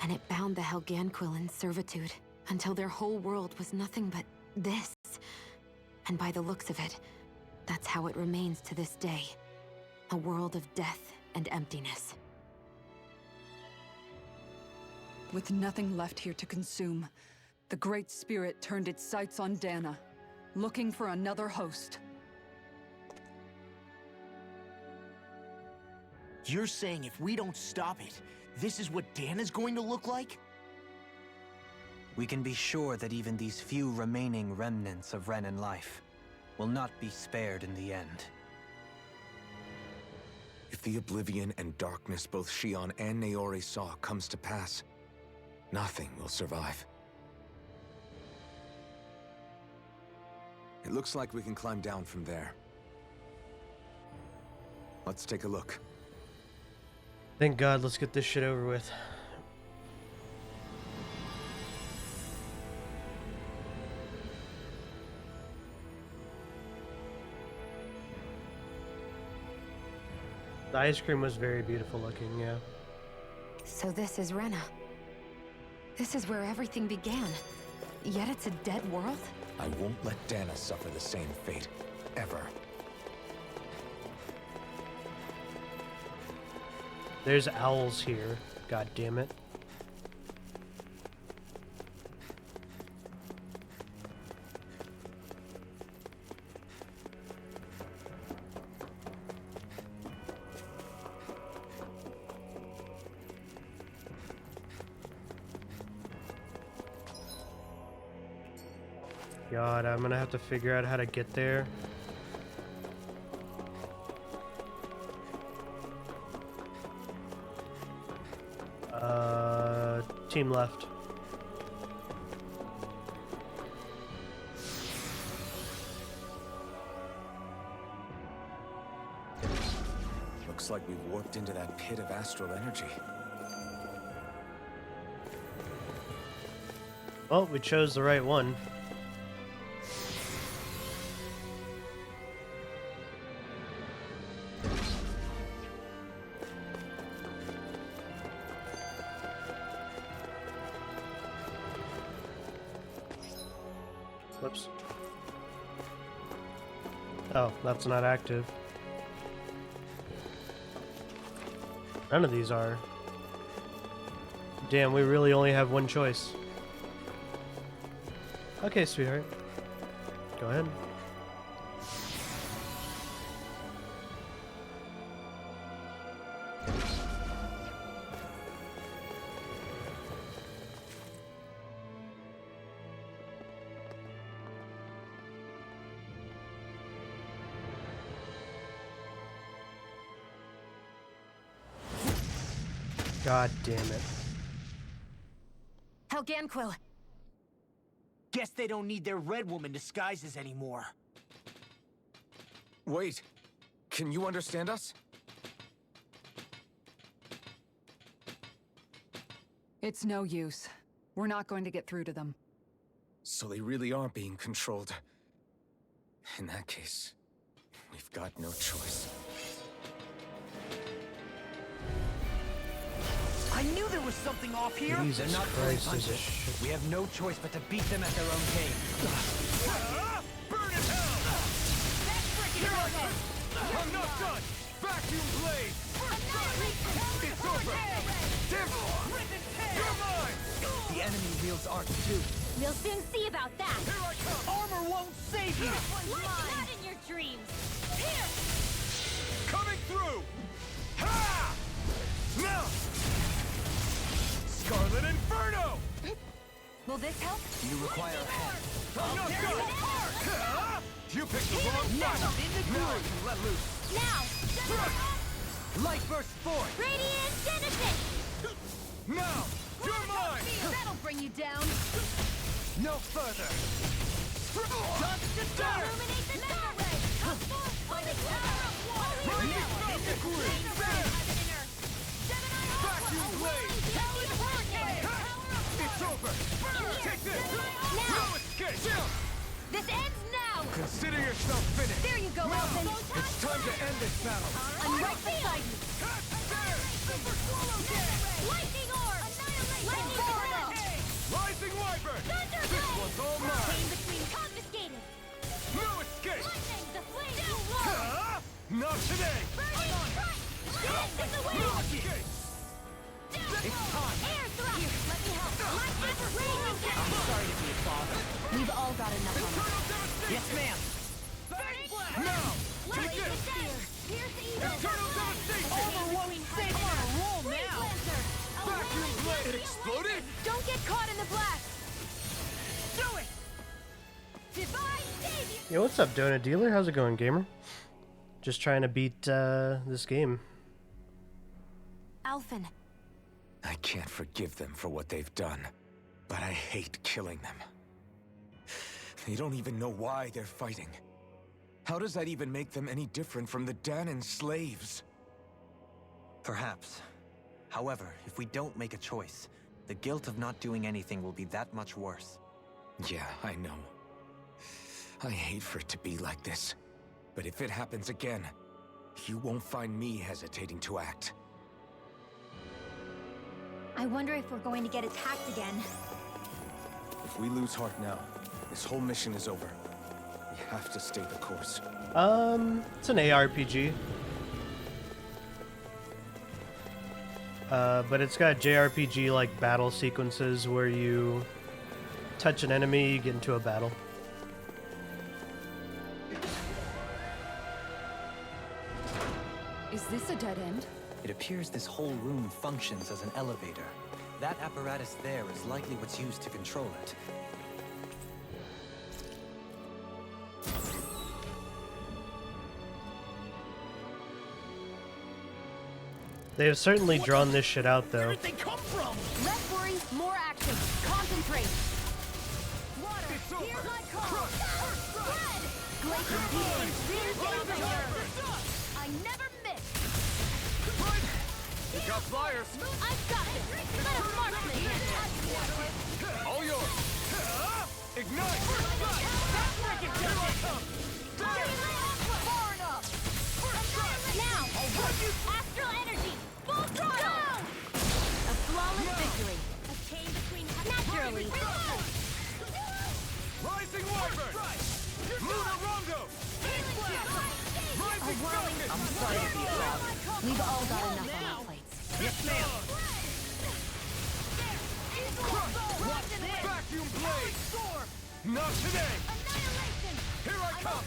And it bound the Helganquil in servitude, until their whole world was nothing but this. And by the looks of it, that's how it remains to this day. A world of death and emptiness. With nothing left here to consume, the Great Spirit turned its sights on Dana, looking for another host. You're saying if we don't stop it, this is what Dana's going to look like? We can be sure that even these few remaining remnants of Renan life will not be spared in the end. If the oblivion and darkness both Shion and Naori saw comes to pass, nothing will survive. It looks like we can climb down from there. Let's take a look. Thank God, let's get this shit over with. The ice cream was very beautiful looking, yeah. So this is Rena. This is where everything began. Yet it's a dead world? I won't let Dana suffer the same fate, ever. There's owls here. God damn it. God, I'm gonna have to figure out how to get there. Team left. Looks like we've warped into that pit of astral energy. Well, we chose the right one. Whoops. Oh, that's not active. None of these are. Damn, we really only have one choice. Okay, sweetheart. Go ahead. God damn it. Helganquil! Guess they don't need their Red Woman disguises anymore. Wait, can you understand us? It's no use. We're not going to get through to them. So they really are being controlled. In that case, we've got no choice. I knew there was something off here. Jesus They're not Christ, pulling is it punches. We have no choice but to beat them at their own game. Burn in hell! Here I come! I'm not done! Vacuum blade! It's over! Devil! You're mine! The enemy wields arc too. We'll soon see about that. Here I come! Armor won't save you. Like that in your dreams. Here! Coming through! Ha! Now! Scarlet Inferno! Will this help? You require a hand. I'm not done! Ha! You picked the wrong fight! Now, in the Now I groove. can let loose! Now! Light burst forth! Radiant Genesis! Now! You're mine! That'll bring you down. No further! Dust to dirt! Illuminate the mega ray! By the power of water! Right in the groove! Vacuum blade! It's over! Take this! Now! No escape! This ends now! Consider yourself finished! There you go, Elfin! It's time to end this battle! I'm right beside you! Lightning orb! Lightning tornado! Rising Wyvern! Thunder This one's all mine! Came between confiscated! No escape! Lightning, the flames will roll! Ah! Not today! Burning strike! Dance in the No wind! escape! It's time! Air thrust! Let me help! Lightning raging down! I'm sorry to be a father. We've all got enough on us. Eternal devastation! Yes, ma'am. Now! Take Lightning this! spear! Pierce the evil! Eternal devastation! Armor won't save you. On a roll now. Vacuum blade! It exploded? Don't get caught in the blast! Do it. Divine savior! Yo, what's up, Donut Dealer? How's it going, gamer? Just trying to beat this game. Alphen, I can't forgive them for what they've done, but I hate killing them. They don't even know why they're fighting. How does that even make them any different from the Danon slaves? Perhaps. However, if we don't make a choice, the guilt of not doing anything will be that much worse. Yeah, I know. I hate for it to be like this. But if it happens again, you won't find me hesitating to act. I wonder if we're going to get attacked again. If we lose heart now, this whole mission is over. We have to stay the course. It's an ARPG. But it's got JRPG like battle sequences where you touch an enemy, you get into a battle. Is this a dead end? It appears this whole room functions as an elevator. That apparatus there is likely what's used to control it. They have certainly drawn this shit out, though. Where'd they come from? Less worry, more action. Concentrate. Water, here's my call. Red! Glacier healing. Rear danger. I never miss. You got flyers! I've got it. Let us mark this. All yours! Ignite! Far enough. Now, astral energy. Full throttle. A flawless victory. A chain between naturally. Rising Wyvern! Lunar Rondo! Rising Falcon! I'm sorry to be loud. We've all got enough on our plates. Yes, ma'am. Watch this! Vacuum blade! Not today! Here I come!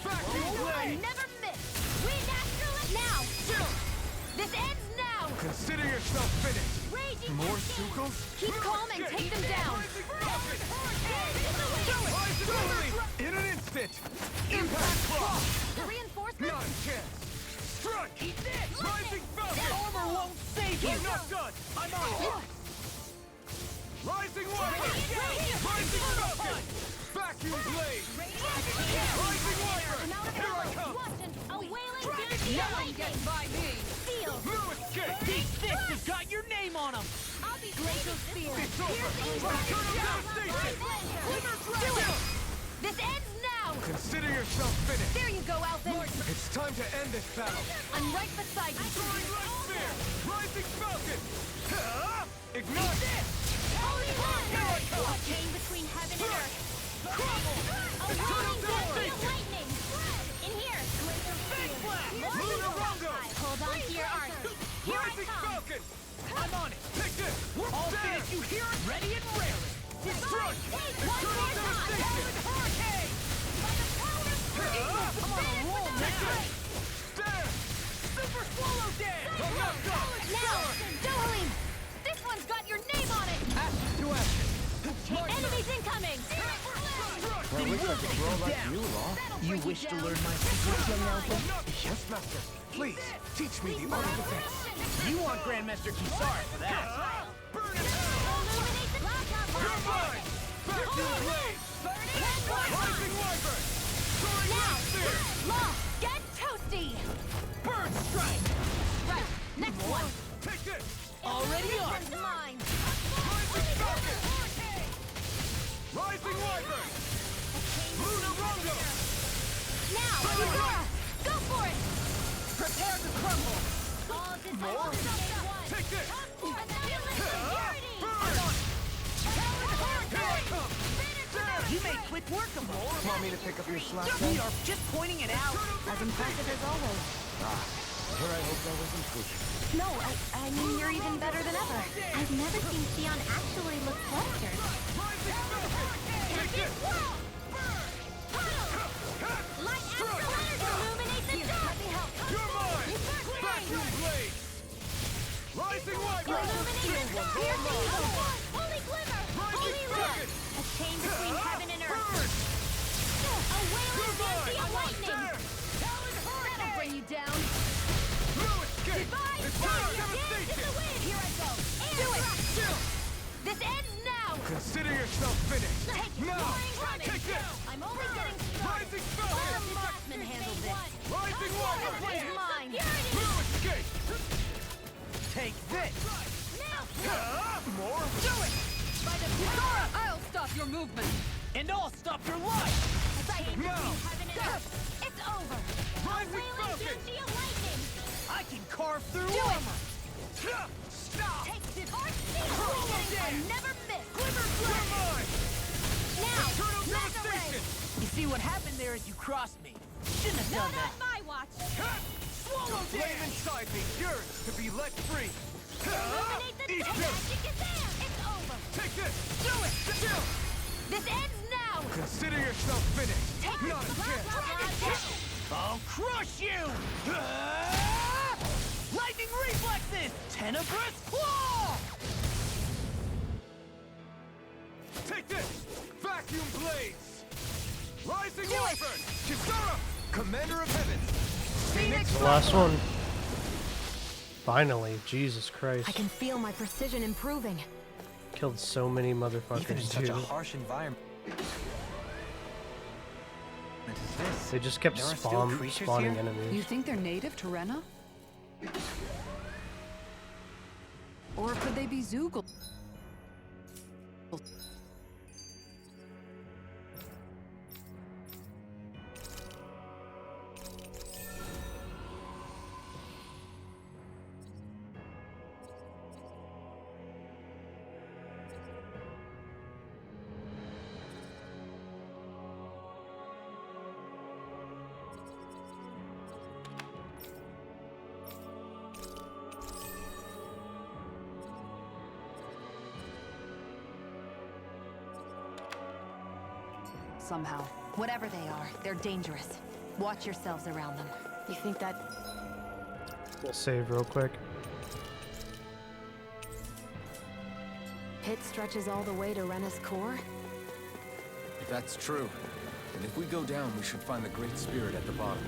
Vacuum I blade! never miss. We naturally. Now. This ends now. Consider yourself finished! Raging More cascade. Sukos? Keep calm and take them down. Rising blade! In an instant! Impact Claw! The reinforcements. Not a chance! Strike! strike! Eat this! Rising Falcon! Armor won't save you! Not done! I'm on it! Rising Wiper! Rising Falcon! Vacuum Blade! Rising Wiper! Here I come! A wailing guarantee of lightning! By me! Steel! No escape! These fists have got your name on them! I'll be Glacial Spear! It's over! Eternal devastation! Glimmer Dragon! This ends now! Consider yourself finished! There you go, Alphen! It's time to end this battle! I'm right beside you! Soaring Light Spear! Rising Falcon! Ignite! Holy One! Here I come! A chain between heaven and earth! Crumble! A Eternal wailing guarantee of devastation! lightning! In here! Glacial Spear! Lunar Rondo! Hold on to your arc! Here I Rising come! Falcon! I'm on it! Take this! All finish you hear it? Ready and raring! Destroy! Eternal devastation! Hurricane! By the power of I'm on a roll now! Stand! Super Swallow Dance! I'm not done! Now! Dohalim! This one's got your name on it! Action to action! Enemies incoming! Well, we got to roll like you, Law. You wish to learn my secrets, young Alpha? Yes, Master. Please, teach me the art of defense. You want Grandmaster Kisar for that. Burn in hell! You're mine! Vacuum Blade! Rising Wyvern! Soaring Light Spear! Law, get toasty! Bird Strike! Right, next one! Take this! Already on! This one's mine! Rising Falcon! Rising Wyvern! Lunar Rondo! Now, Yuzora! Go for it! Prepare to crumble! All disciples of one! Take this! Security! Burn! Here I come! You made quick work of them. Want me to pick up your slack? We are just pointing it out. As impressive as always. Here I hope that wasn't pushing. No, I mean, you're even better than ever. I've never seen Sion actually look flustered. Take this! Light astral energy! Illuminate the dark! Let me help! You're mine! Vacuum Blade! Rising Wyvern! Illuminate the dark! Pierce the evil! Holy glimmer! Holy Falcon! light! A chain between heaven and earth! Burn! A wailing guarantee of lightning! That'll bring you down! No escape! Divine Eternal fire! Dance in devastation! the wind! Here I go! Do it! Chill! This ends now! Consider yourself finished! Now! Take this! I'm only getting started! Rising Falcon! Our marksman handled this! Rising Wyvern! This one's mine! No escape! Take this. More? Do it. By the Yuzora, I'll stop your movement. And I'll stop your life. Sighting No. between heaven and earth! It's over! Rising Wailing Falcon! guarantee of lightning! I can carve through Do it. armor. Stop! Take this! I never miss! Glimmer You're mine! Now! Eternal Mega Ray! devastation! You see what happened there is you crossed me. Shouldn't have Not done that. on my watch! Swallow flame inside me, yours to be let free! Illuminate the Eat dark! this! Magic is there! It's over! Take this! Do it! Chill! This ends now! Consider yourself finished! Take Not a chance! I'll crush you! Lightning reflexes! Tenebrous claw! Take this! Vacuum blades! Rising Wyvern! Kisara! Commander of Heaven! Phoenix! The last one. Finally, Jesus Christ. I can feel my precision improving. Killed so many Even in motherfuckers, such dude. a harsh environment as this, They just kept there are still spawning creatures here? enemies. You think they're native to Rena? Or could they be Zoogle? Somehow. Whatever they are, they're dangerous. Watch yourselves around them. You think that... We'll save real quick. pit stretches all the way to Rena's core? If that's true, then if we go down, we should find the Great Spirit at the bottom.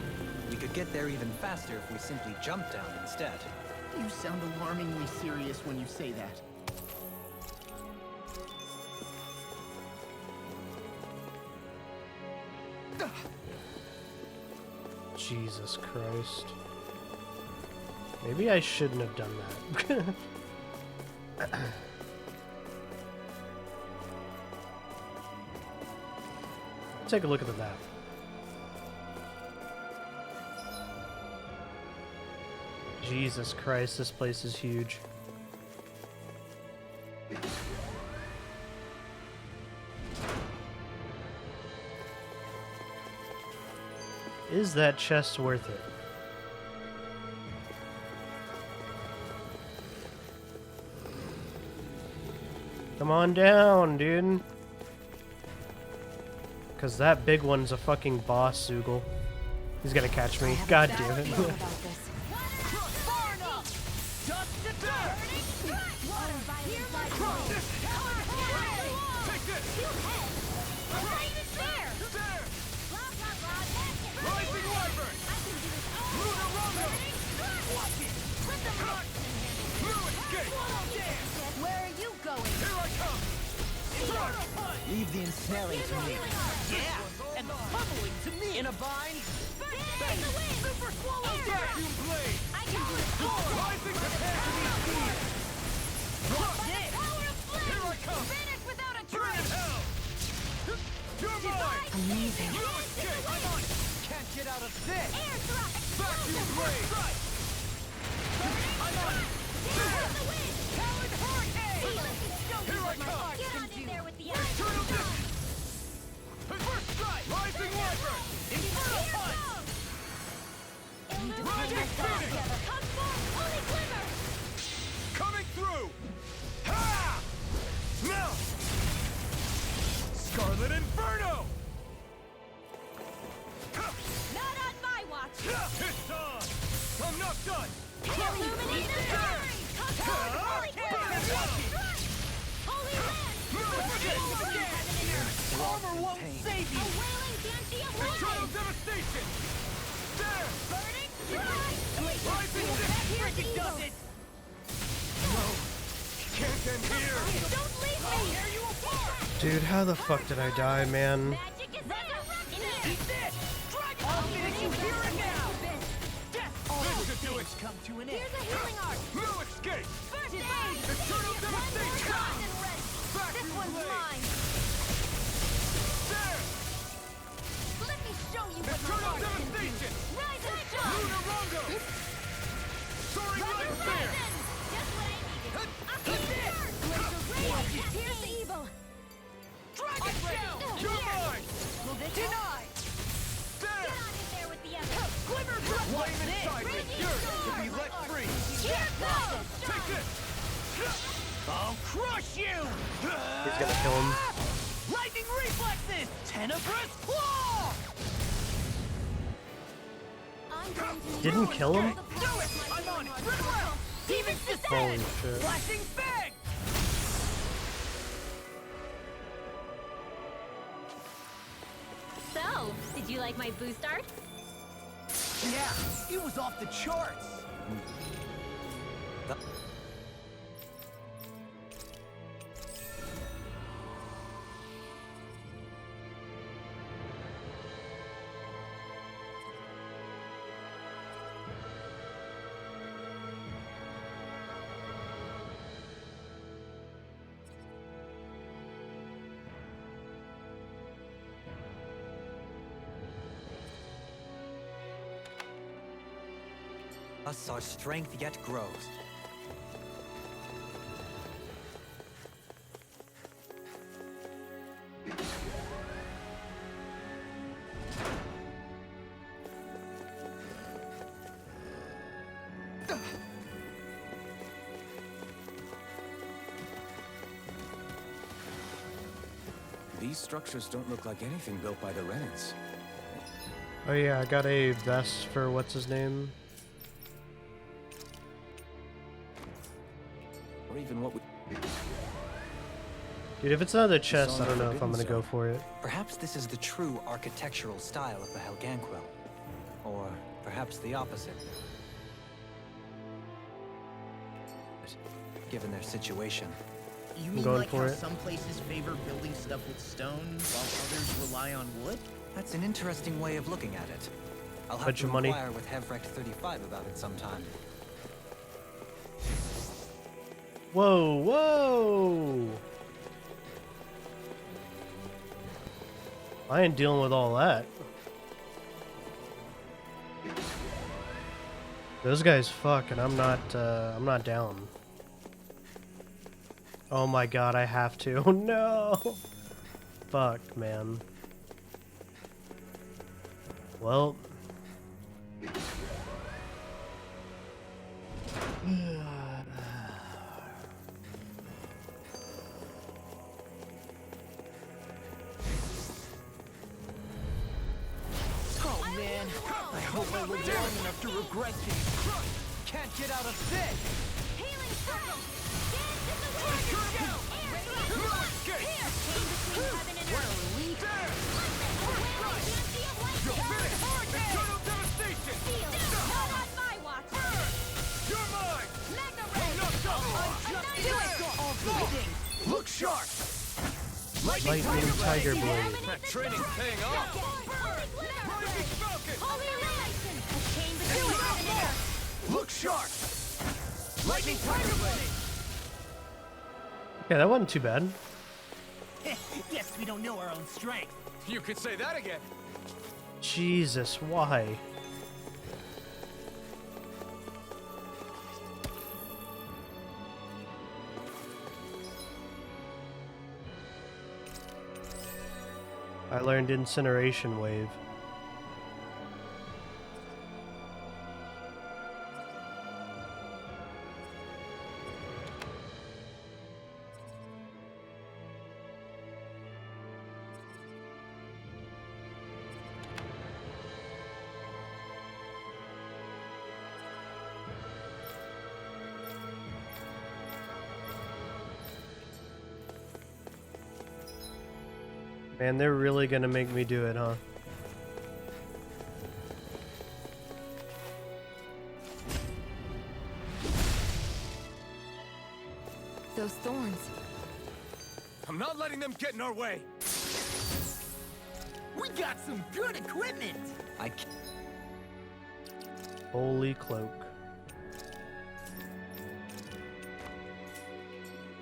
We could get there even faster if we simply jumped down instead. You sound alarmingly serious when you say that. Jesus Christ. Maybe I shouldn't have done that. Take a look at the map. Jesus Christ, this place is huge. Is that chest worth it? Come on down, dude. Because that big one's a fucking boss, Zoogle. He's gonna catch me. God damn it. Where are you going? Here I come! Leave the ensnaring to me. Yeah, and the pummeling to me in a bind. Super swallow vacuum blade. I can do it. Rising to speed. Watch this. Here I come. Finish without a trace. Hell. You're mine. Amazing. You escape. I'm on it. Can't get out of this. Vacuum blade. I'm on it. Talon hurricane. Here I come. Get on in there with the ice. Eternal distance! First strike! Rising Wyvern! Infernal punch! Rising Phoenix! Come forth, holy glimmer! Coming through! Ha! Now! Scarlet Inferno! Not on my watch! It's on! I'm not done! Illuminate the fury! Come forth, holy glimmer! Holy land! Armor won't save you! A wailing Dancy of Eternal lightning! devastation! There! Burning strike! Rising freaking does it! No! Can't end here! Don't leave me! Tear you apart! Dude, how the fuck did I die, man? Magic is resurrected! Eat this! Dragon! I'll finish you here and now! Death! This should do it! Come to an end! Here's a healing art! No escape! First aid! Eternal devastation! This one's mine! There! Let me show you what my Eternal art can do! devastation! Rise and shine! Lunarongo! Soaring light spear! Just what I needed! Glacial rage! Here's the evil! Dragon shell! You're mine! Will this deny? There! Get on in there with the others! Glimmer drop! Flame inside me! Yours to be let free! Here goes! Take this! I'll crush you! He's gonna kill him. Lightning reflexes! Tenebrous claw! I'm going to Didn't kill him? Do it! I'm on it! Red well! Demon's descent! Holy shit. Flashing fang! So, did you like my boost art? Yeah, it was off the charts! Thus our strength yet grows. These structures don't look like anything built by the Renans. Oh yeah, I got a vest for what's his name? Or even what we... Dude, if it's another chest, I don't know if I'm gonna go for it. Perhaps this is the true architectural style of the Helganquil. Or perhaps the opposite. Given their situation. You mean like how some places favor building stuff with stone, while others rely on wood? That's an interesting way of looking at it. I'll have to inquire with Hevrecht 35 about it sometime. Whoa, whoa! I ain't dealing with all that. Those guys fuck, and I'm not down. Oh my god, I have to. Oh no! Fuck, man. Well. Oh man, I hope I live long enough to regret this. Can't get out of this! Healing circle! Dance in the warrior! Look sharp! Lightning Tiger Blade. That training's paying off! Look sharp! Lightning Tiger Blade! Yeah, that wasn't too bad. Guess we don't know our own strength. You could say that again. Jesus, why? I learned Incineration Wave. Man, they're really gonna make me do it, huh? Those thorns. I'm not letting them get in our way. We got some good equipment! Holy cloak.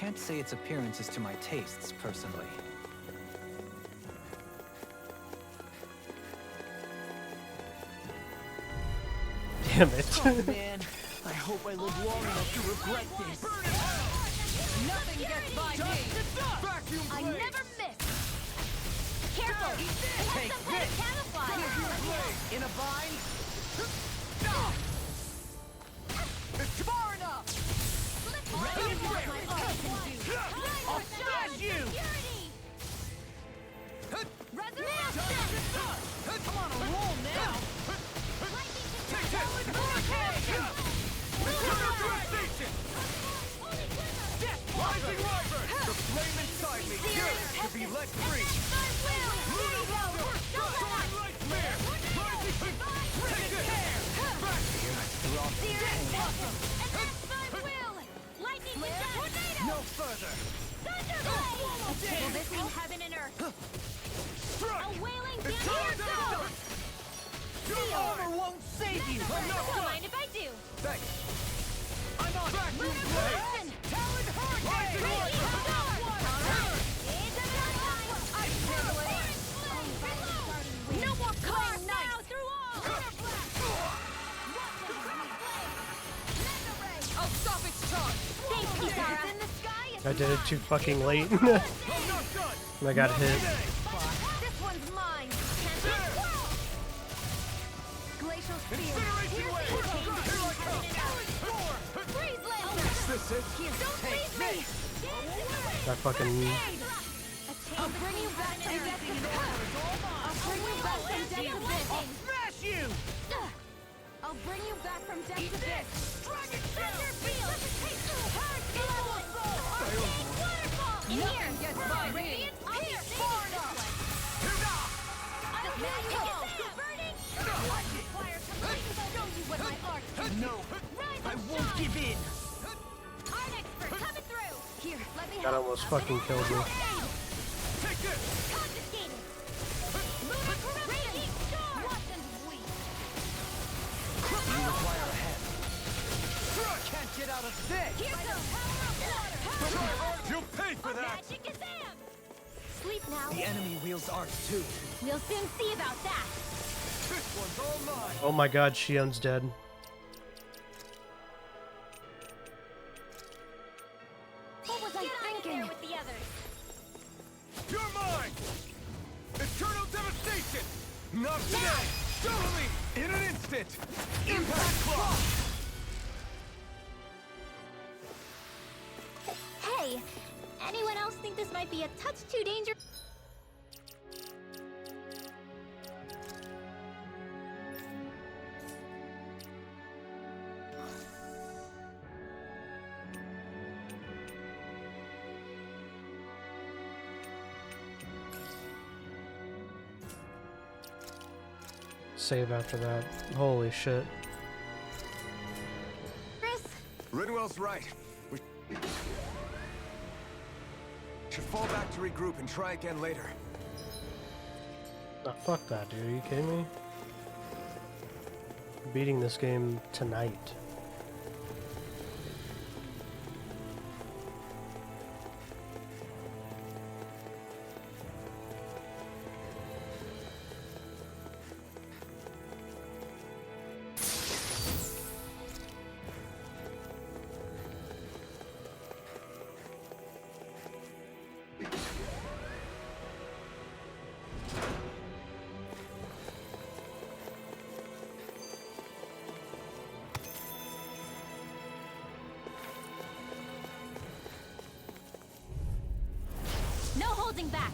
Can't say its appearance is to my tastes, personally. Damn it. Oh man, I hope I live long enough to regret this. Nothing gets by me! I never miss! Careful! It has some kind of camouflage! In a bind? It's far enough! Ready and ready! I'll smash you! I'm on a roll now! Rising River! The flame inside me yearns to be let free! No further! Will this mean heaven and earth? A wailing down The armor won't save you! Don't mind if I do! Thanks! I'm on Vacuum blade! Talon Hurricane! No more cars now through all! I'll stop its charge! Thanks, Kisara! In the sky, I did it too fucking late. And I got hit. this one's mine! Glacial spear! Don't leave me! That fucking. I'll bring you back from depth of I'll bring you back from depth of this! I'll smash you! I'll bring you back from depth of this! Thunder field! Arcane waterfall! In here! Nothing gets by me! Radiant here! Far enough! I don't know! Burning! Requires complete No, I won't give in. Art expert coming through. Here, let me That help. almost fucking killed me. Take this! Confiscated. Lunar corruption. Raging storm. Watch them weep. You require a head. Can't get out of this! Here goes power of water. You'll pay for that! Magic Kazam. Sleep now. The enemy wields arts too. We'll soon see about that. This one's all mine! Oh my god, Shion's dead. What was I thinking? With the others. You're mine! Eternal devastation! Not today! Totally! In an instant! Impact clock! Hey, anyone else think this might be a touch too dangerous? Save after that. Holy shit. Chris? Ridwell's right. We should fall back to regroup and try again later. Oh, fuck that, dude. Are you kidding me? I'm beating this game tonight. No holding back.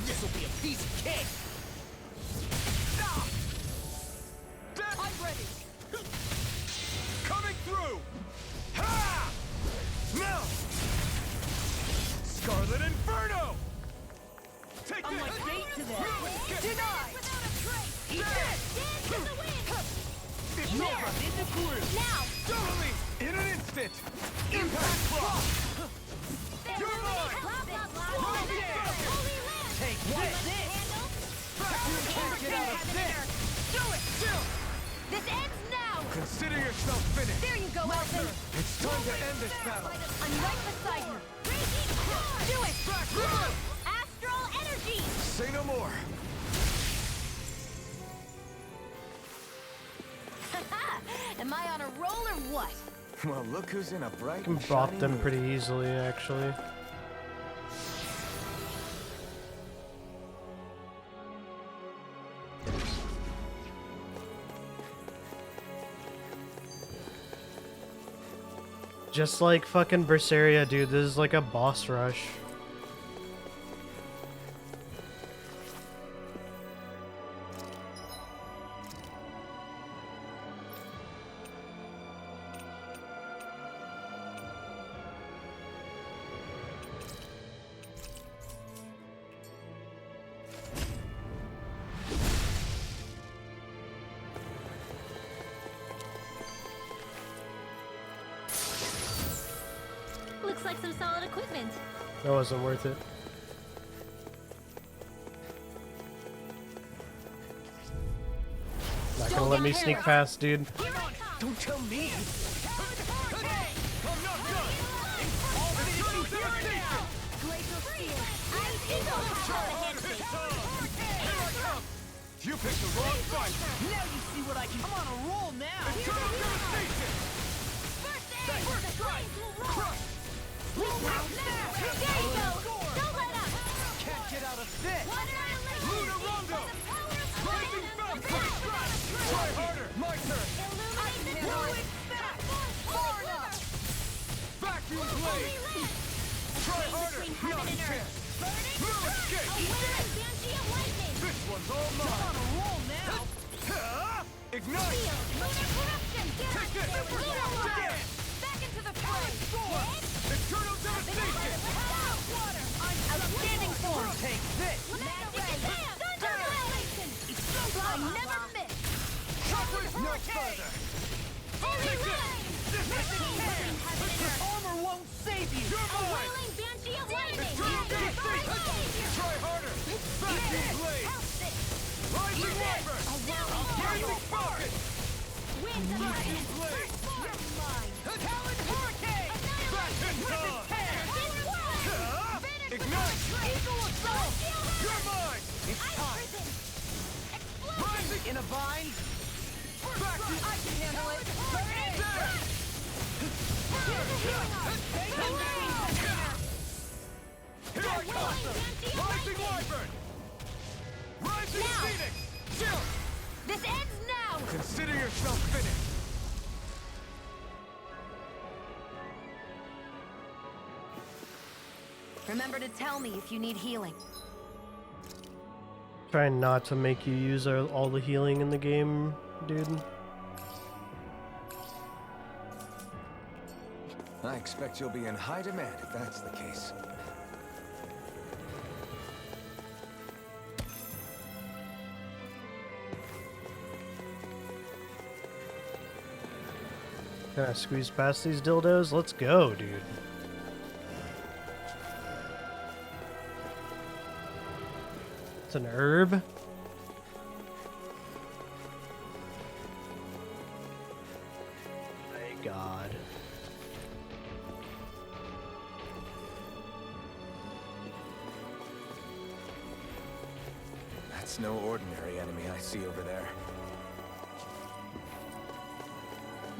This will be a piece of cake. I'm ready! Coming through! Ha! Now! Scarlet Inferno! Take I'm this! like bait to them. Denied! Eat it. Dance in the wind. Ignore in the blue! Now. Totally! In an instant! Impact clock! You're mine! Take this! Vacuum can't get out of this! Do it. Still! This ends now. Consider yourself finished! There you go, Elton. It's time to end this battle! I'm right beside you. Raging storm. Do it. Back! Astral energy. Say no more! Am I on a roll or what? Well, look who's in a bright I can and bop shiny them mood. pretty easily, actually. Just like fucking Berseria, dude, this is like a boss rush. Looks like some solid equipment. That wasn't worth it. Not gonna let me sneak past, dude. Don't tell me. You picked the wrong fight! Now you see what I can. I'm on a roll now. Eternal devastation! First strike. Crush. There you go. Don't let up. Can't get out of this! Lunar Rondo! Rising Falcon! Try harder! My turn! Vacuum blade! Try harder! Not a chance! No escape! This one's all mine! I'm on a roll now. Ignite! Take this! Dance! Back into the fray. Eternal devastation! Outstanding form. Take this! I never miss. No further! Armor won't save you! A whirling banshee of lightning! Try harder! Vacuum blade! Rising Wyvern! I'll carry you focus! Winds of Vacuum blade! You're mine! Talon Hurricane! Vacuum dog! Ignite! Eagle Assault! You're mine! It's time! Rising! In a vine! Vacuum! I can handle it! Here I come! Rising Wyvern! Rising Phoenix! Chill! This ends now! Consider yourself finished! Remember to tell me if you need healing. Trying not to make you use all the healing in the game, dude. I expect you'll be in high demand if that's the case. Can I squeeze past these dildos? Let's go, dude. It's an herb? My God. That's no ordinary enemy I see over there.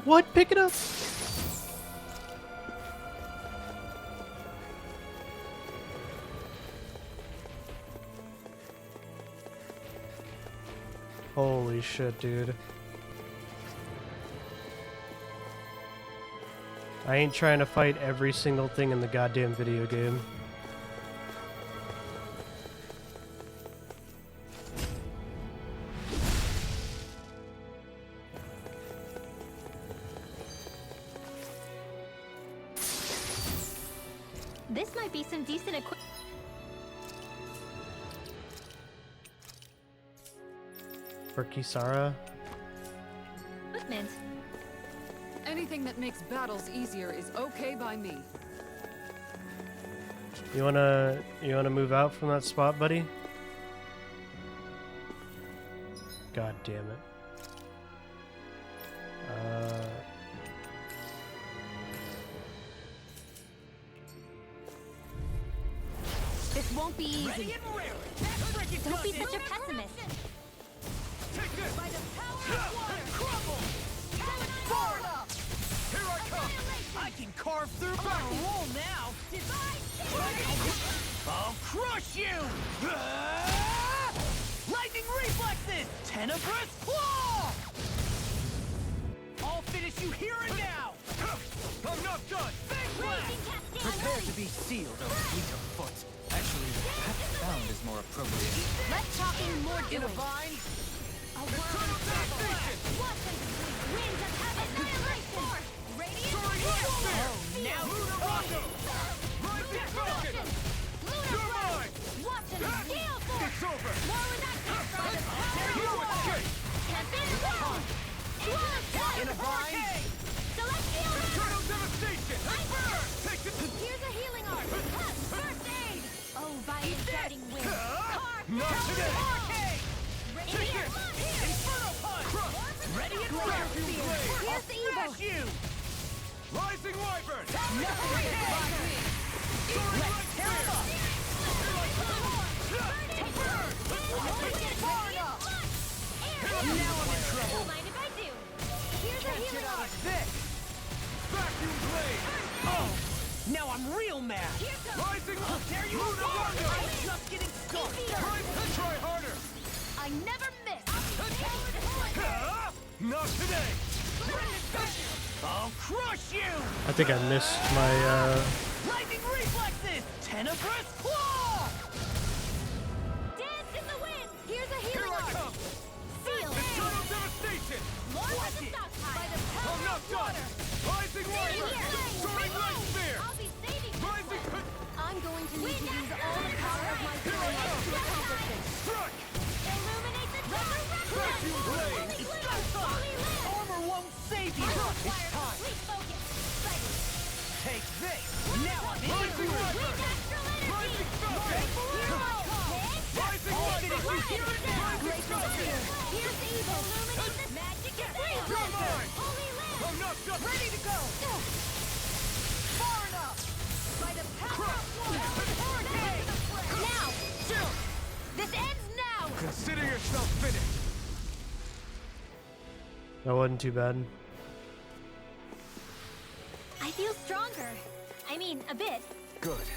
What? Pick it up! Holy shit, dude. I ain't trying to fight every single thing in the goddamn video game. This might be some decent For Kisara? equipment. Anything that makes battles easier is okay by me. You wanna move out from that spot, buddy? God damn it. This won't be easy. Ready and raring! Don't be such a pessimist. Take this! By the power of water! Crumble! Burn up! Here I come! I can carve through my roll now! I'll crush you! Lightning reflexes! Tenebrous claw! I'll finish you here and now! I'm not done! Prepare to be sealed, O fleet of foot. Actually, found is more appropriate. Less talking, more In a doing. vine! A whirling devastation. Watch them complete winds of heaven. Annihilation. Radiant Oh, now Lunar Rondo! Rising Falcon! You're mine! Watch them scale forth. It's over! More with that by the power You of water. escape! Tempest down. In a vine! Celestial Eternal devastation! Burn! Take it! Here's a healing art. First aid. Oh, violent darting wind. Not today! Take it. Inferno punch! Ready and raring! Here's the evil. Smash you! Rising Wyvern! Nothing can stop me! Let's tear it up! Now I'm in trouble! Don't mind if I do. Here's a Catch it healing out art. of this! Vacuum blade! Oh! Now I'm real mad! Rising I'll tear you Lunar apart! Rondo! I'm just getting started! Try harder! I never miss. Not today! I'll crush you! I think I missed my, Lightning reflexes! Tenebrous claw! Dance in the wind. Here's a Here healing I art. come! Seal. Eternal devastation! More with the stockpile. By the I'm power not of done! water. Rising Wyvern! Soaring light spear! I'll be saving you. Rising I'm going to need to use all the power of my healing art to accomplish this. strike! Illuminate the resurrection. Vacuum blade! It's go time! Armor won't save you! It's time! Complete focus. Here's evil. Magic is Holy Land. I'm not done. Ready to go. Far enough. By the power of hurricane. Now, chill. This ends now. Consider yourself finished. That wasn't too bad. I feel stronger. I mean, a bit. Good.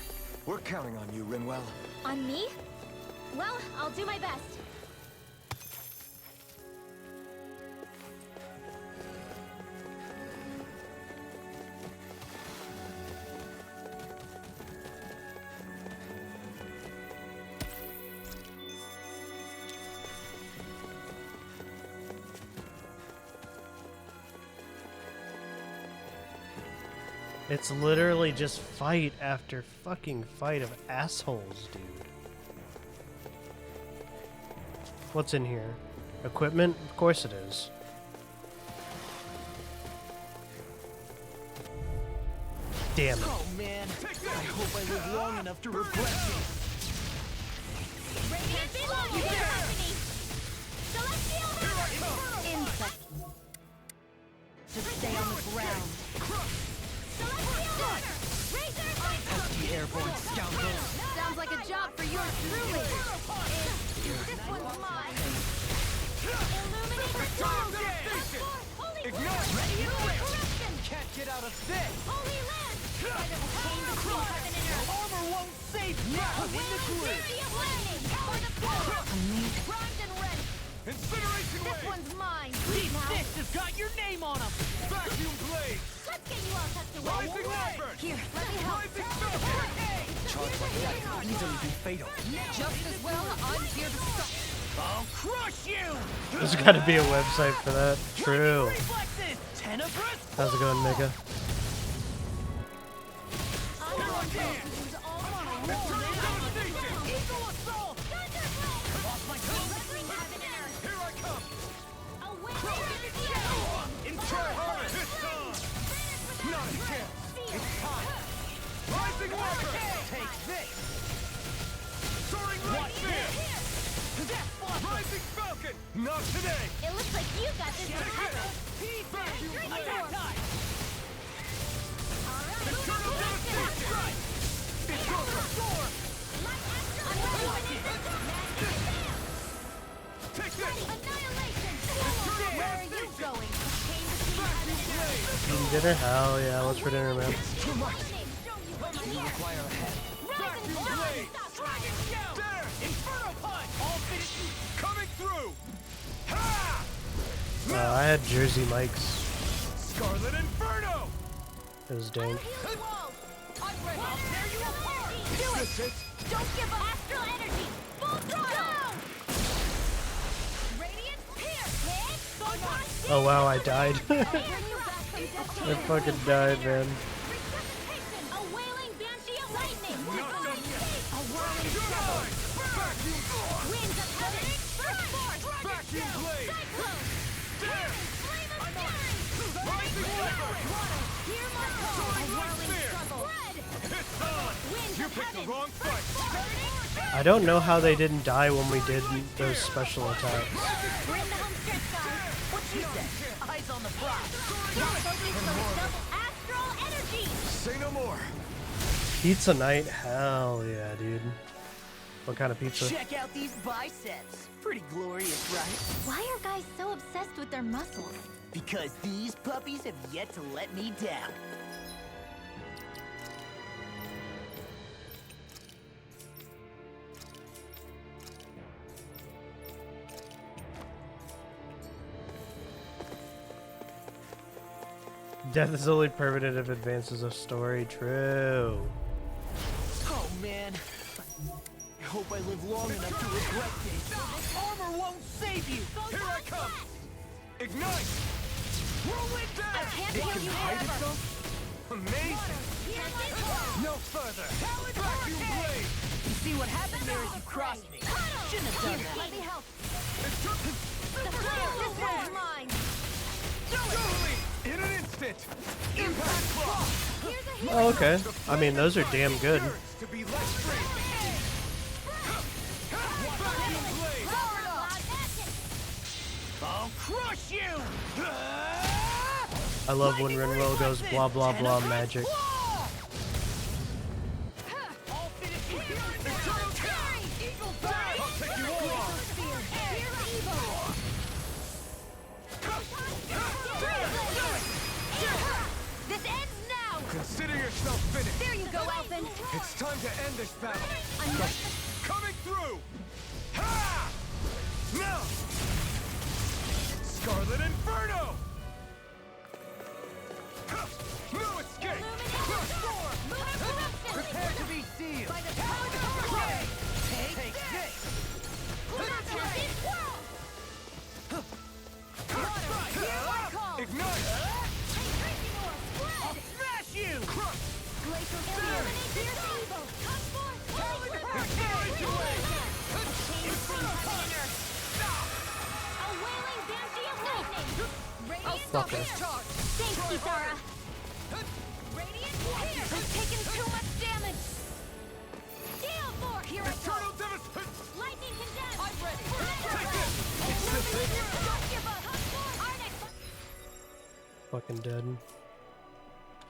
We're counting on you, Rinwell. On me? Well, I'll do my best. It's literally just fight after fucking fight of assholes, dude. What's in here? Equipment? Of course it is. Damn it. Oh man, I hope I live long enough to regret this. Radiant below you. Celestial insect. Just stay on the ground. Pesky airborne scoundrels. Sounds like a job for yours truly. This one's mine. Illuminate the storm. Ignite! Ready and correction! Can't get out of this! Holy land! By the pain between heaven and earth. Armor won't save you! In the grid! For the power! Amazing. Primed and ready. Incineration This wave! one's mine. These Now. sticks have got your name on them! Vacuum blade! Let's get you all tucked away. Rising Wyvern! Here, let me help. Rising Falcon! Charge like that could easily be fatal. Just as well, I'm here to stop. I'll crush you! There's gotta be a website for that. True. Reflexes! Tenebrous! How's it going, Mega? Eagle assault! Off my Here I come! Not a chance! It's time! Rising Wyvern! Take this! Soaring right spear! Rising Falcon! Not today! It looks like you got this one covered. Attack time! Alright, Eternal devastation! It's over! Take this! Annihilation! Where are you going? Eating dinner? Hell yeah, what's for dinner, man? Too much! You require a head. Vacuum blade! Dragon shell! There! Inferno punch! All finished! Coming through! Ha! I had Jersey Mike's. Scarlet Inferno! It was dank. I'll tear you apart! Do it! Don't give up! Astral energy! Full throttle! Radiant pierce! Hit! Oh wow, I died. I fucking died, man. A wailing banshee of lightning! A whirling winds of heaven! Burst forth! Vacuum blade! Cyclone! There! Flame of fury! Water! Hear my call! A whirling struggle! It's on! Winds You of picked the heaven! wrong fight! I don't know how they didn't die when we did those special attacks. We're in the home stretch, guys! What you say? Eyes on the prize! Don't focus on the double astral energy! Say no more! Pizza night? Hell yeah, dude. What kind of pizza? Check out these biceps! Pretty glorious, right? Why are guys so obsessed with their muscles? Because these puppies have yet to let me down. Death is only permanent if advances a story. True. Oh man, I hope I live long enough to regret this. Armor won't save you. Here I come! Ignite! Whirlwind dash! I can't It heal can you hide forever. itself? Amazing! No further! Vacuum blade! You see what happened there is you crossed me. Shouldn't have done that. Let me help. The flare! This one's mine! Totally! In an instant! Impact block! Here's a Oh, okay. I mean, those are damn good. To be less free! Vacuum blade! I'll crush you! I love when Rinwell goes blah blah blah magic. I'll finish you here in Eternal Fury! Eagle Blast! I'll take you all on! This ends now! Consider yourself finished! There you go, Elfin! It's time to end this battle! I'm coming through! Ha! Now! Scarlet Inferno! No escape! Prepare to be sealed! By the power of hurricane! Take this! Ignite! I'll smash you! Crush! Glacial Spear! Ignite away! Fuck her. Thanks, Kisara! Radiant Warrior has taken too much damage! Gale Force! Here I Eternal go! Devastation! Lightning condemned! I'm ready! Take this! It's the thing! Fucking dead.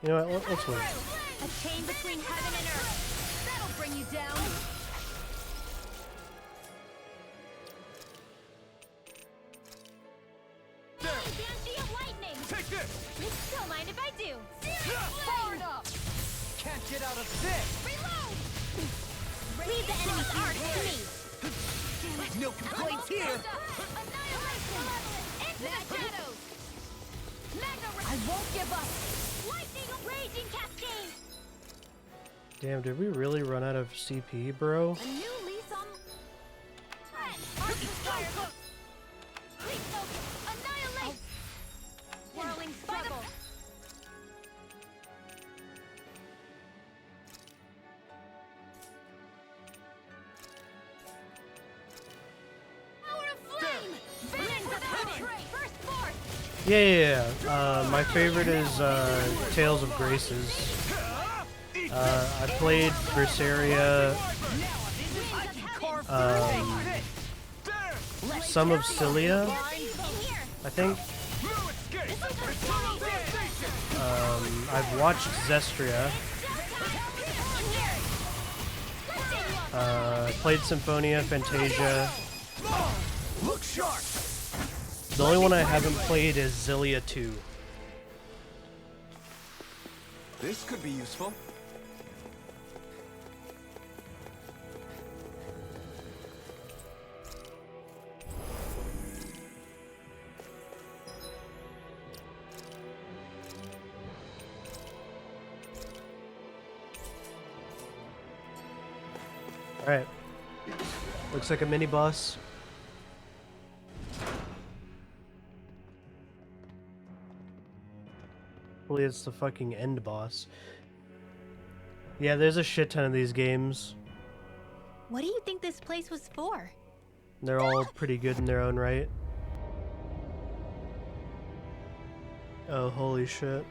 You know what? Let's wait. A chain between heaven and earth! That'll bring you down! Banshee of lightning! Take this! Don't mind if I do! Far enough! Can't get out of this! Reload! Leave the enemy's art to me! No complaints here! Into the shadows! I won't give up! Lightning raging cascade! Damn, did we really run out of CP, bro? A new lease on... Annihilate! Whirling struggle! Power of flame! Bands of heaven! First force! Yeah. My favorite is Tales of Graces. I played Berseria, some of Cilia, I think. I've watched Zestria. Played Symphonia, Fantasia. Look sharp! The only one I haven't played is Xillia 2. This could be useful. Alright. Looks like a mini boss. Hopefully it's the fucking end boss. Yeah, there's a shit ton of these games. What do you think this place was for? They're all pretty good in their own right. Oh, holy shit.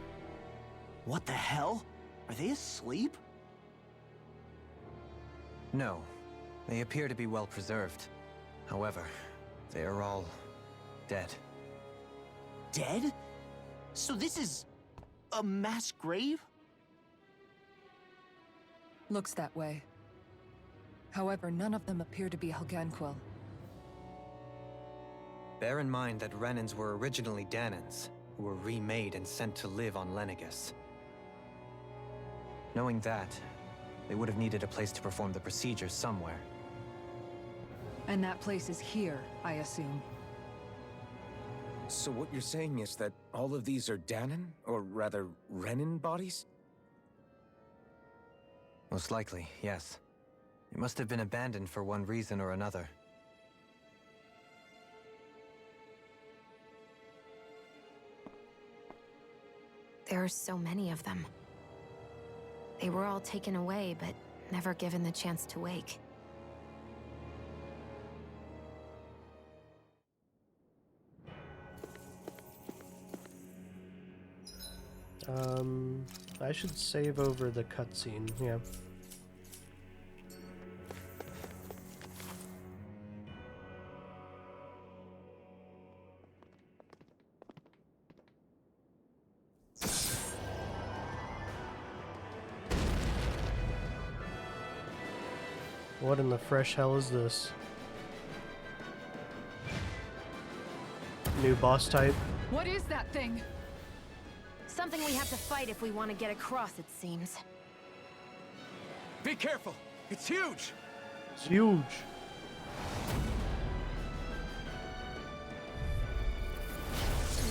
What the hell? Are they asleep? No, they appear to be well preserved. However, they are all dead. Dead? So this is a mass grave? Looks that way. However, none of them appear to be Helganquil. Bear in mind that Renans were originally Danans, who were remade and sent to live on Lenegus. Knowing that, they would have needed a place to perform the procedures somewhere. And that place is here, I assume. So what you're saying is that all of these are Danon, or rather, Renan bodies? Most likely, yes. It must have been abandoned for one reason or another. There are so many of them. They were all taken away, but never given the chance to wake. I should save over the cutscene, yeah. What in the fresh hell is this? New boss type. What is that thing? Something we have to fight if we want to get across, it seems. Be careful! It's huge! It's huge.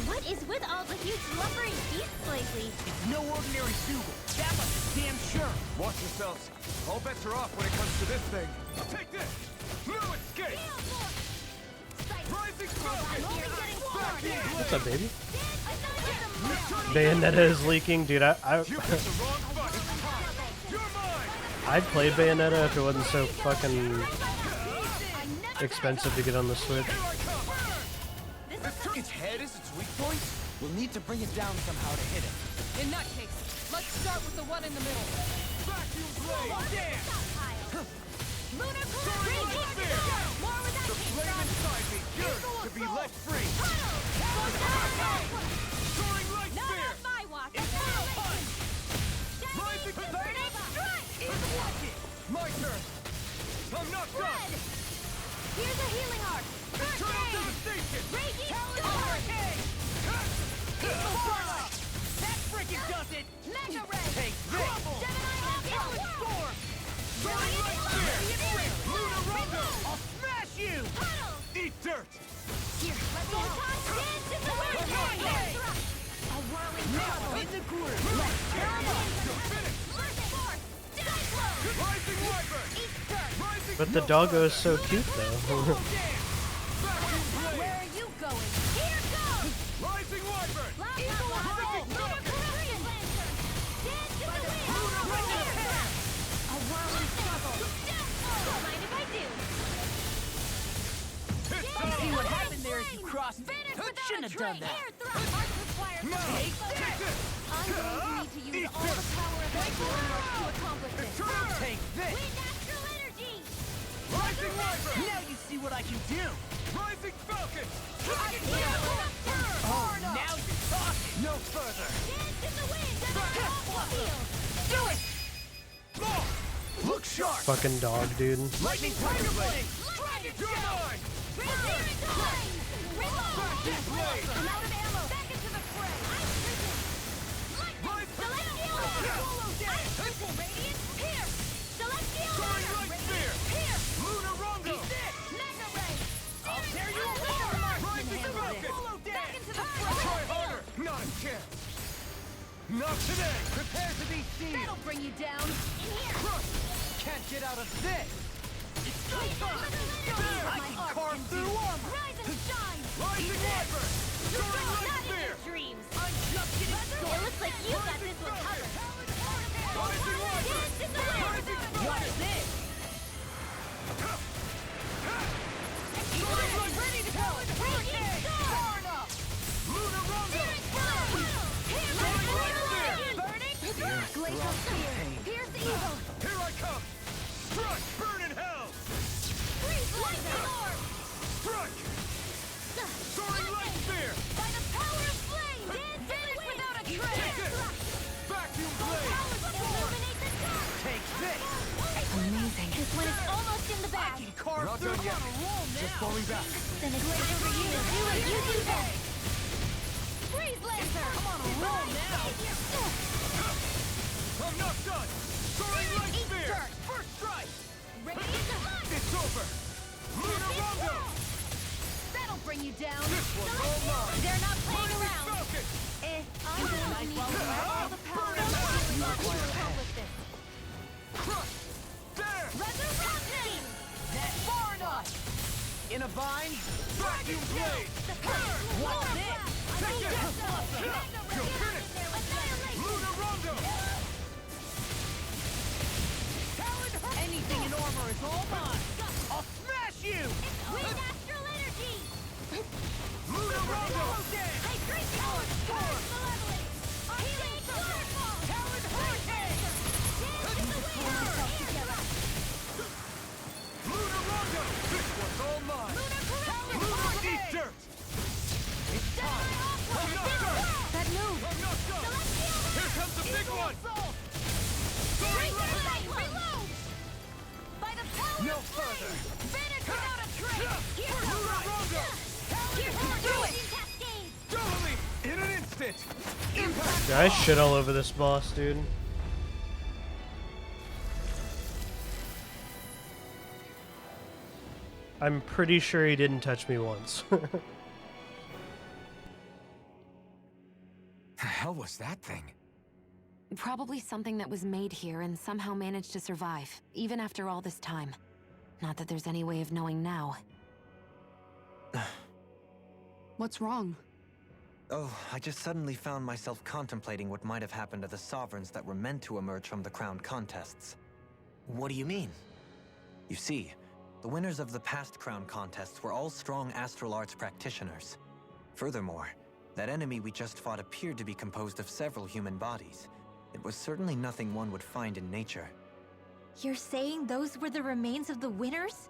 What is with all the huge lumbering beasts lately? It's no ordinary Dougal. That much is damn sure. Watch yourselves. All bets are off when it comes to this thing. Take this! No escape! Rising Falcon! What's up, baby? Bayonetta is leaking, dude. I'd play Bayonetta if it wasn't so fucking expensive to get on the Switch. Its head is its weak point? We'll need to bring it down somehow to hit it. In that case, let's start with the one in the middle. Vacuum blade! Lunar More with that flame inside me yearns to be let free. Soaring light spear! Not my watch. Rising burning strike! My turn! I'm not done! Here's a healing arc. Eternal devastation! Raging Hurricane! That freaking does it! Mega ray. Take this! Gemini Storm! Soaring light spear! Lunar Rondo! I'll smash you! Eat dirt! Here, let's go. Dance in the wind. A whirling trouble. In the groove! Rising Wyvern! Rising But the doggo is so cute, though. Where are you going? Here goes! Rising Wyvern! Eagle Rising Falcon! Dance in the wind! A whirling trouble. Don't mind if I do. See what happened there as you crossed me. Shouldn't have done that. Take this! I'm going to need to use all the power of my force to accomplish this. Take this! Wind astral energy! Rising Wyvern! Now you see what I can do! Rising Falcon! Oh, now you're talking! No further! Dance in the wind! Do it! Look sharp! Fucking dog, dude. Lightning Tiger Blade! You're mine! I'm out of ammo! Back into the fray! Celestial Radiant! Here! Celestial Radiant! Here! Lunar Rondo! Mega Ray! I'll tear you apart! Rising Falcon! Back into the fray! Try harder! Not a chance! Not today! Prepare to be sealed! That'll bring you down! In here! Crush! Can't get out of this! It's go time! My I can arc carve can through do. armor! Rise and shine! Rising Wyvern! Soaring light Not in spear! your dreams! I'm just getting started! It looks like you got this one covered! Rising Wyvern! Dance in the wind! What is this? Ready to go! Raging storm! Far enough! Lunar Rondo! Glacial spear! Pierce evil! Here I come! Strike! Burn in hell! Freeze lightning orb! Strike! Soaring light spear! By the power of flame! Dance finish without a Take trace! it! Vacuum blade! Illuminate the dark! Take this! Amazing. This one is almost in the bag! Carve Not through done yet. on a roll now! Just falling back. Then it's later for you to do what you do best! Freeze Lancer! I'm on a roll now! I'm not done! Soaring light Eat spear! dirt! First strike! Radiant light! It's over! Lunar Rondo! That'll bring you down! This one's all mine! They're not playing Rising around! Falcon! I'm going to need all the power of my healing arc to accomplish this! Crush! There! Resurrection! That's far enough! In a bind? Vacuum blade! What's this? Take it! You're finished! Lunar Rondo! Anything in armor is all mine! I'll smash you! Wind astral energy! Lunar Rondo! Hydration orb! Storm! Malevolence! Healing storm! Talon Hurricane! Dance in the wind! Lunar Rondo! This one's all mine! Lunar corruption! Lunar eat dirt! It's time! I'm not done! That I shit all over this boss, dude. I'm pretty sure he didn't touch me once. The hell was that thing? Probably something that was made here and somehow managed to survive, even after all this time. Not that there's any way of knowing now. What's wrong? Oh, I just suddenly found myself contemplating what might have happened to the sovereigns that were meant to emerge from the crown contests. What do you mean? You see, the winners of the past crown contests were all strong astral arts practitioners. Furthermore, that enemy we just fought appeared to be composed of several human bodies. It was certainly nothing one would find in nature. You're saying those were the remains of the winners?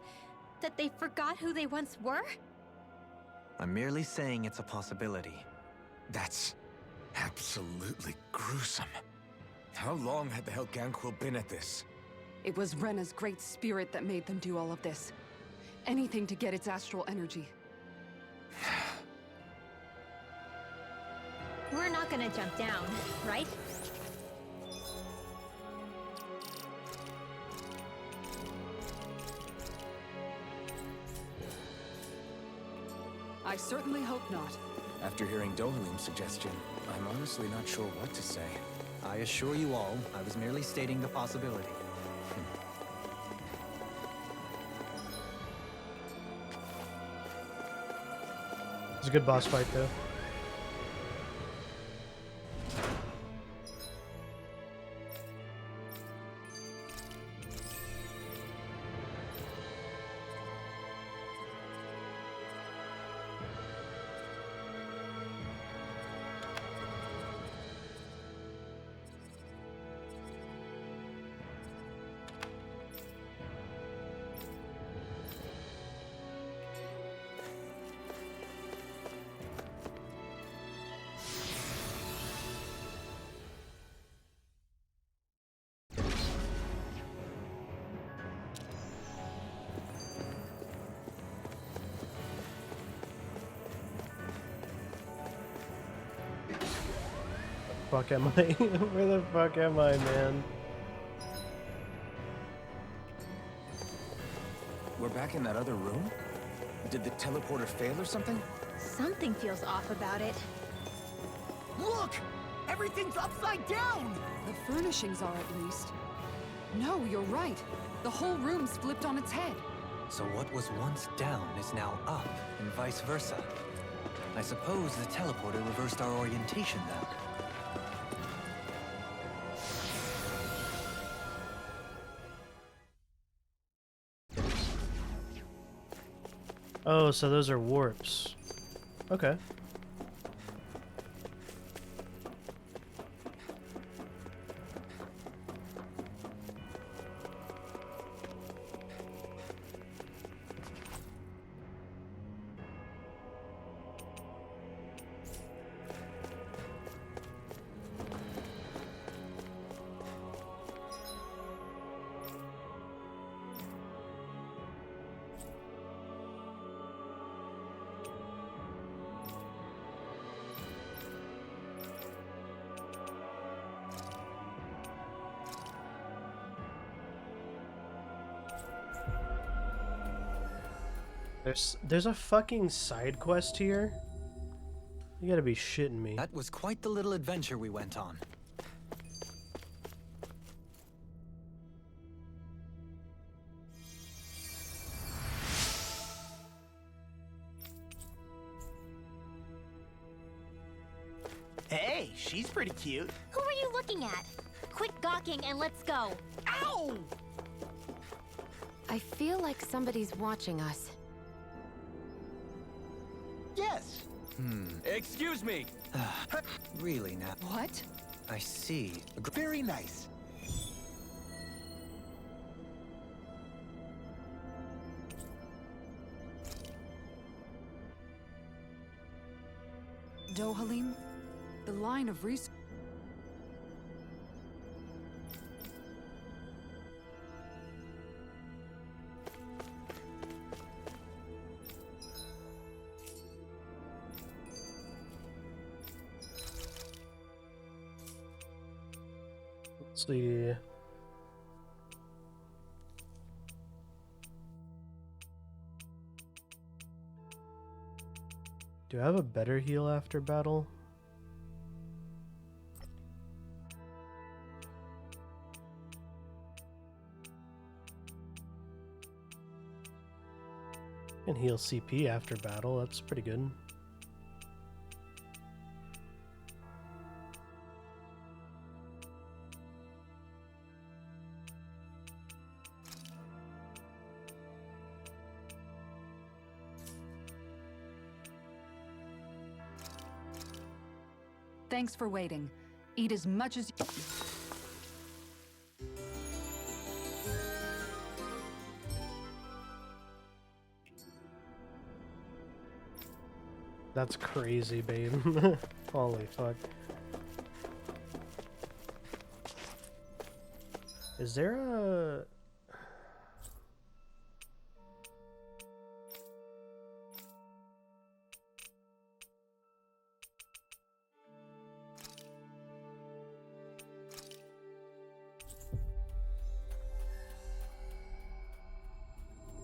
That they forgot who they once were? I'm merely saying it's a possibility. That's absolutely gruesome. How long had the Helganquil been at this? It was Rena's great spirit that made them do all of this. Anything to get its astral energy. We're not gonna jump down, right? I certainly hope not. After hearing Dohalim's suggestion, I'm honestly not sure what to say. I assure you all, I was merely stating the possibility. It's a good boss fight, though. Fuck am I? Where the fuck am I, man? We're back in that other room? Did the teleporter fail or something? Something feels off about it. Look! Everything's upside down! The furnishings are, at least. No, you're right. The whole room's flipped on its head. So what was once down is now up, and vice versa. I suppose the teleporter reversed our orientation then. Oh, so those are warps. Okay. There's a fucking side quest here? You gotta be shitting me. That was quite the little adventure we went on. Hey, she's pretty cute. Who are you looking at? Quit gawking and let's go. Ow! I feel like somebody's watching us. Yes. Excuse me! Really now? What? I see. Very nice. Dohalim? The line of research. Let's see. Do I have a better heal after battle? I can heal CP after battle, that's pretty good. Thanks for waiting. Eat as much as you... That's crazy, babe. Holy fuck. Is there a...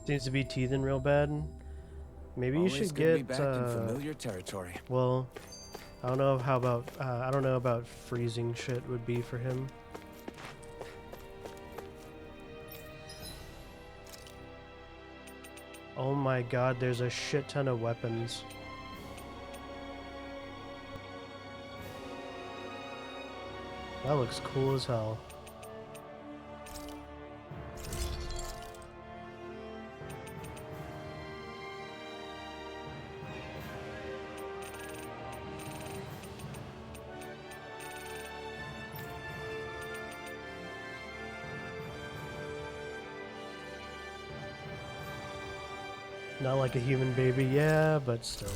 Seems to be teething real bad. Maybe you should good to get be back in familiar territory. well, I don't know how about I don't know about freezing shit would be for him. Oh my god, there's a shit ton of weapons. That looks cool as hell. Not like a human baby, yeah, but still.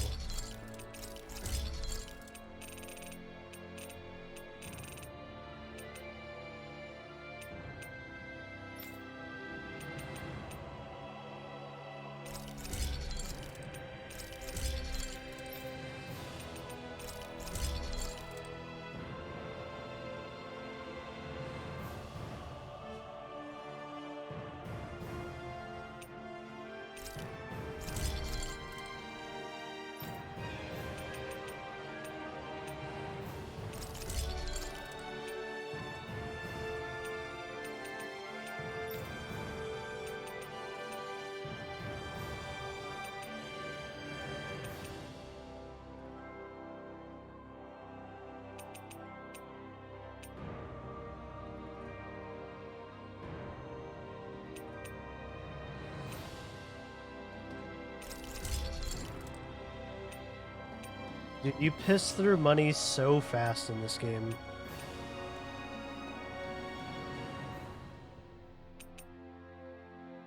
Dude, you piss through money so fast in this game.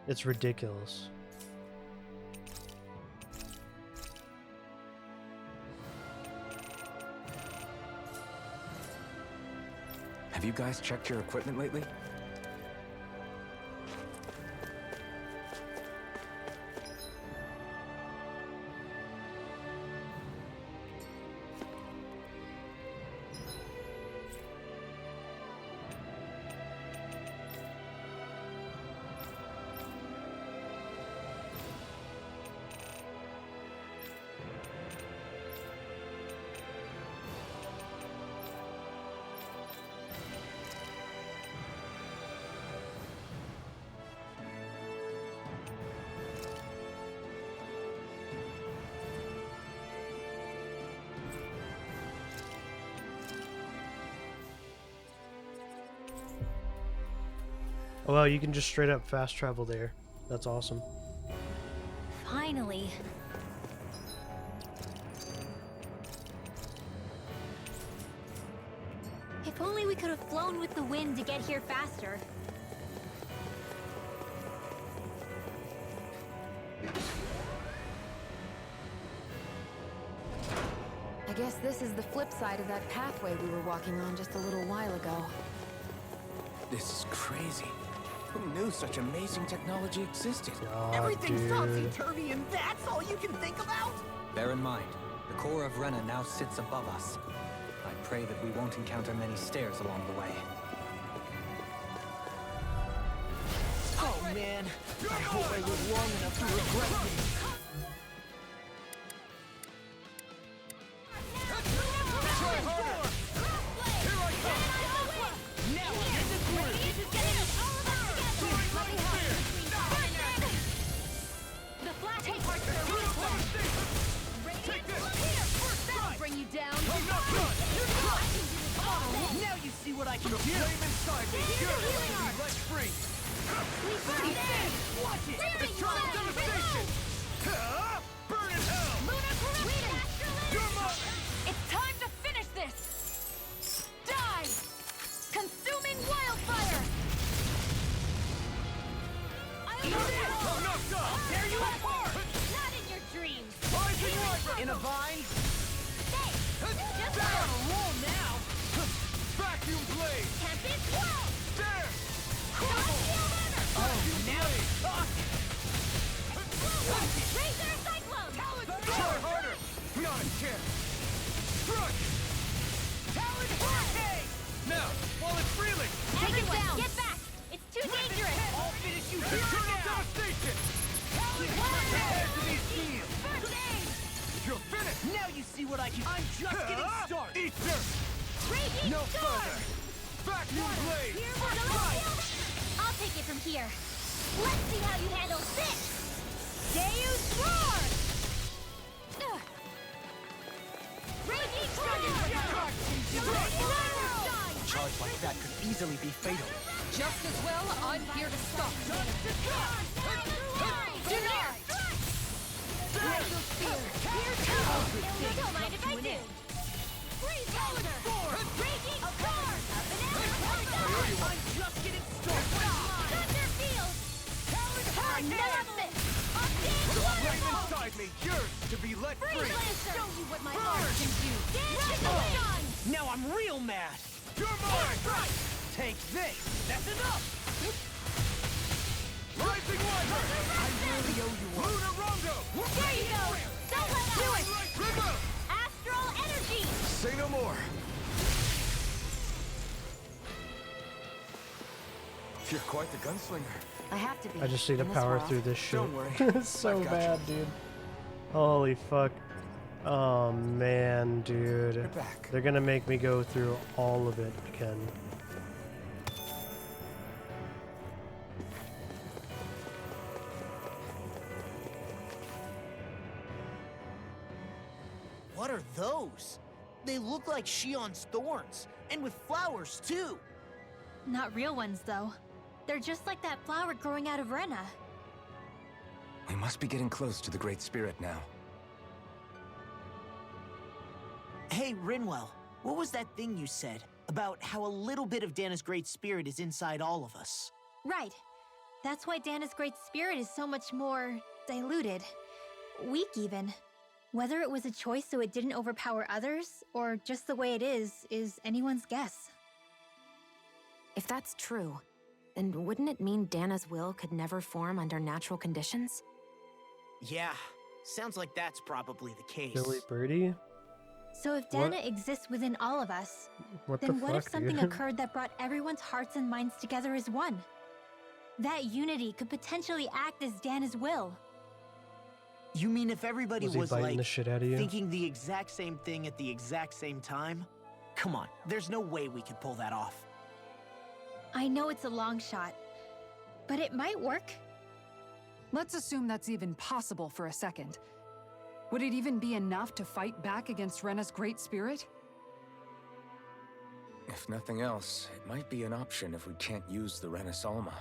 It's ridiculous. Have you guys checked your equipment lately? Oh wow, you can just straight up fast travel there. That's awesome. Finally. If only we could have flown with the wind to get here faster. I guess this is the flip side of that pathway we were walking on just a little while ago. This is crazy. Who knew such amazing technology existed? Everything's topsy-turvy and that's all you can think about? Bear in mind, the core of Rena now sits above us. I pray that we won't encounter many stairs along the way. man, I hope I live long enough to regret this. Now I'm in the groove. The flash hate parts are weak. Take this. That'll bring you down. I'm not done. Now you see what I can do. Flame inside me. Let free. Watch it. It's trying to devastation. Burn in hell. You're mine. It's time to finish this. Die. Consuming wildfire. I'm not done. Tear you apart. Not in your dreams. In a vine. Just on a roll now. Vacuum blade. Tempest swirl. There. Oh, now Razor cyclone. try harder. Not a chance. Struck. Talon hurricane. Now, while it's reeling. Take it down. Get back. It's too dangerous. I'll finish you here now. Devastation. Talon hurricane to these shields. First aid. You're finished. Now you see what I can. I'm just getting started. Eat dirt. Raging No storm. further. Vacuum blade. I'll take it from here. Let's see how you handle this. Deus roar. Raging storm. A charge like that could easily be fatal. Just as well, I'm here to stop. Junior. Dragon spear. Don't mind if I do. Freeze powder. Raging storm. I'm just getting started. Thunder field. Analysis. Flame inside me, yours to be let Freeze free. Lancer. Show you what my heart can do. Dancing sun. Now I'm real mad. You're mine. Take this. That's enough. Rising Wyvern. I really owe you one. Lunar Rondo. There you go. Don't let up. Do it. River. Astral energy. Say no more. You're quite the gunslinger. I have to be. I just need to in this power world. through this shit. Don't worry. It's so I've got bad, dude. Holy fuck. Oh man, dude. You're back. They're gonna make me go through all of it again. What are those? They look like Shion's thorns, and with flowers too. Not real ones, though. They're just like that flower growing out of Rena. We must be getting close to the Great Spirit now. Hey, Rinwell, what was that thing you said about how a little bit of Dana's Great Spirit is inside all of us? Right. That's why Dana's Great Spirit is so much more diluted. Weak, even. Whether it was a choice so it didn't overpower others, or just the way it is anyone's guess. If that's true, then wouldn't it mean Dana's will could never form under natural conditions? Yeah, sounds like that's probably the case. Billy Birdie? So if Dana exists within all of us, What then the what if fuck, something dude? occurred that brought everyone's hearts and minds together as one? That unity could potentially act as Dana's will. You mean if everybody Was he was biting like the shit out of you? thinking the exact same thing at the exact same time? Come on, there's no way we could pull that off. I know it's a long shot, but it might work. Let's assume that's even possible for a second. Would it even be enough to fight back against Rena's Great Spirit? If nothing else, it might be an option if we can't use the Renasalma.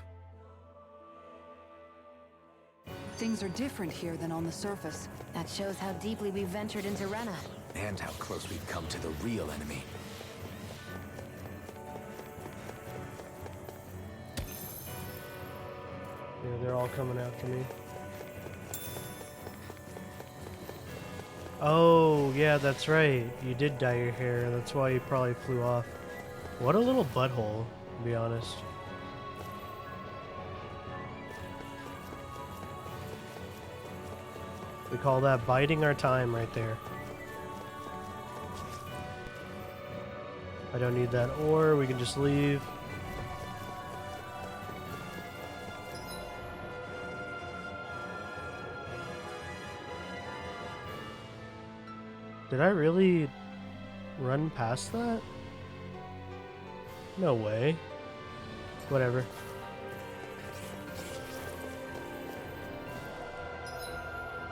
Things are different here than on the surface. That shows how deeply we've ventured into Rena. And how close we've come to the real enemy. Yeah, they're all coming after me. Oh, yeah, that's right. You did dye your hair. That's why you probably flew off. What a little butthole, to be honest. We call that biding our time right there. I don't need that ore. We can just leave. Did I really run past that? No way. Whatever.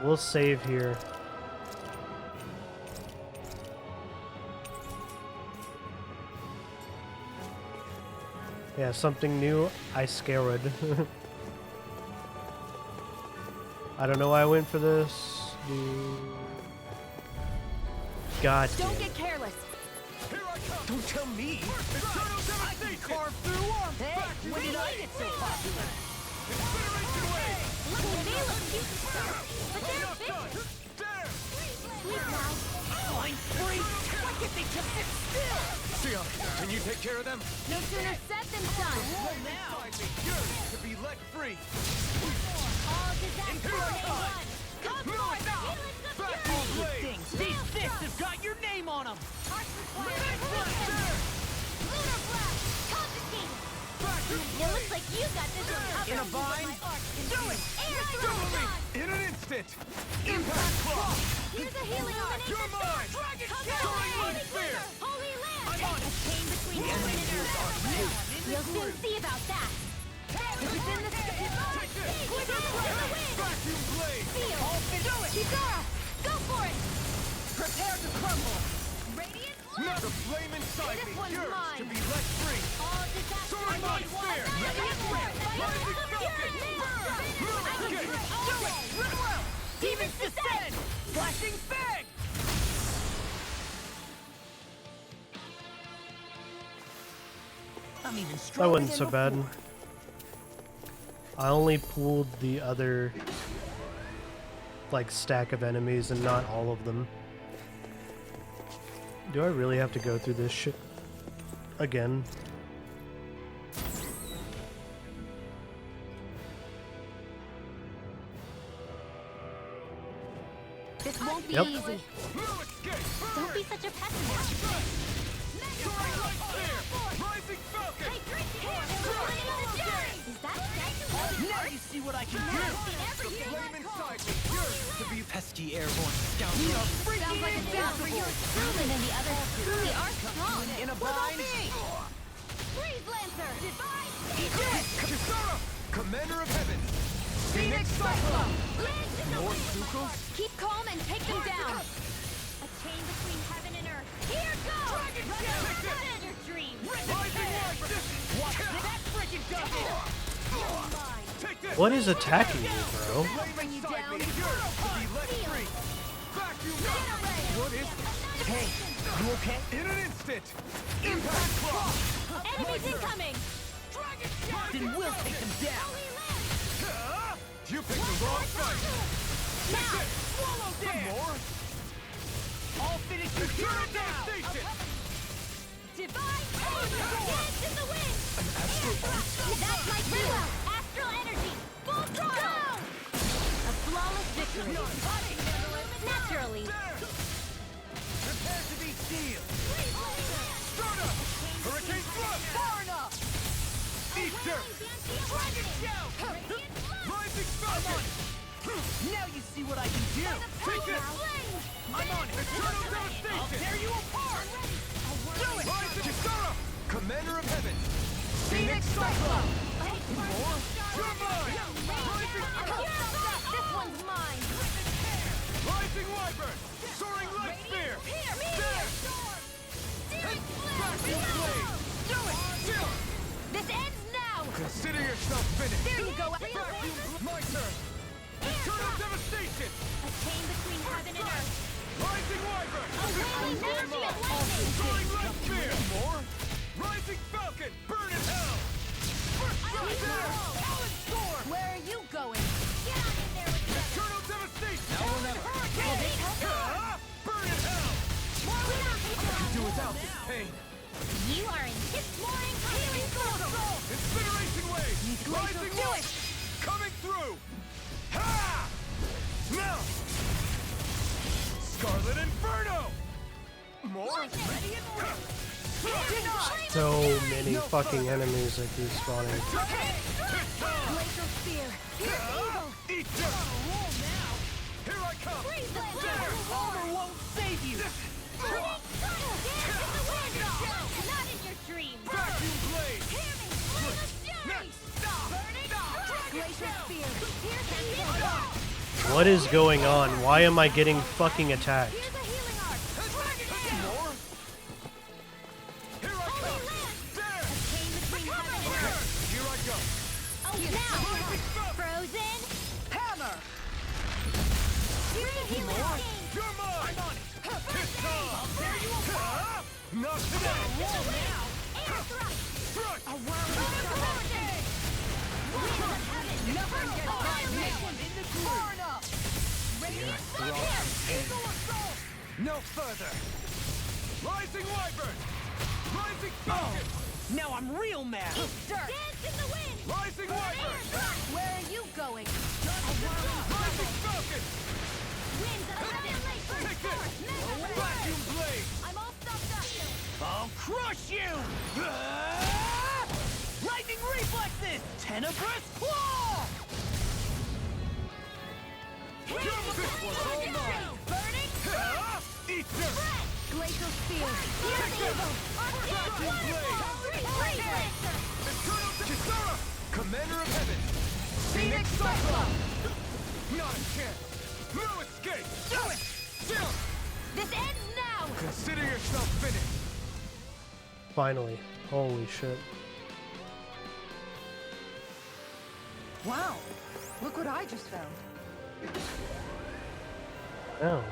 We'll save here. Yeah, something new. I scared. I don't know why I went for this. God damn. Don't get careless. Don't tell me. I can carve through arm. Hey, when did I get so popular? Look, they look cute and stuff, but they're vicious. Sleep now. Fine, free. Why can't they just sit still? Sion, can you take care of them? No sooner said than done. Well, now. Yours to be let free. All disaster may run. Come forth, the healings of All fury. good things. These fists have got your name on them. Lunar blast. Confiscated. It looks like you got this one covered. In a bind? Do it. Air thrust. In an instant. Impact Claw. Here's a healing illumination. You're mine. Dragon Come Shell. on, Holy Holy Spear. Glitter. Holy Land. I'm on it. A chain between heaven and earth. You'll soon see about that. If it's in the sky, quiver from the wind. Vacuum blade. Feel. Do it. Kizara, go for it. Prepare to crumble. Radiant Now light. the flame inside This me. one's Yours mine. to be let free. All disaster Sword may Light one. Spear. Radiant light. Rising Falcon. I can Okay. do it all day. Run well. Demons descend. Flashing fang. I'm even That stronger wasn't than so bad. before. I only pulled the other like stack of enemies and not all of them. Do I really have to go through this shit again? This won't be Yep. easy. Don't be such a pessimist. Rising Falcon. Is that Now you see what I can do. The flame inside me. Yours to be Pesky airborne scoundrel. Sounds like a job for yours truly and the others truly are strong. In a bind. Freeze Lancer! Divine! Kisara, Commander of Heaven. Phoenix Cyclone. More Sukos? Keep calm and take them down. A chain between heaven and earth. Here goes! Dragon Run Shell. out of your dreams. Rising light. Watch that freaking does it. Take this. What is attacking me, bro? Flame inside me. Yours to be let free. Vacuum blade. What is it? Hey, you okay? In an instant. Impact Claw. Enemies incoming! Then we'll take them down. You picked the wrong fight. Now! Swallow One there. more. I'll finish you here Eternal and now. devastation. Divine Dance in the wind! That's my cue! Astral energy! Full throttle! A flawless victory! Naturally! Prepare to be sealed. Start up. Hurricane thrust. Far enough. Eat dirt. Dragon Shell. Rising Falcon. Now you see what I can do. Take this. I'm on it. Eternal I'll devastation. tear you apart. Do it. Rising Kisara, Commander of Heaven. Phoenix Cyclone. More. You're mine. This one's mine! Rising Wyvern. Soaring Light Spear. There. Vacuum blade. Do it. Chill. This ends now! Consider yourself finished. There you go! Vacuum. My turn. Eternal devastation. A chain between heaven and earth! Rising Wyvern. wailing energy of lightning! Soaring Light Spear. More. Rising Falcon. Burn in hell. Where are you going? Get on in there with the others! Eternal devastation. Now we'll never... Will this help? Burn in hell. Do without this pain. You are in his more healing soul! Incineration wave. Rising do light. Coming through. Ha! Now. Scarlet Inferno. More. So many fucking enemies that keep spawning. Glacial spear! Here's evil! Eat dirt. Here I come. Freeze the Armor won't save you. This What is going on? Why am I getting fucking attacked? No further! Rising Wyvern! Rising Falcon! Now I'm real mad! Dance in the wind! Rising Wyvern! Where are you going? Rising Falcon! Winds of annihilation! Take this! Vacuum Blade! I'm all stuffed up! I'll crush you! Lightning Reflexes! Tenebrous Claw! This was all mine! Burning! Ether! Glacial Spear! Vacuum Blade! Eternal Kisara! Commander of Heaven! Phoenix Cyclone! Not a chance! No escape! Do it! Chill! This ends now! Consider yourself finished! Finally. Holy shit. Wow! Look what I just found. Oh.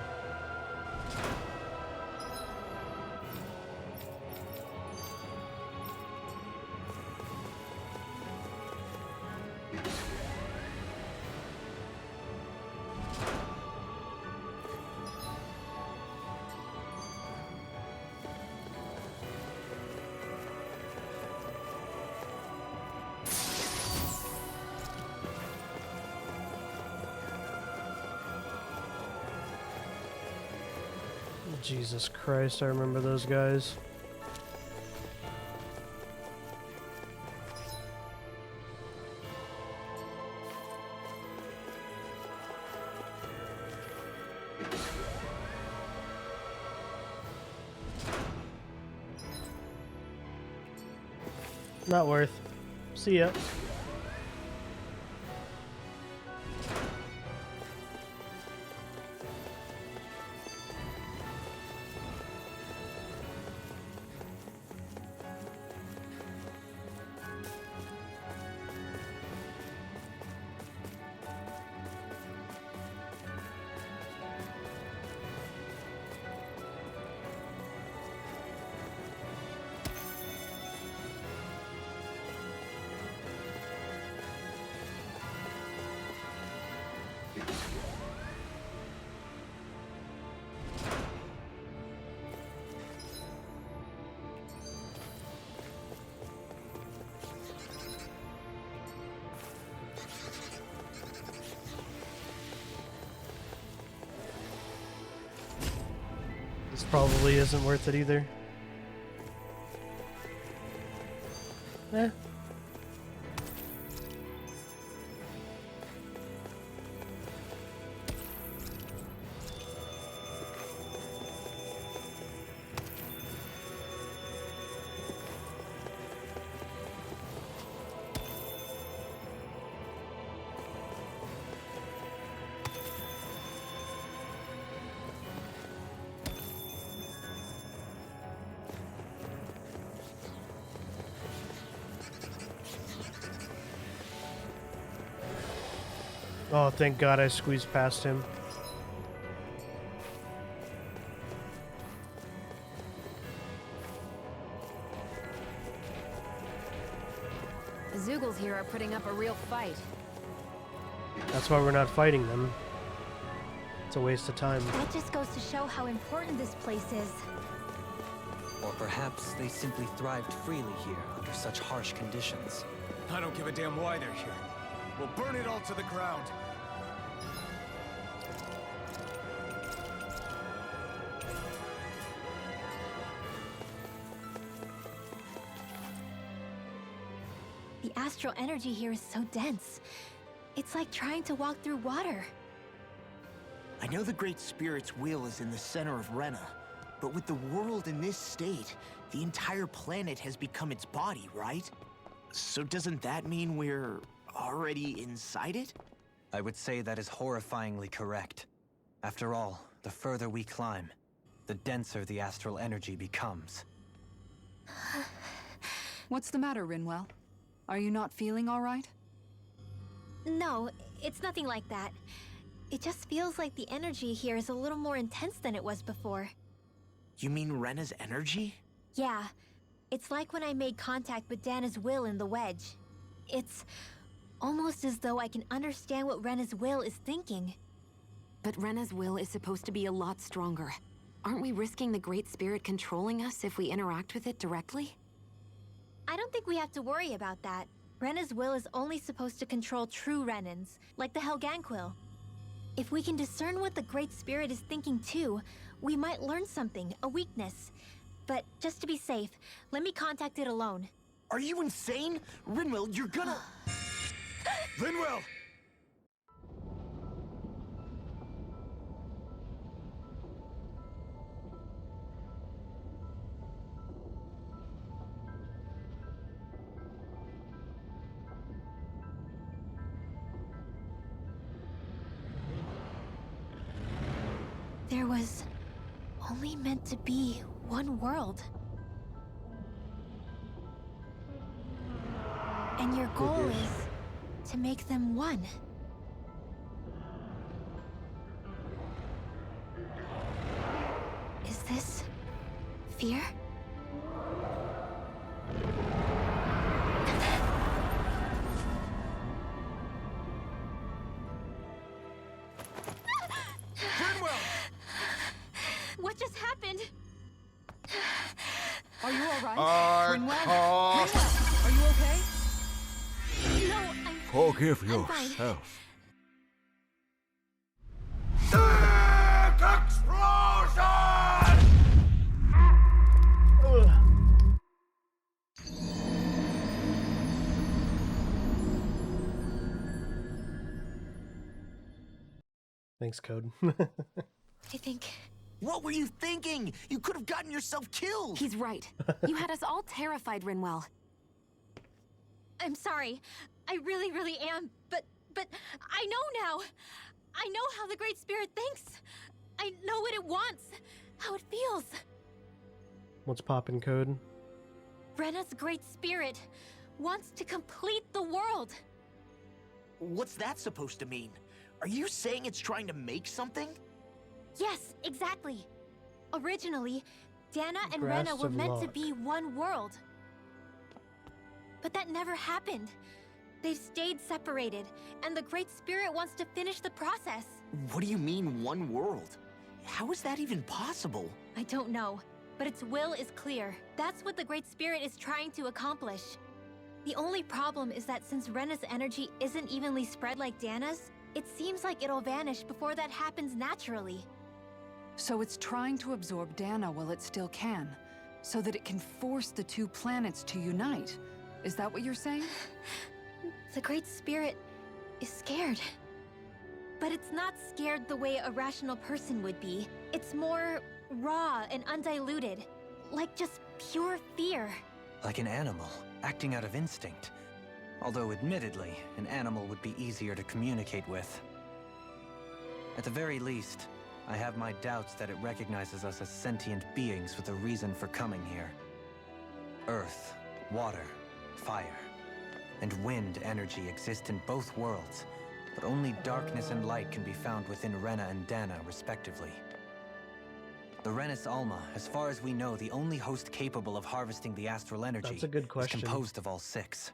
Jesus Christ, I remember those guys. Not worth. See ya. This probably isn't worth it either. Eh. Oh, thank God I squeezed past him. The Zoogles here are putting up a real fight. That's why we're not fighting them. It's a waste of time. That just goes to show how important this place is. Or perhaps they simply thrived freely here under such harsh conditions. I don't give a damn why they're here. We'll burn it all to the ground. The astral energy here is so dense. It's like trying to walk through water. I know the Great Spirit's will is in the center of Rena, but with the world in this state, the entire planet has become its body, right? So doesn't that mean we're already inside it? I would say that is horrifyingly correct. After all, the further we climb, the denser the astral energy becomes. What's the matter, Rinwell? Are you not feeling all right? No, it's nothing like that. It just feels like the energy here is a little more intense than it was before. You mean Rena's energy? Yeah. It's like when I made contact with Dana's will in the wedge. It's almost as though I can understand what Rena's will is thinking. But Rena's will is supposed to be a lot stronger. Aren't we risking the Great Spirit controlling us if we interact with it directly? I don't think we have to worry about that. Rena's will is only supposed to control true Renans, like the Helganquil. If we can discern what the Great Spirit is thinking too, we might learn something, a weakness. But just to be safe, let me contact it alone. Are you insane? Rinwell, you're gonna... Rinwell! There was only meant to be one world. And your goal is to make them one. Is this fear? What just happened? Are you all right? Rinwell? Rinwell, are you okay? No, I'm Forgive I'm fine. yourself. Thanks, Code. I think... What were you thinking? You could have gotten yourself killed! He's right. You had us all terrified, Rinwell. I'm sorry. I really, really am. But I know now. I know how the Great Spirit thinks. I know what it wants. How it feels. What's poppin', Code? Rena's Great Spirit wants to complete the world. What's that supposed to mean? Are you saying it's trying to make something? Yes, exactly. Originally, Dana and Grass Rena were of meant to luck. be one world. But that never happened. They've stayed separated, and the Great Spirit wants to finish the process. What do you mean, one world? How is that even possible? I don't know, but its will is clear. That's what the Great Spirit is trying to accomplish. The only problem is that since Rena's energy isn't evenly spread like Dana's, it seems like it'll vanish before that happens naturally. So it's trying to absorb Dana while it still can, so that it can force the two planets to unite. Is that what you're saying? The Great Spirit is scared. But it's not scared the way a rational person would be. It's more raw and undiluted, like just pure fear. Like an animal, acting out of instinct. Although, admittedly, an animal would be easier to communicate with. At the very least, I have my doubts that it recognizes us as sentient beings with a reason for coming here. Earth, water, fire, and wind energy exist in both worlds, but only darkness and light can be found within Rena and Dana, respectively. The Renis Alma, as far as we know, the only host capable of harvesting the astral energy, That's a good question. is composed of all six.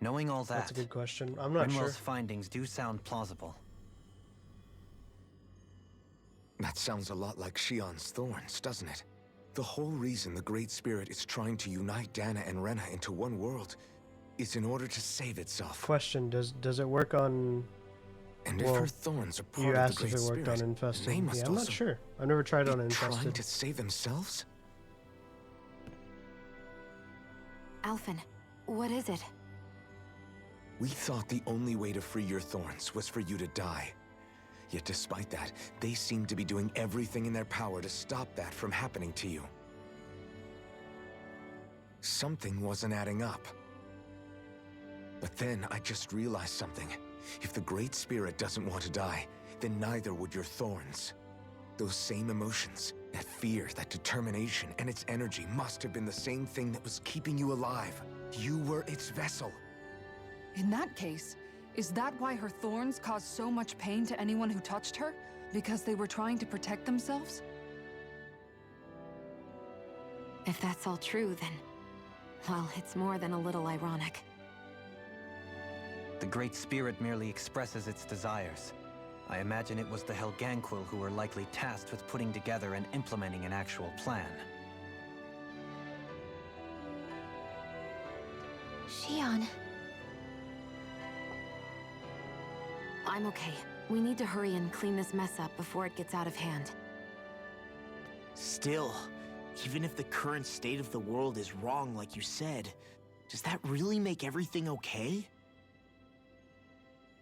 Knowing all that, That's a good question. I'm not Rinwell's sure. findings do sound plausible. That sounds a lot like Shion's thorns, doesn't it? The whole reason the Great Spirit is trying to unite Dana and Rena into one world is in order to save itself. Question, does it work on... And if her thorns are part you of asked the Great if it worked Spirit, on Infested. they must Yeah, I'm not also sure. I've never tried it on be Infested. trying to save themselves? Alphen, what is it? We thought the only way to free your thorns was for you to die. Yet despite that, they seem to be doing everything in their power to stop that from happening to you. Something wasn't adding up. But then I just realized something. If the Great Spirit doesn't want to die, then neither would your thorns. Those same emotions, that fear, that determination, and its energy must have been the same thing that was keeping you alive. You were its vessel. In that case, is that why her thorns caused so much pain to anyone who touched her? Because they were trying to protect themselves? If that's all true, then... well, it's more than a little ironic. The Great Spirit merely expresses its desires. I imagine it was the Helganquil who were likely tasked with putting together and implementing an actual plan. Xion. I'm okay. We need to hurry and clean this mess up before it gets out of hand. Still, even if the current state of the world is wrong like you said, does that really make everything okay?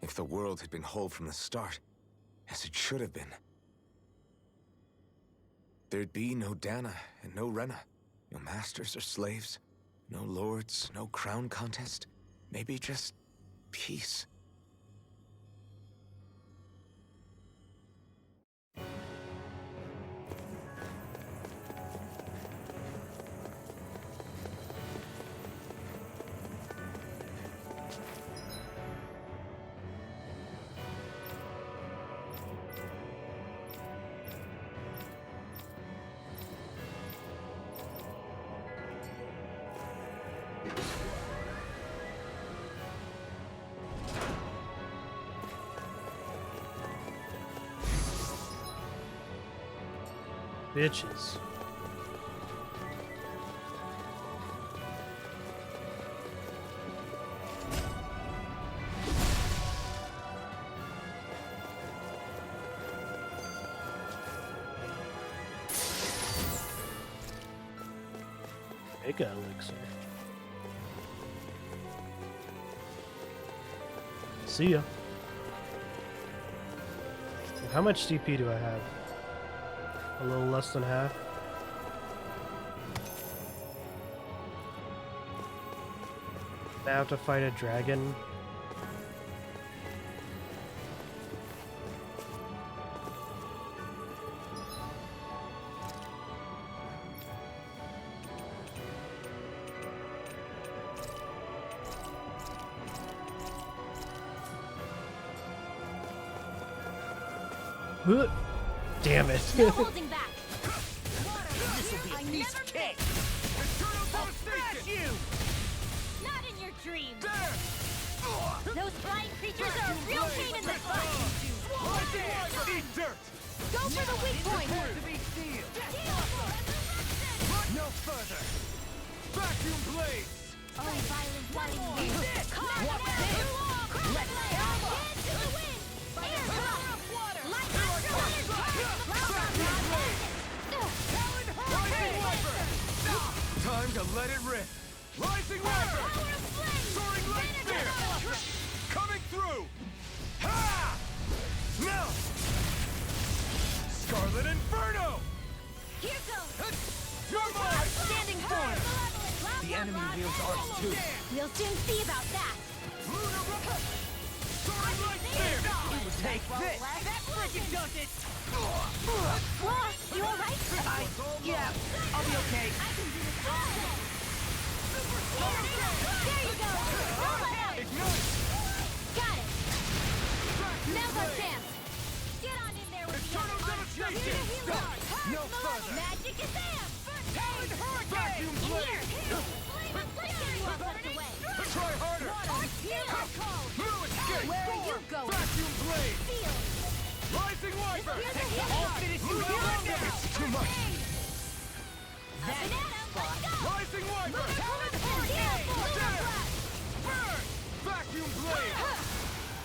If the world had been whole from the start, as it should have been, there'd be no Dana and no Rena, no masters or slaves, no lords, no crown contest, maybe just peace. Bitches. Mega elixir. See ya. How much CP do I have? A little less than half. I have to fight a dragon. Damn it. No holding back. This'll be a piece of cake. I'll smash you. Not in your dreams. Those flying creatures are a real pain in the butt. Eat dirt. Go for the weak point. No further. Vacuum blades. Oh, violent flying. What the? Let's go. To the wind. Air drop. Light Time to let it rip. Rising Wyvern. Soaring light spear. Coming through. Ha! Now. Scarlet Inferno. Here goes. You're mine. Standing form. The enemy wields arts too. We'll soon see about that. Soaring light spear. Take this! That freaking does it! You alright? Yeah, I'll be okay. I can do this all day. There you go! Roll it out! Ignite. Got it! Now's our chance! Get on in there with the Eternal demonstration. No further. Magic is there! Talon Hurricane. Vacuum blade. Flame of flicker! You all slipped away! Try harder. Blue escape. Where are you going? Vacuum blade. Feel! Rising Wyvern. Here's a healing I'll finish you here. It's too much. Banana, let's go! Rising Wyvern. Talon Hurricane! Burn. Vacuum blade.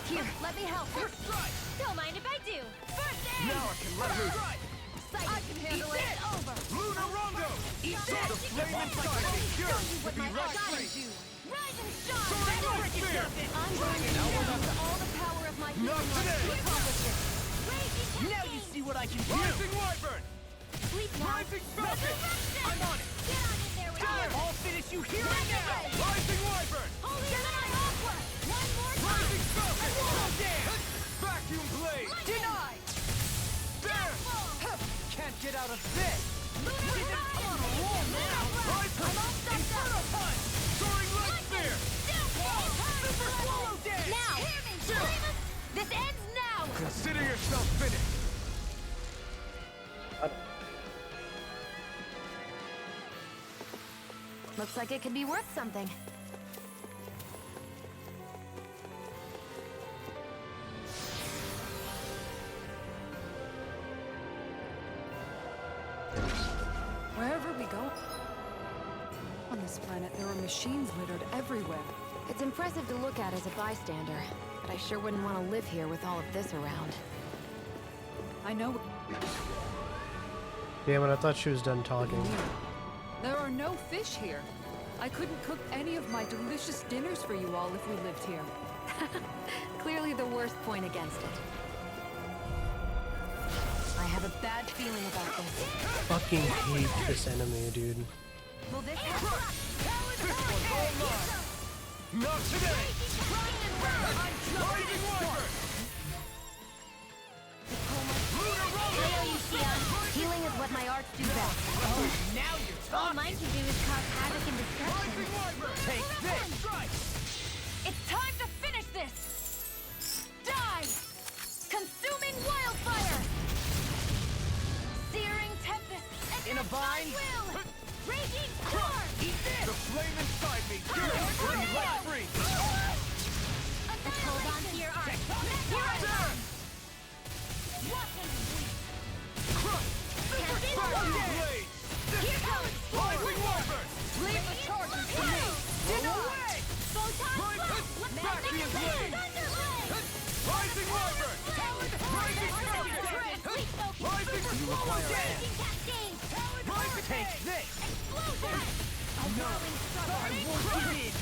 Here, let me help. First strike. Don't mind if I do. First aid! Now I can let loose. I can handle it. It's over. Luna Rondo. Eat the flame inside me. Cure. What Be my right gotta straight. do. Rise and shine. Soaring light spear. I'm going to use all the power of my Not healing today. to accomplish it. Now you see what I can do! Rising Wyvern. Sleep now. Rising Falcon. I'm on it! Get on in there with me. I'll finish you here and now! Rising Wyvern. Holy Gemini Aqua. One more time. Rising Falcon. like it could be worth something. Wherever we go on this planet, there are machines littered everywhere. It's impressive to look at as a bystander, but I sure wouldn't want to live here with all of this around. I know. Damn it, I thought she was done talking. There are no fish here. I couldn't cook any of my delicious dinners for you all if we lived here. Clearly the worst point against it. I have a bad feeling about this. Fucking hate this enemy, dude. Will this Not today! Lightning Wyvern! Healing is what my arts do best. Oh, now you're talking! All mine can do is cause havoc and destruction. Take this! It's time to finish this! Die! Consuming wildfire! Searing tempest! In a bind? Will! Raging storm! Eat this! The flame inside me! Let free! Let's hold on to your arc! Here I come! Watch and bleed! Here goes! Lightning Wyvern! Leave the charges to me! Away! Photon blast! Vacuum blade! Rising Wyvern! Rising Cascade! Rising You require a hand. Rising Take this! No! I won't give in!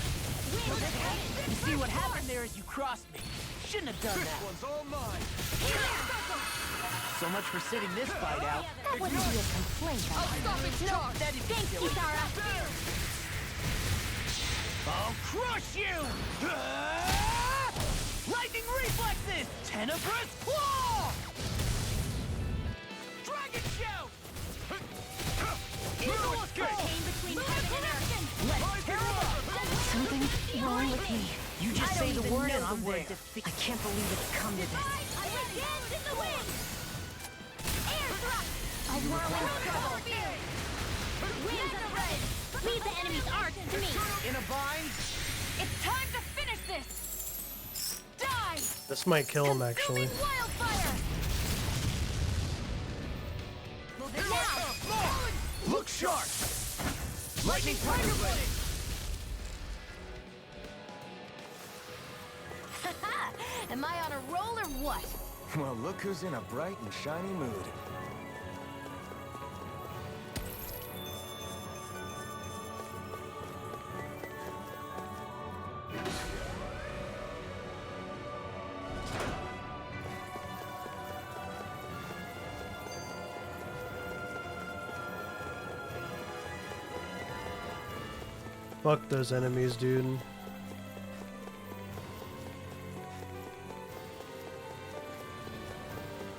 You see what happened there is you crossed me. Shouldn't have done that. One's all mine! So much for sitting this fight out. That wouldn't be a complaint. I'll stop its charge! That is Thanks, silly. Kitara! I'll crush you! Lightning reflexes! Tenebrous claw! Dragon shout! Came between heaven and earth! Let's tear 'em up! Something's wrong with me. You just say the word and I'm there. I can't believe it's come to this. I will dance in the wind! Air thrust! A whirling Trouble! Winds of red! Lead the enemy's arcs to me! In a bind? It's time to finish this! Die! This might kill him, actually. Consuming wildfire! Now! Look sharp! Lightning Tiger Blade! Am I on a roll or what? Well, look who's in a bright and shiny mood. Fuck those enemies, dude.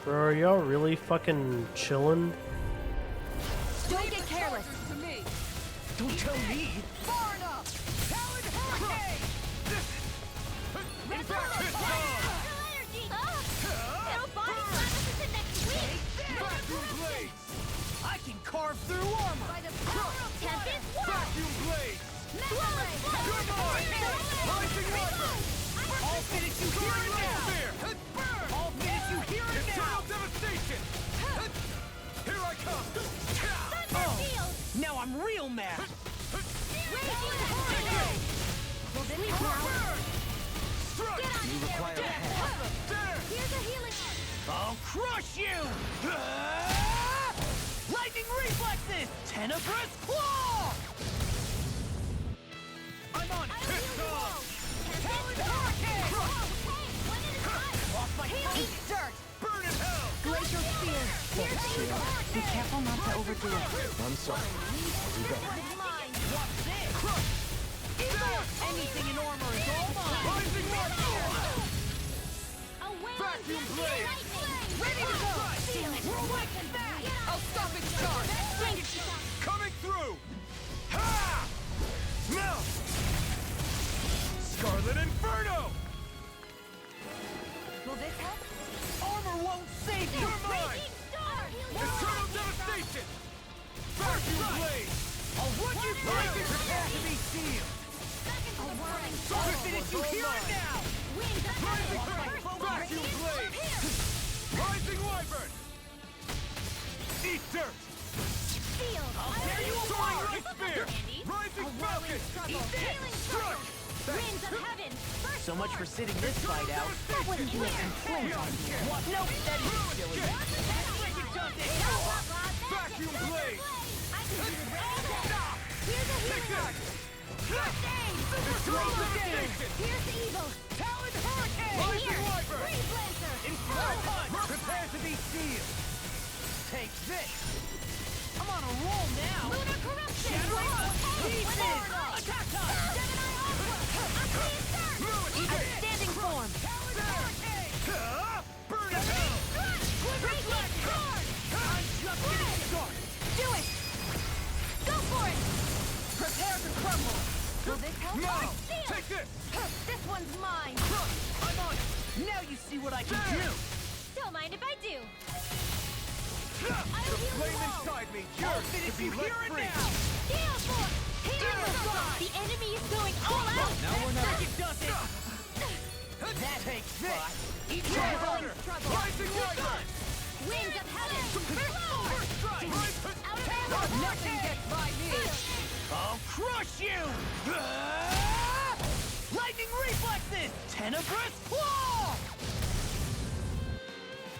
Bro, are y'all really fucking chilling? Don't get careless! Don't tell me! Far enough! Talon Hurricane! Energy! It'll body slam us into next week! Vacuum Blades! I can carve through armor! By the power of Tempest War! Vacuum Blades! Mega Blade! You're mine! Rising Wyvern! I'll finish you here and now! Burn! I'll finish you here and now! Eternal devastation! Here I come! Thunder Shield! Now I'm real mad! Raging Hurricane! Will this help? Strike! Get on You there! require a hand. There! Here's a healing arm! I'll crush you! Lightning reflexes! Tenebrous claw! I'm on it! Piss off! Tempest Hurricane! One at a time! Off my Eat dirt! Burn in hell! Glacial Spear. Here's the healing arm! Be careful not to overdo it. I'm sorry. I'll do better. What is mine? Watch this! Crush! Anything in armor is all mine! Rising Wyvern! Away! Vacuum Blade! Ready to go! Feel it! We're wiping back! I'll stop its charge! Coming through! Ha! Now! Scarlet Inferno! Will this help? Armor won't save you! You're mine! Raging Star! Eternal devastation! Vacuum Blade! I'll run you through! Prepare to be sealed! I'll finish you here and now! Vacuum blade! Rising wyvern! Eat dirt! I'll tear you apart! Spear! Rising falcon! Eat this! Struck! Winds of heaven! So much for sitting this fight out. That wouldn't be a complaint. Nope, that is silly. Vacuum blade! Here's a healing arc! First aid! Here's the evil! Talon hurricane! And here! Wyvern! Breeze lancer! Inferno punch! Prepare to be sealed! Take this! I'm on a roll now! Lunar corruption! Shattering pieces! Attack time! Gemini Aqua! Activated surge! Outstanding form! Talon hurricane! Burn it hell! Radiant sword! I'm just getting started! Do it! Go for it! Prepare to crumble! Will this help? No! Shield! Take this! This one's mine! I'm on it! Now you see what I can do! Don't mind if I do. The flame inside me yearns to be let free! Gale force! The enemy is going all out! Now we're not does it! That takes this! Eat water! Rising wyvern! Winds of heaven! First strike! out of ammo! Nothing gets by me! I'll crush you! Lightning reflexes! Tenebrous claw!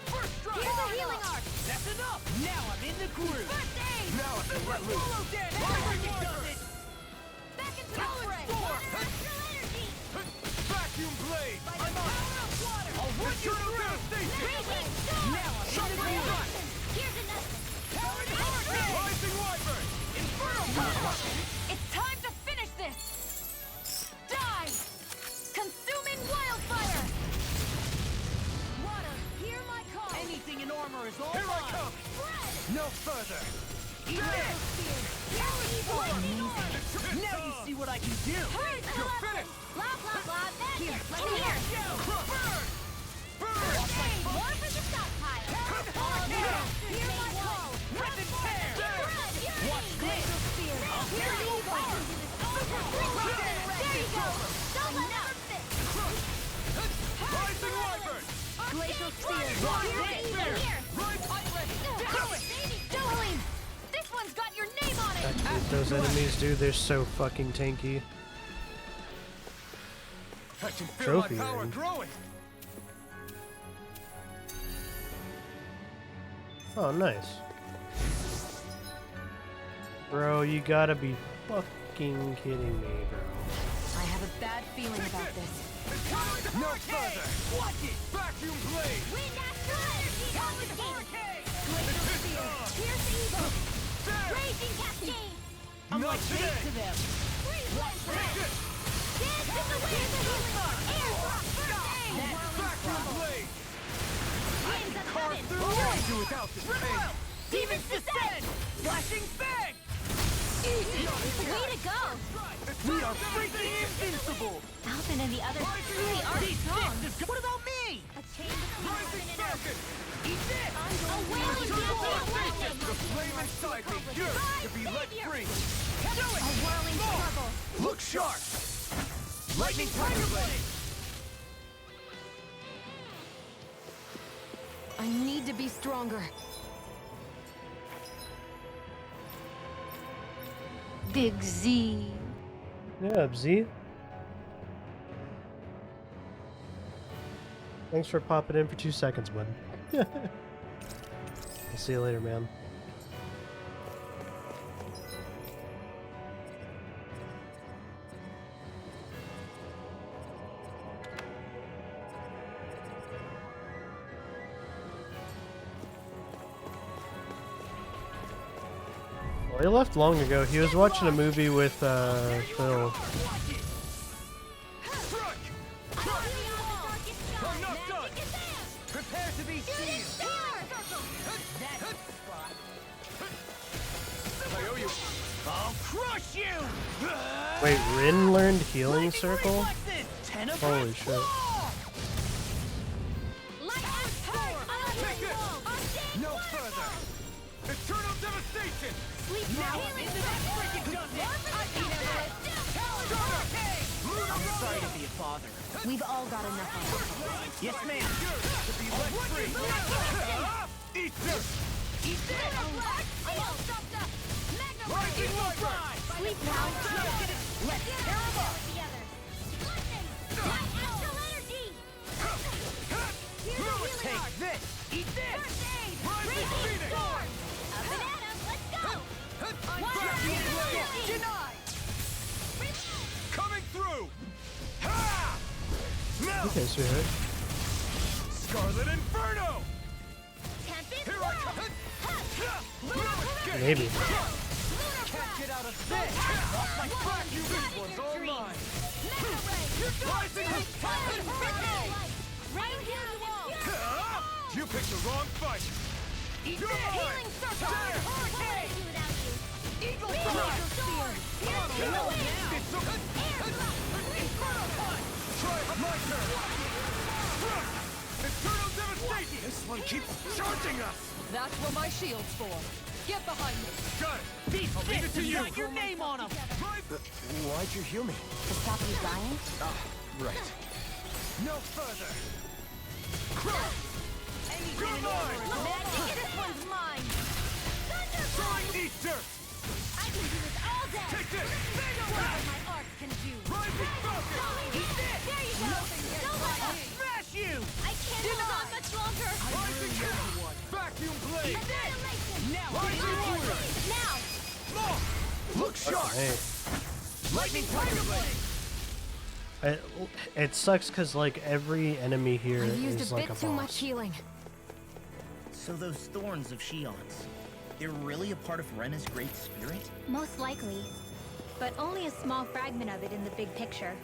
First strike! Here's a healing arc! That's enough! Now I'm in the groove! First aid! Now I can let loose! Follow Dan! Everything does it! Back into the fray! Natural energy! Vacuum blade! By the power of water! I'll run you through! Radiant sword! Now I'm in the groove! Here's another! Talon hurricane! Rising wyvern! Inferno punch! It's time to finish this! Die! Consuming wildfire! Water, hear my call! Anything in armor is all Here I mine! come! No further! Eat this! Now you see what I can do! Hurry, You're finished! Blah, blah, blah, magic! Let me Burn! hear! Burn! Burn! More for the stockpile! Hear my call! Rip and tear! Watch this! I'll tear you apart! There you go! Don't let up! Rising wyvern! Glacial spear! Watch Here's this! the here! Right! Do it! Jolene! This one's got your name on it! That's what those enemies do. They're so fucking tanky. I can feel Trophy my power ring. growing! Oh, nice. Bro, you gotta be fucking kidding me, bro. I have a bad feeling about this. No further! Watch it! Vacuum blade! Wind asteroid! Talon hurricane! Glacial spear! Here's the evil! Raging cascade! I'm Not like bait today! to them! Freeze lancer! Take this! Dance in the wind! Air drop! First aid! Vacuum blade! Winds of Carve heaven! through! Can't do without this pain! Demons descend! Flashing fang! Easy! Way to go! We are freaking invincible! Falcon and the others truly are strong. What about me? A chain between heaven and earth! Eat this! A wailing dancing The flame inside me yearns to be let free! A whirling struggle! Look sharp! Lightning tiger blade! I need to be stronger. Big Z. Yeah, Z. Thanks for popping in for 2 seconds, bud. I'll see you later, man. Well, he left long ago. He was watching a movie with Phil. I'm not done! Prepare to be sealed! I owe you! I'll crush you! Wait, Rin learned Healing Circle? Holy shit. No further! Eternal devastation! Sleep now. Into that freaking does it. I'm sorry to be a bother. We've all got enough of it. Yes, ma'am. To be let free. Eat this! Eat this! I won't stop the Lightning Viper! Sleep now. Let's tear him up! Take this! Eat this! Rising Phoenix! A banana, let's go! Vacuum Blade! Denied! Coming through! Ha! Now! Okay, sweetheart. Scarlet Inferno! Here I come! Maybe. Can't get out of this! Off my vacuum! This one's all mine! Rising Inferno! Right here you all! You picked the wrong fight! Eat You're this! mine! Healing circle! There! Eagle Thrust! sword! Here's the now! It's a... Inferno punch! Try my turn! Eternal devastation! This one keeps charging us! That's what my shield's for. Get behind me. Got it! Beat I'll leave it to you! Write your name on him! Why'd you heal me? To stop you dying? Ah, right. No further! You're mine! This one's mine! Eat dirt! I can do this all day! Take this! What my arts can do! Rising Falcon! Eat this! There you go! Don't let us Smash you! I can't hold on much longer! Rising Vacuum Blade! Annihilation! Now! Rising Order! Now! Look sharp! Hey. Lightning Tiger Blade! It sucks because like every enemy here I've used is a like bit a too boss. much healing. So those thorns of Shion's, they're really a part of Rena's great spirit? Most likely. But only a small fragment of it in the big picture.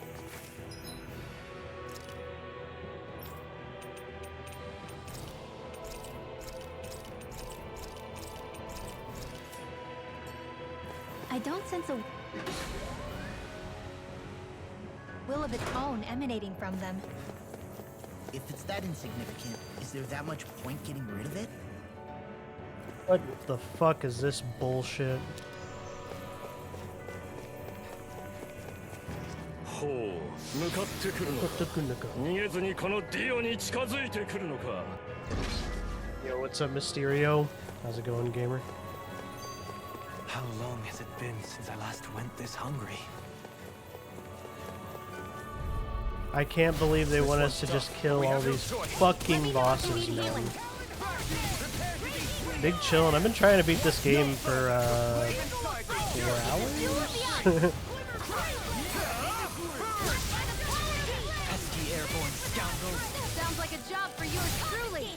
I don't sense a will of its own emanating from them. If it's that insignificant, is there that much point getting rid of it? What the fuck is this bullshit? ほう、向かってくるのか。逃げずにこのディオに近づいてくるのか。Yo, what's up, Mysterio? How's it going, gamer? How long has it been since I last went this hungry? I can't believe they want us to just kill all these fucking bosses, man. Big chillin'. I've been trying to beat this game for 4 hours? Pesky airborne scoundrels! Sounds like a job for yours truly!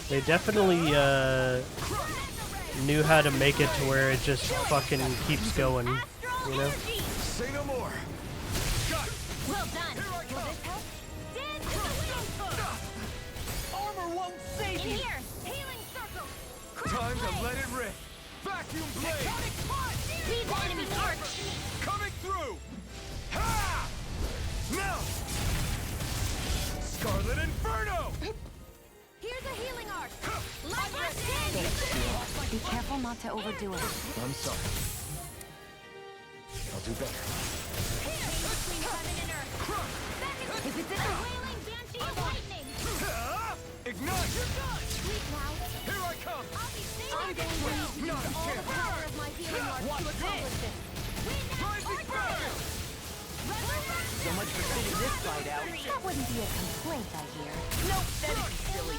They definitely knew how to make it to where it just fucking keeps going, you know? Say no more! Well done! Will this help? Armor won't save In you! here! Healing circle! Time to let it rip! Vacuum Blade! Leave the enemy's arc! Coming through! Ha! Now! Scarlet Inferno! Here's a healing arc! Light Be careful not to overdo it. I'm sorry. I'll do better. Is it this? Wailing Banshee of Lightning! Ignite! Sleep now! Here I come! I'm going to use all the power of my healing arc to accomplish this! Rising Falcon! So much for sitting this fight out. That wouldn't be a complaint, I hear. Nope, that'd be silly.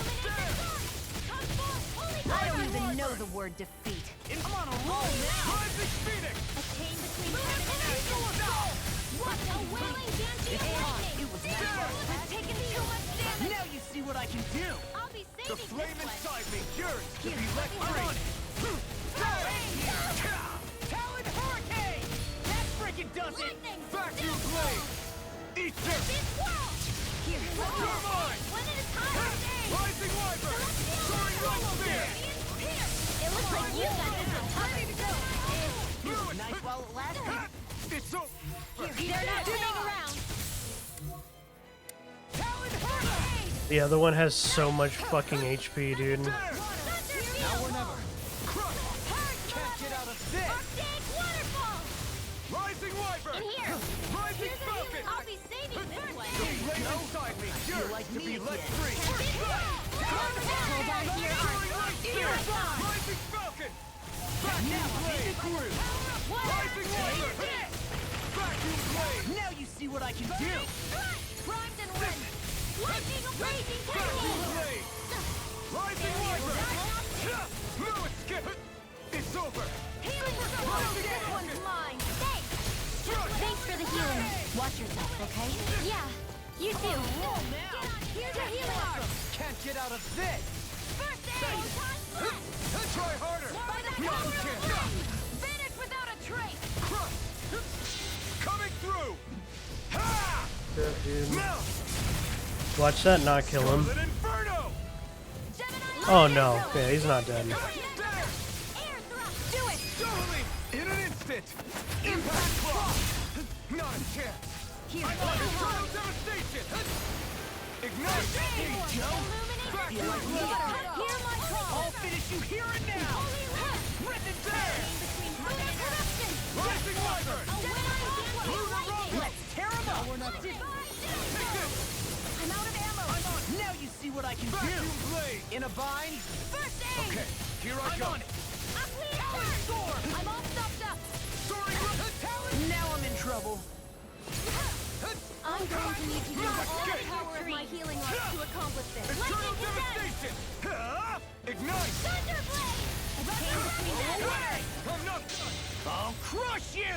I don't even know the word defeat. I'm on a roll now! Rising Phoenix! A chain between heaven and earth! What a wailing Banshee of Lightning! It was never. I've taken too much damage! Now you see what I can do! I'll be The saving flame this one! inside me yearns to be let I'm free! on it! Talon Hurricane! That freaking does it! Lightning! Vacuum Blade! Eat dirt! This world! Here, You're mine! when it is time to stay! Rising Wyvern! Soaring Light Spear! It looks like you got this one covered. It was nice while it lasted. It's so... They're not staying around. Talon Hurricane! The other one has so much fucking HP, dude. Now or never. Can't get out of this. Rising Wyvern. In here. Rising Falcon. I'll be saving this way. Right inside me. Yours like to me be let again. free. Hold on here. Here I come. Rising Falcon. Now I'm in the groove. Rising Wyvern. Vacuum blade. Now you see what I can do. Primed and ready. Lightning raging Vacuum cannon. blade. Rising Wyvern. No escape. It's over. Healing Rising this Falcon. one's mine. Thanks for the healing. Watch yourself, okay? Yeah. You too. Here's your healing arm. Can't get out of this. First aid. Try harder. By the power of flame. Finish without a trace. Coming through. Ha! Dude. Now. Watch that not kill him. Scarlet Inferno. Oh no. Yeah, he's not dead. Do it. Totally. In an instant. Impact claw. Not a chance. Here. I'm on total devastation. Ignite. There you go. Feel like me? Hear my call. I'll finish you here and now. Rip it there. Rising Wyvern. Let's tear him up. Take this. I'm out of ammo. Now you see what I can Vacuum do. blade. In a bind. First aid. Okay, here I I'm go. on it. I'm bleeding sword. I'm all stuffed up. Soaring talon. Now I'm in trouble. I'm going to need to use all the power of my healing arts to accomplish this. Eternal Lightning condensed. devastation. Ignite. Thunderblade. Came between that Away. I'm not done. I'll crush you.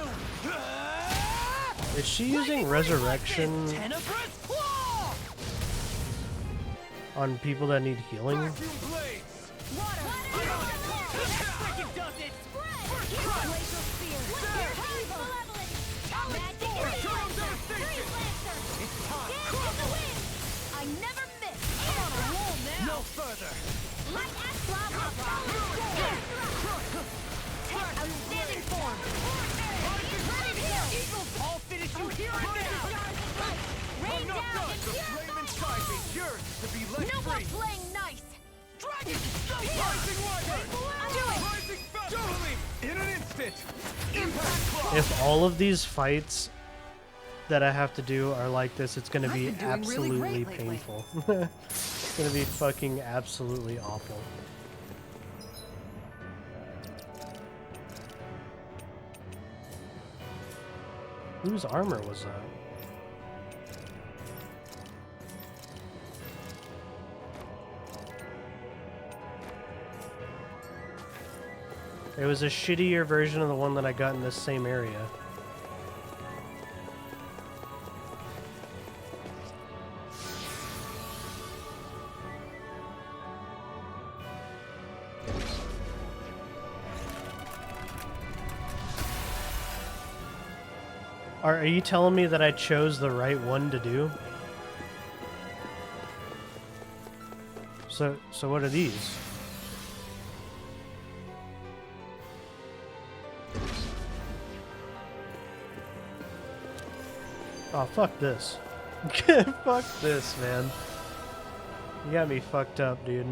Is she using resurrection Tenebrous claw. on people that need healing? Vacuum blades. water. Freaking does it. Glacial spear. Malevolent. Magic Eternal devastation. It's time. Dance in the wind. I never miss. I'm on a roll now. No further. Light axe blah blah blah. Outstanding form. Ready to go. Eagles, I'll finish you here and now. Rain I'm not down done. and The tear flame inside me. Yours to be let No more free. playing nice. Dragon, Rising Wyvern. Do it. Rising Falcon. Totally. In an instant. Impact claw. If all of these fights that I have to do are like this, it's gonna be I've been doing really absolutely great lately. painful. It's gonna be fucking absolutely awful. Whose armor was that? It was a shittier version of the one that I got in this same area. Are you telling me that I chose the right one to do? So what are these? Oh, fuck this. Fuck this, man. You got me fucked up, dude.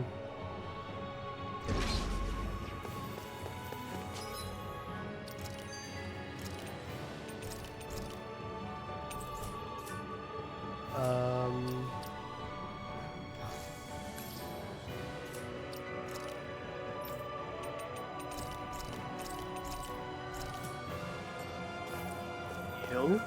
Yo.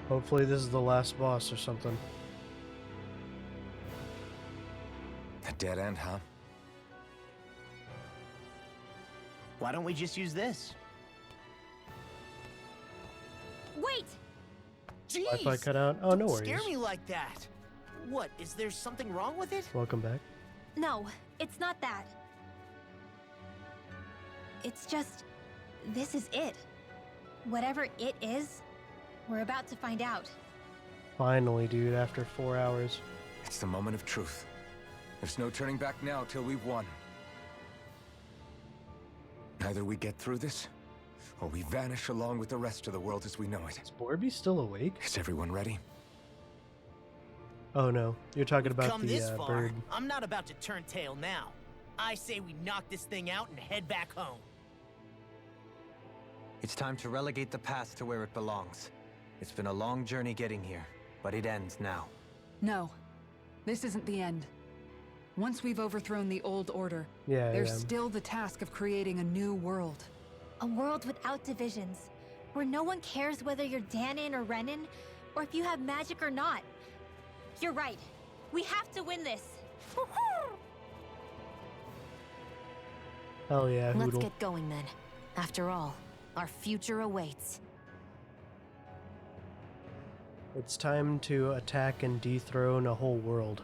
Hopefully this is the last boss or something. A dead end, huh? Why don't we just use this? Wait! Jeez! Wi-Fi cut out? Oh, no Don't worries. scare me like that. What, is there something wrong with it? Welcome back. No, it's not that. It's just... this is it. Whatever it is, we're about to find out. Finally, dude, after 4 hours. It's the moment of truth. There's no turning back now till we've won. Either we get through this, or we vanish along with the rest of the world as we know it. Is Borby still awake? Is everyone ready? Oh no, you're talking about Come the this far, bird. I'm not about to turn tail now. I say we knock this thing out and head back home. It's time to relegate the past to where it belongs. It's been a long journey getting here, but it ends now. No, this isn't the end. Once we've overthrown the old order, Yeah, there's still the task of creating a new world. A world without divisions, where no one cares whether you're Danon or Renan, or if you have magic or not. You're right. We have to win this. Hell yeah, Hoodle. Let's get going then. After all, our future awaits. It's time to attack and dethrone a whole world.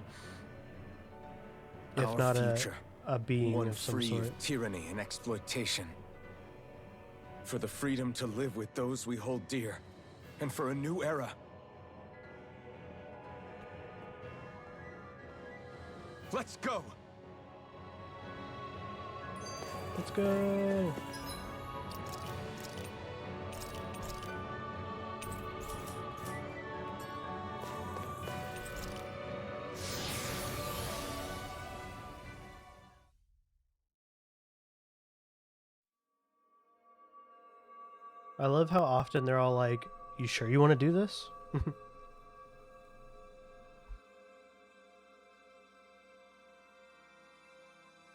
If Our not future, a being one of some free sort. of tyranny and exploitation. For the freedom to live with those we hold dear, and for a new era. Let's go! Let's go! I love how often they're all like, "You sure you want to do this?"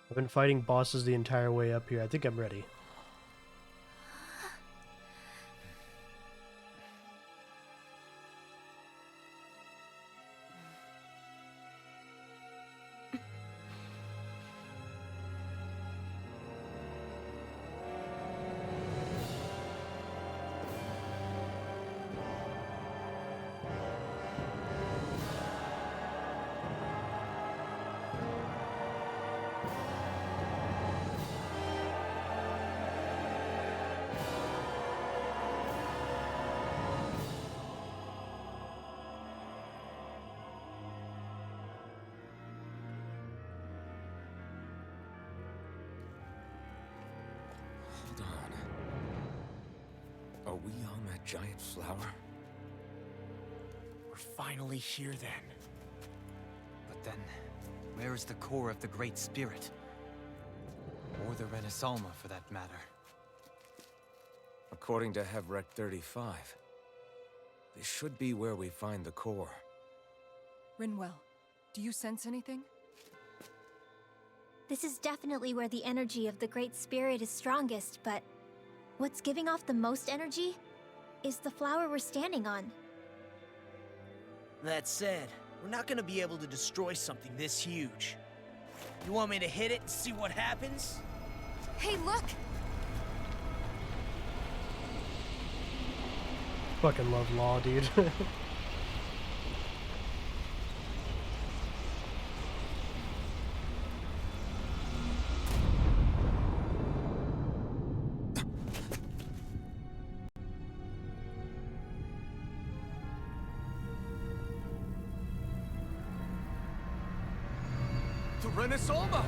I've been fighting bosses the entire way up here. I think I'm ready. Are we on that giant flower? We're finally here then. But then, where is the core of the Great Spirit? Or the Renaissance, for that matter? According to Hevrek 35, this should be where we find the core. Rinwell, do you sense anything? This is definitely where the energy of the Great Spirit is strongest, but what's giving off the most energy is the flower we're standing on. That said, we're not gonna be able to destroy something this huge. You want me to hit it and see what happens? Hey, look! Fucking love Law, dude. The Renaissance!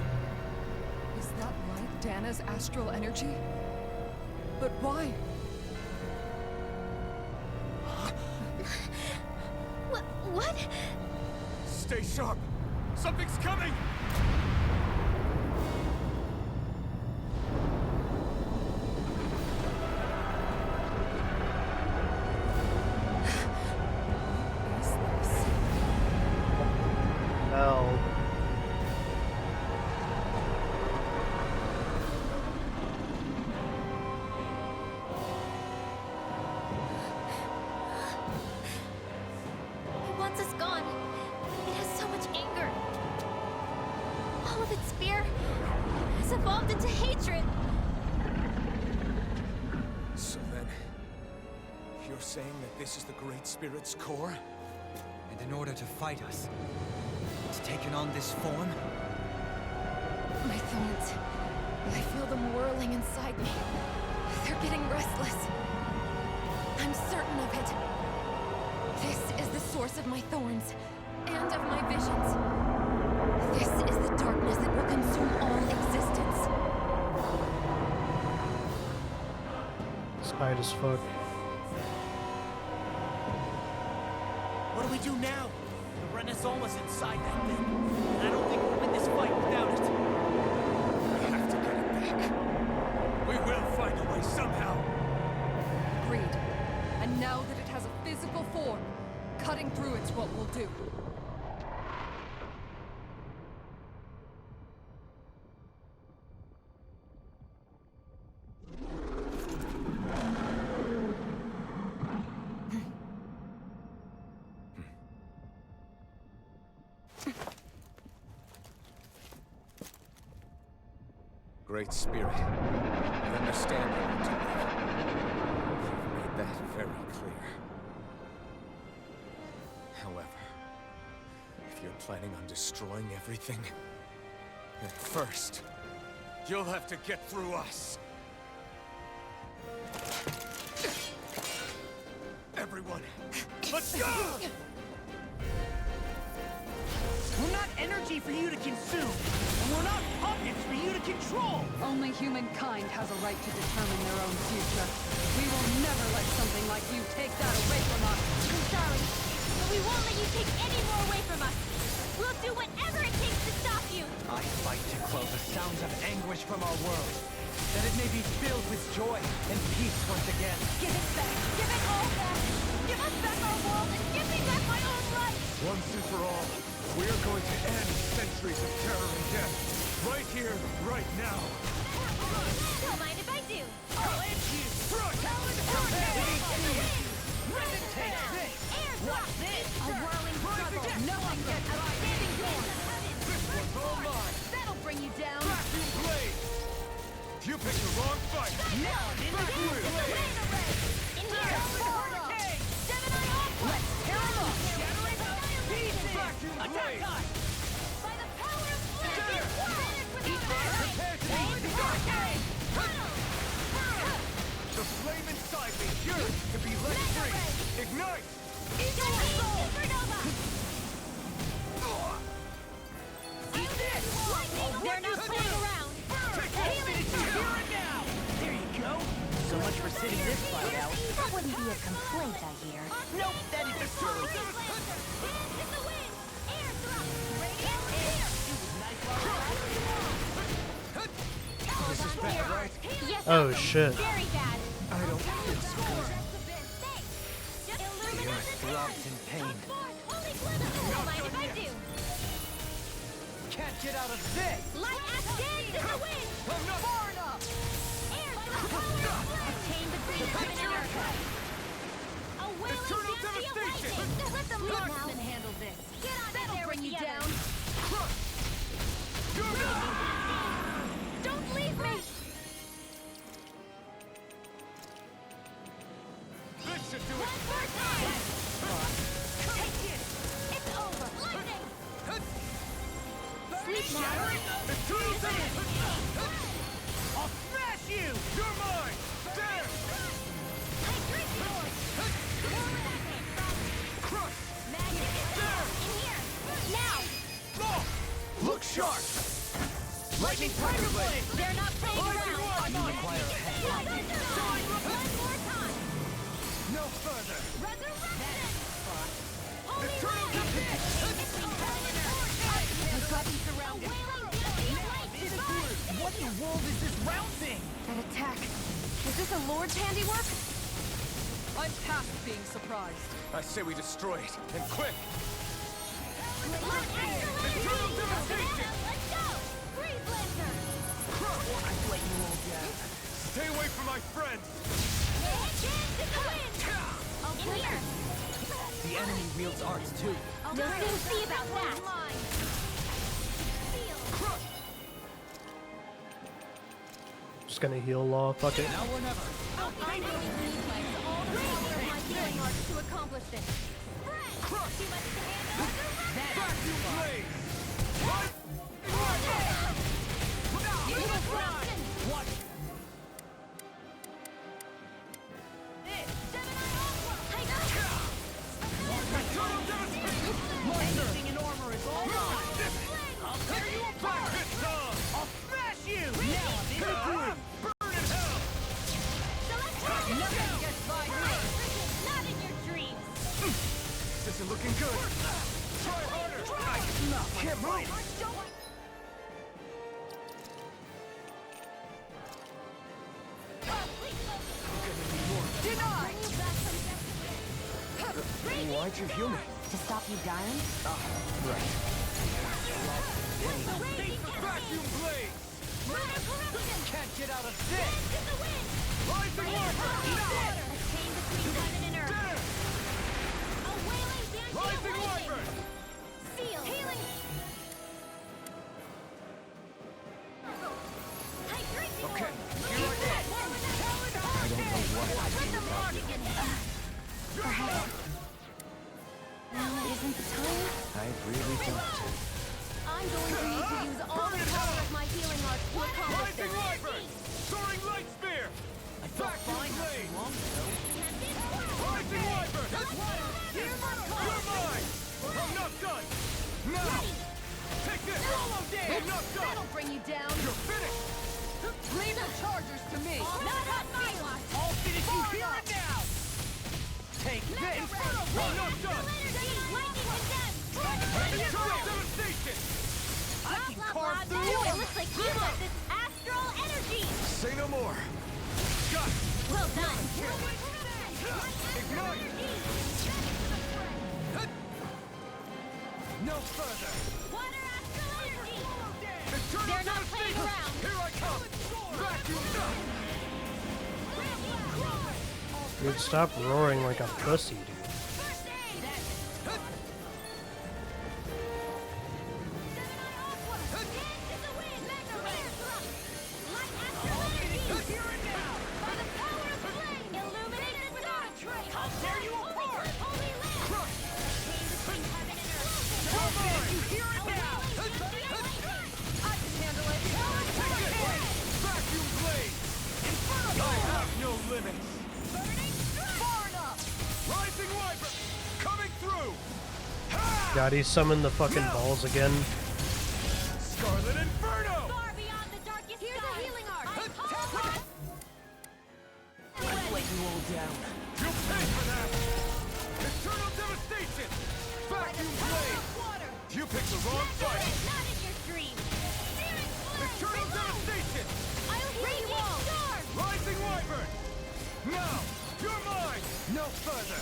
Is that like Dana's astral energy? But why? What? Stay sharp! Something's coming! Hell. It wants us gone. It has so much anger. All of its fear has evolved into hatred. So then, you're saying that this is the Great Spirit's core? And in order to fight us, it's taken on this form? My thorns. I feel them whirling inside me. They're getting restless. I'm certain of it. This is the source of my thorns and of my visions. This is the darkness that will consume all existence. It's hard as fuck. What do we do now? The Renaissance was inside that thing. And I don't think we'll win this fight without it. We have to get it back. We will find a way somehow. Agreed. And now that it has a physical form, cutting through it's what we'll do. Great Spirit, I understand you want to live. You've made that very clear. However, if you're planning on destroying everything, then first, you'll have to get through us. Everyone, let's go! We're not energy for you to consume, and we're not puppets for you to control! Only humankind has a right to determine their own future. We will never let something like you take that away from us. I'm sorry, but we won't let you take any more away from us. We'll do whatever it takes to stop you. I fight to quell the sounds of anguish from our world, that it may be filled with joy and peace once again. Give it back. Give it all back. Give us back our world and give me back my own life. Once and for all, we are going to end centuries of terror and death. Right here, right now. Don't mind if I do. I'll end you! Talon Hurricane! Resin takes this! Watch this! A whirling struggle. No one gets outstanding form. This one's all mine! That'll bring you down. Vacuum blade! You picked the wrong fight! Now I'm in the Vacuum blade! In here. Hurricane! Gemini Opus. Let's tear them up! Shattering pieces! Vacuum Attack blade! time! By the power of flame. Prepare to be hurricane! The flame inside me yearns to be let free! Ignite! Supernova. Eat this! They're not playing around. Finish it here and now! There you go! So much for sitting this fight out. That wouldn't be a complaint, I hear. Nope, that isn't true. This is bad, right? Yes, Oh shit. very bad. I don't feel so good. Just The earth throbs in pain. don't mind if I do. Can't get out of this! Light as dance in the wind. Far enough! Air to the power. A chain between heaven and earth. A wailing Eternal dance to your devastation. lightning. Let the marksman handle this. Get on That'll bring you down. Don't leave me. This should do One it! more time. Take it. It's over. Lightning. Sleep now. Eternal devastation! I'll smash you! You're mine! There! I drink yours. Crush! Magic is there. In here. Now. Oh! Look sharp! Lightning Tiger Blade! They're not playing around. You require a hand. One more time. No further! Resurrection. Holy Eternal light. devastation! I've got you surrounded. What in the world is this round thing? That attack. Is this a Lord's handiwork? I'm past being surprised. I say we destroy it, and quick! Eternal devastation. Let's go. Freeze Lancer. I'm letting you all down. Stay away from my friends! Dance in the wind. In here. The enemy wields arts too. Nothing see about that. Just gonna heal Law. Fuck it. Now or never. I know you need my all the power of my healing arts to accomplish this. Too much to handle. Vacuum blade! What? Why'd you heal me? To stop you dying? Right. Vacuum blade! Can't get out of this! Rising Warper! A chain between heaven and earth. A wailing dance. Rising Warper! Seal. Healing. Okay, here I go. I don't know what I'd do without you. Perhaps. Now isn't the time? I really don't. I'm going to need to use all the power of my healing arts to accomplish Rising this. Wyvern! Soaring Light Spear! I felt fine not too long ago. Rising Wyvern! You're mine! I'm not done! Now! Take this! I'm not done! That'll bring you down. You're finished! Leave the chargers to me. Not on my watch. I'll finish you here and now! Take this! I'm not done! Eternal devastation! I can carve through It looks like you got this astral energy. Say no more! Got it! Well done. Ignite! no further! Water astral energy. Eternal They're not playing devastation! around. Here I come! Vacuum up! Dude, stop roaring like a pussy, dude. God, he summoned the fucking balls again. Scarlet Inferno! Far beyond the darkest Here's a healing art. I've let you all down. You'll pay for that! Eternal devastation! Vacuum blade! You picked the wrong fight! Not in your dreams. Eternal devastation! I'll heal you all. Rising Wyvern! Now! You're mine! No further!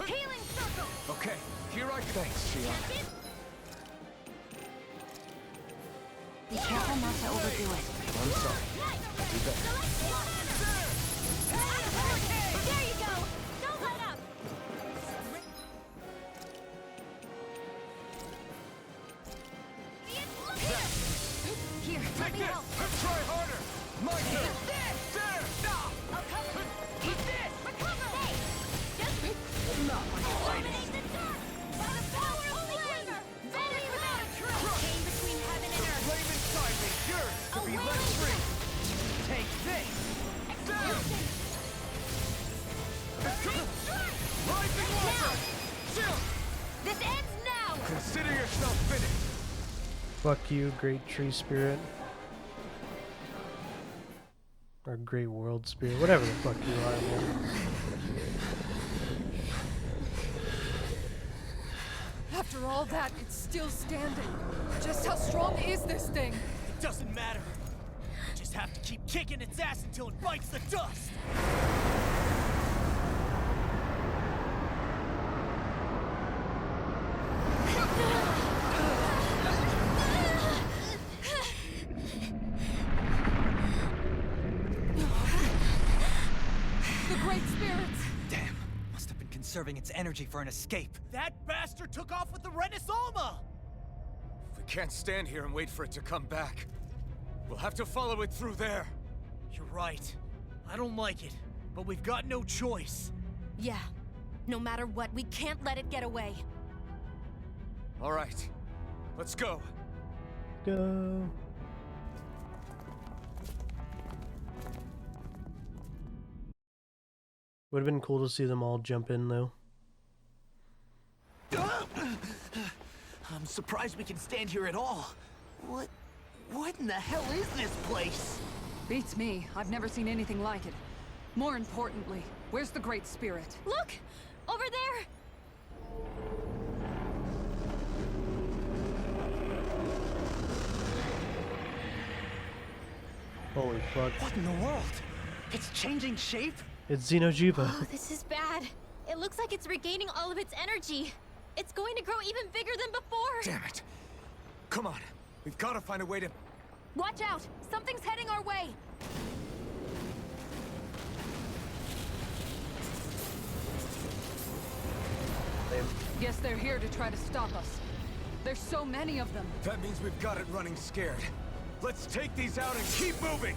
Healing circle. Okay, here I go. Thanks, Shion. Be careful not to overdo it. I'm sorry. I'll do better. There you go. Don't let up. Here, let Take me this! help. Try harder! My turn! There. I'll cover. Eat this! Recover. Hey, just Not my eliminate the dark. By the power of flame. Only without a trace. Chain between heaven and earth. Flame inside me yearns to be Away. let free! Take this! Explosion. Rising Wyvern! Chill! This ends now. Consider yourself finished! Fuck you, Great Tree Spirit. Or Great World Spirit, whatever the fuck you are, man. After all that, it's still standing. Just how strong is this thing? It doesn't matter. We just have to keep kicking its ass until it bites the dust. The Great Spirits! Damn, must have been conserving its energy for an escape. That bastard took off with the Renaissama! We can't stand here and wait for it to come back. We'll have to follow it through there. You're right. I don't like it, but we've got no choice. Yeah. No matter what, we can't let it get away. All right, let's go. Go. Would have been cool to see them all jump in, though. I'm surprised we can stand here at all. What in the hell is this place? Beats me. I've never seen anything like it. More importantly, where's the Great Spirit? Look! Over there! Holy fuck. What in the world? It's changing shape? It's Xenojiva. Oh, this is bad. It looks like it's regaining all of its energy. It's going to grow even bigger than before. Damn it. Come on. We've got to find a way to... Watch out! Something's heading our way! Guess they're here to try to stop us. There's so many of them. That means we've got it running scared. Let's take these out and keep moving!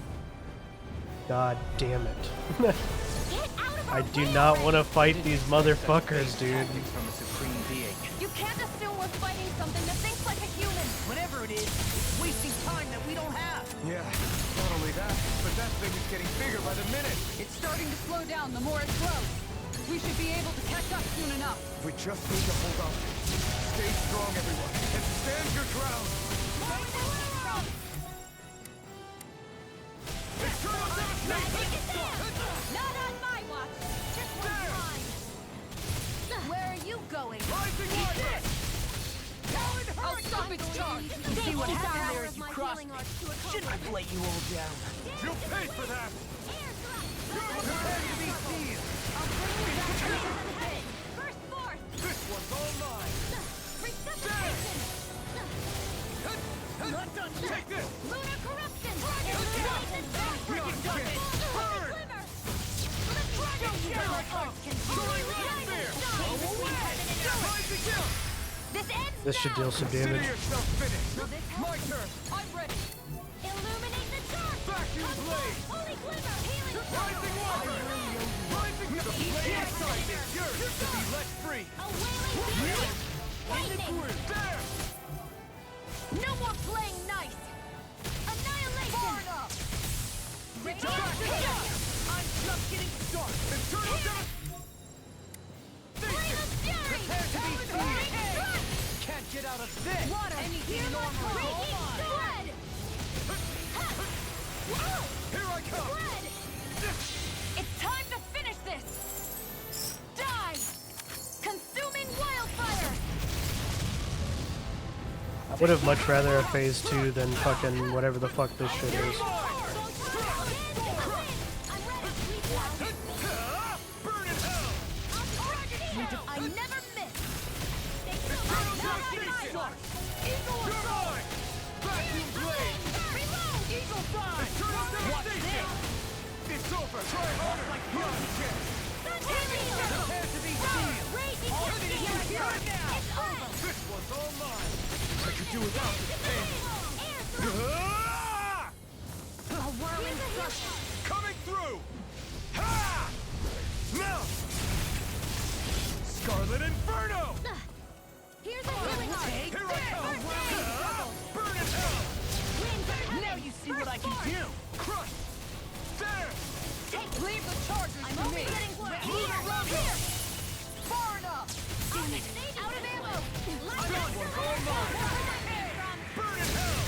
God damn it. Get out of I do not want to fight these motherfuckers, dude. From a supreme being. You can't assume we're fighting something that thinks like a human! Whatever it is, it's wasting time that we don't have. Yeah, not only that, but that thing is getting bigger by the minute. It's starting to slow down the more it grows. We should be able to catch up soon enough. We just need to hold on. Stay strong, everyone, and stand your ground. Not on my watch! Just one time! Where are you going? I'll stop its charge. You see what happened there as you crossed me. Shouldn't have let you all down. You'll pay for that! Prepare to be seized. I'll bring you back to the head! First force! This one's all mine! Resuscitation! Not done yet. Take this! Lunar corruption! Illuminate the dark! Nonsense! Burn! Glimmer! The dragon shell! Soaring right fear! This ends This should deal some Consider damage. yourself finished! My turn! I'm ready. Illuminate the dark! Vacuum blade! Holy glimmer! Healing Rising water! Rising... The blade side is yours to be let free! A wailing beam! Lightning! There! No more playing nice! Annihilation! Far enough. I'm just getting started. Internal death! Flame of fury! Prepare to be seized. Can't get out of this. Water! Anything Hear my normal is all breaking mine. sword! Here I come! Blood! It's time to finish this! Die! Consuming wildfire! I would have much rather a phase 2 than fucking whatever the fuck this shit is. Burn in hell! I never miss! Eagle aside! Vacuum blade! Eagle fly. Eternal Watch devastation! this. It's over! Try hard like yours, chance! Prepare to be seized. All enemies here now. It's over! This one's all mine! I could do without this pain! Ah! A whirling thrust! Coming through! Ha! Now! Scarlet Inferno! Here's a healing art! Here I come! Ah! Burn in hell! Now you see what I can do. Crush! There! Leave the chargers I'm to only me. getting Here. Far enough. Out of ammo! This one's all mine! Burn in hell!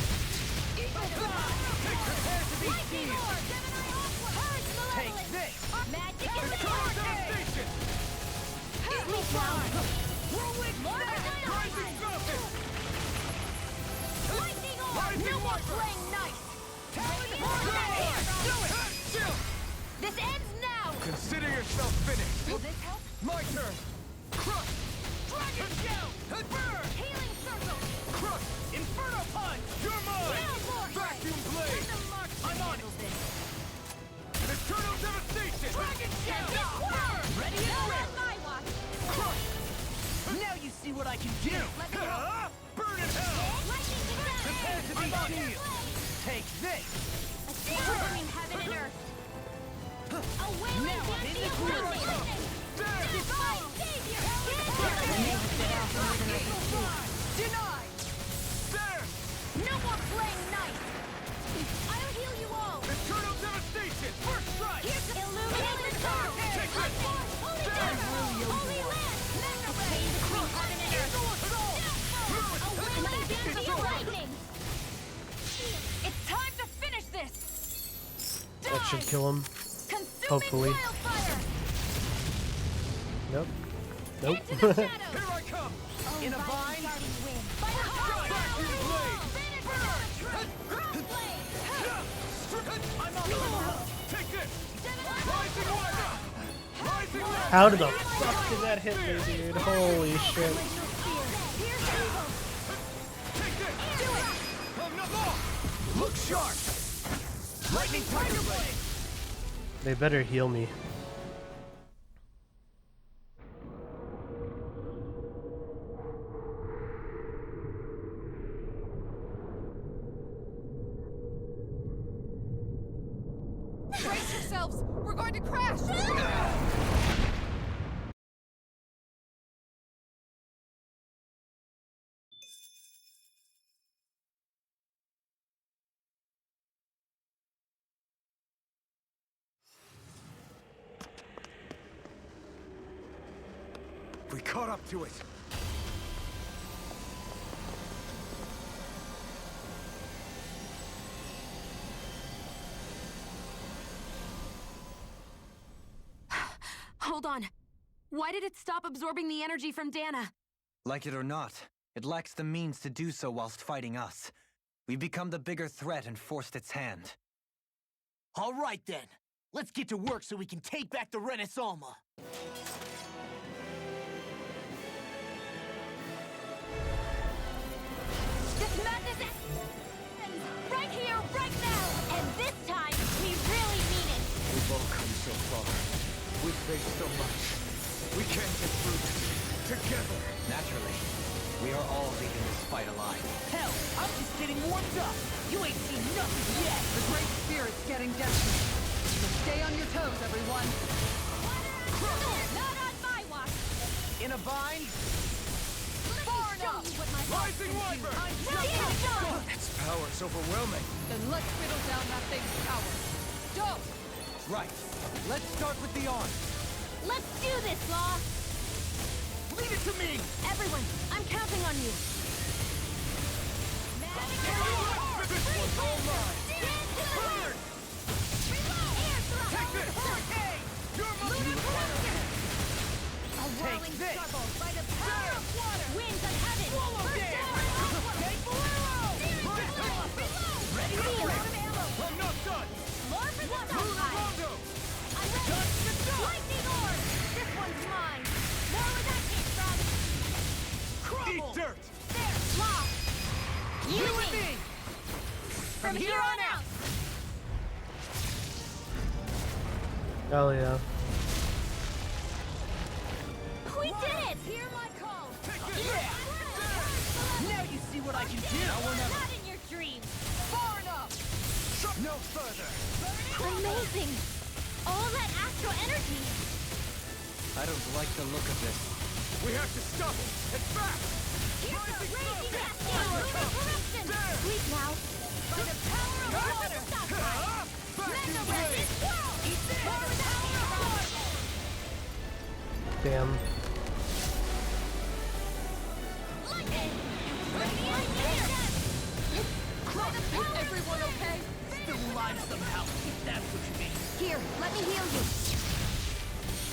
Prepare to be seized. Take this. Magic in the Eternal dark! devastation! Eagle fly! Whirlwind snap! Rising Falcon! Lightning orb! Rising No more Viper! playing nice! Talon Do it! Chill! This ends now! Consider yourself finished! Will this help? My turn! Crush! Dragon shell. Burn! Healing circle! Crush! Inferno punch. You're mine! Vacuum blade! I'm on it. Eternal devastation! Dragon shell. Ready and Not on ready. my watch! Crush! Now you see what I can do. Ah! Burn in hell! Lightning Prepare to be I'm on it. seized. Take this. A saber between heaven and earth! A wailing Now I'm in the beam groove. lightning! There! Divine savior! Denied. There! No more playing nice! I'll heal you all! Eternal devastation! First strike. Illuminate the dark! Take this! Holy Glimmer! Holy Land! Mega Ray! Between heaven and earth! A wailing beam lightning! It's time to finish this! That should kill him. Consuming Hopefully. wildfire! Nope. Nope. Into the shadows! Here I come! In a bind. By the Vacuum blade! Finish the crossblade! I How did the fuck did that hit me, dude? Holy shit. Look sharp. Lightning tiger blade. They better heal me. Brace yourselves! We're going to crash! We caught up to it. Hold on. Why did it stop absorbing the energy from Dana? Like it or not, it lacks the means to do so whilst fighting us. We've become the bigger threat and forced its hand. All right then. Let's get to work so we can take back the Renaissance. This madness ends right here, right now! And this time, we really mean it! We've all come so far. We've faced so much. We can't get through this together. Naturally, we are all leaving this fight alive. Hell, I'm just getting warmed up. You ain't seen nothing yet. The Great Spirit's getting desperate. So stay on your toes, everyone. Not on my watch! In a bind? Far enough! Rising Wyvern! Its power's overwhelming. Then let's whittle down that thing's power. Go! Right. Let's start with the arm. Let's do this, Law! Leave it to me! Everyone, I'm counting on you. This one's all mine. Burn! Take this! Hurricane! Your motive! A whirling struggle by the power of water! Winds of heaven! Swallow dance! Take Ready to ammo! I'm not done! More for the Rondo! I'm ready! Lightning orb! This one's mine! More where that came from! Eat dirt! There! Lost! You and me! From here on out! Hell yeah. We did it! Hear my call! Yeah! Now you see what I can do! Not in your dreams! Far enough! No further! Amazing! All that astral energy! I don't like the look of this. We have to stop it! It's back! Here's the raging cascade! Lunar corruption! Sleep now! By the power of water! Mega Red is world! Eat this! By the power of water! Damn. Lightning! Radiant here! By the power of Everyone okay? Still alive somehow, if that's what you mean. Here, let me heal you.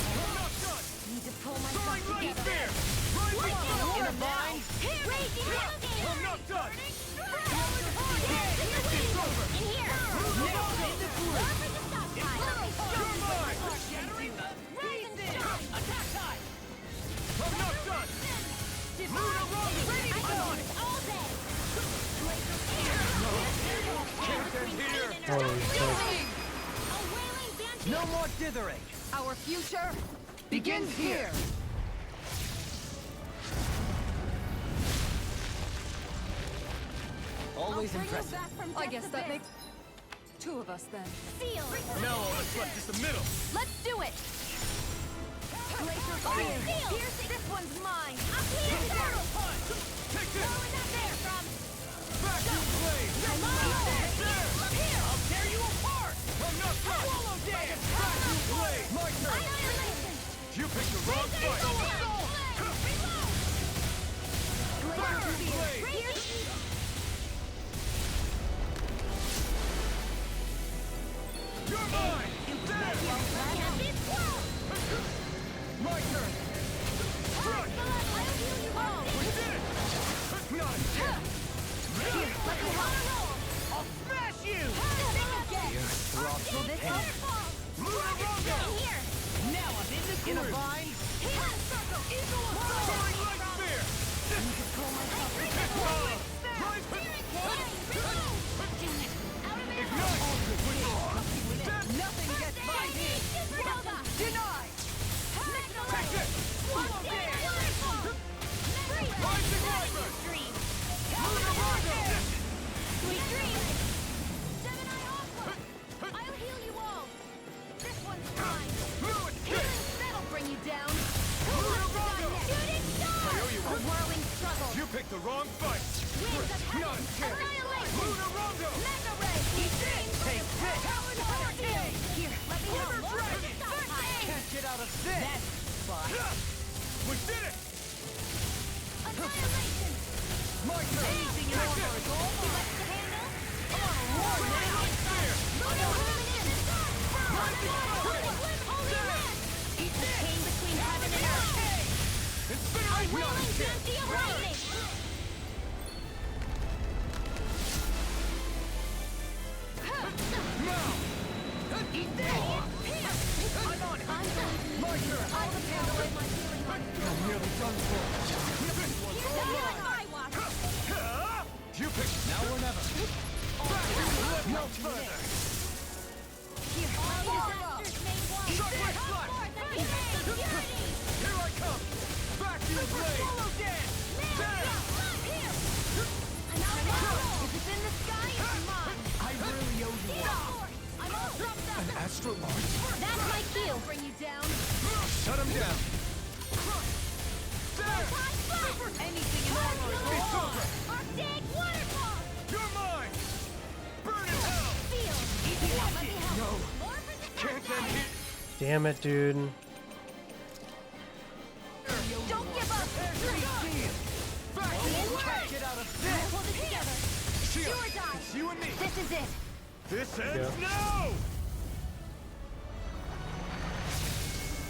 I'm not done! Need to pull myself Lightning together. spear! Rising Lightning orb! In a bind? Raging alligator! I'm not done! It's over! In here! Now in the group! Over the stop sign! You're mine! Shattering the Rise and shine! attack time! I'm not done! Lunar Rondo! I'm on it all day! Can't end here! Holy shit. A wailing banshee! No more dithering! Our future begins here. Always Bring you impressive. back from I death's guess that abyss. makes two of us then. Seal! Now all that's left is the middle! Let's do it! Glacier Fire! This one's mine! Up here! Take this! Where was that there from? Vacuum blade! Come on! There! Up here! I'll tear you apart! I'm not done! Swallow dance! Vacuum blade! My turn! Annihilation! You picked the wrong fight! Vacuum blade! You're mine! There! My turn! Crush! We did it! Not again! I'll smash you! Throbs with pain. Lunar Rondo! Now I'm in the groove! out of this! That's fun! We did it! Annihilation! My turn! Anything in order is all too much to handle? Come on, roar now! It's the chain between heaven and earth. A whirling dynasty of lightning! Eat this! I'm on it! My turn! I can handle it. My healing on I'm nearly done for. This one's all mine! You pick now or never. No further. Shockwave slash! Here I come! Vacuum blade! If it's in the sky, it's mine. I really owe you one. I'm all dropped up. An astro launch? That's my cue. Bring you down. Shut him down. There! Anything in armor is It's on. over. Arctic waterfall. You're mine! Burn in hell! Feel. Let me help. No. More for the Can't end here. Damn it, dude. Don't give up. Can't get out of this! Hold it together. Shield, Do or die. it's you and me. This is it. This ends Yeah. now!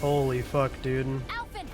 Holy fuck, dude. Alphen.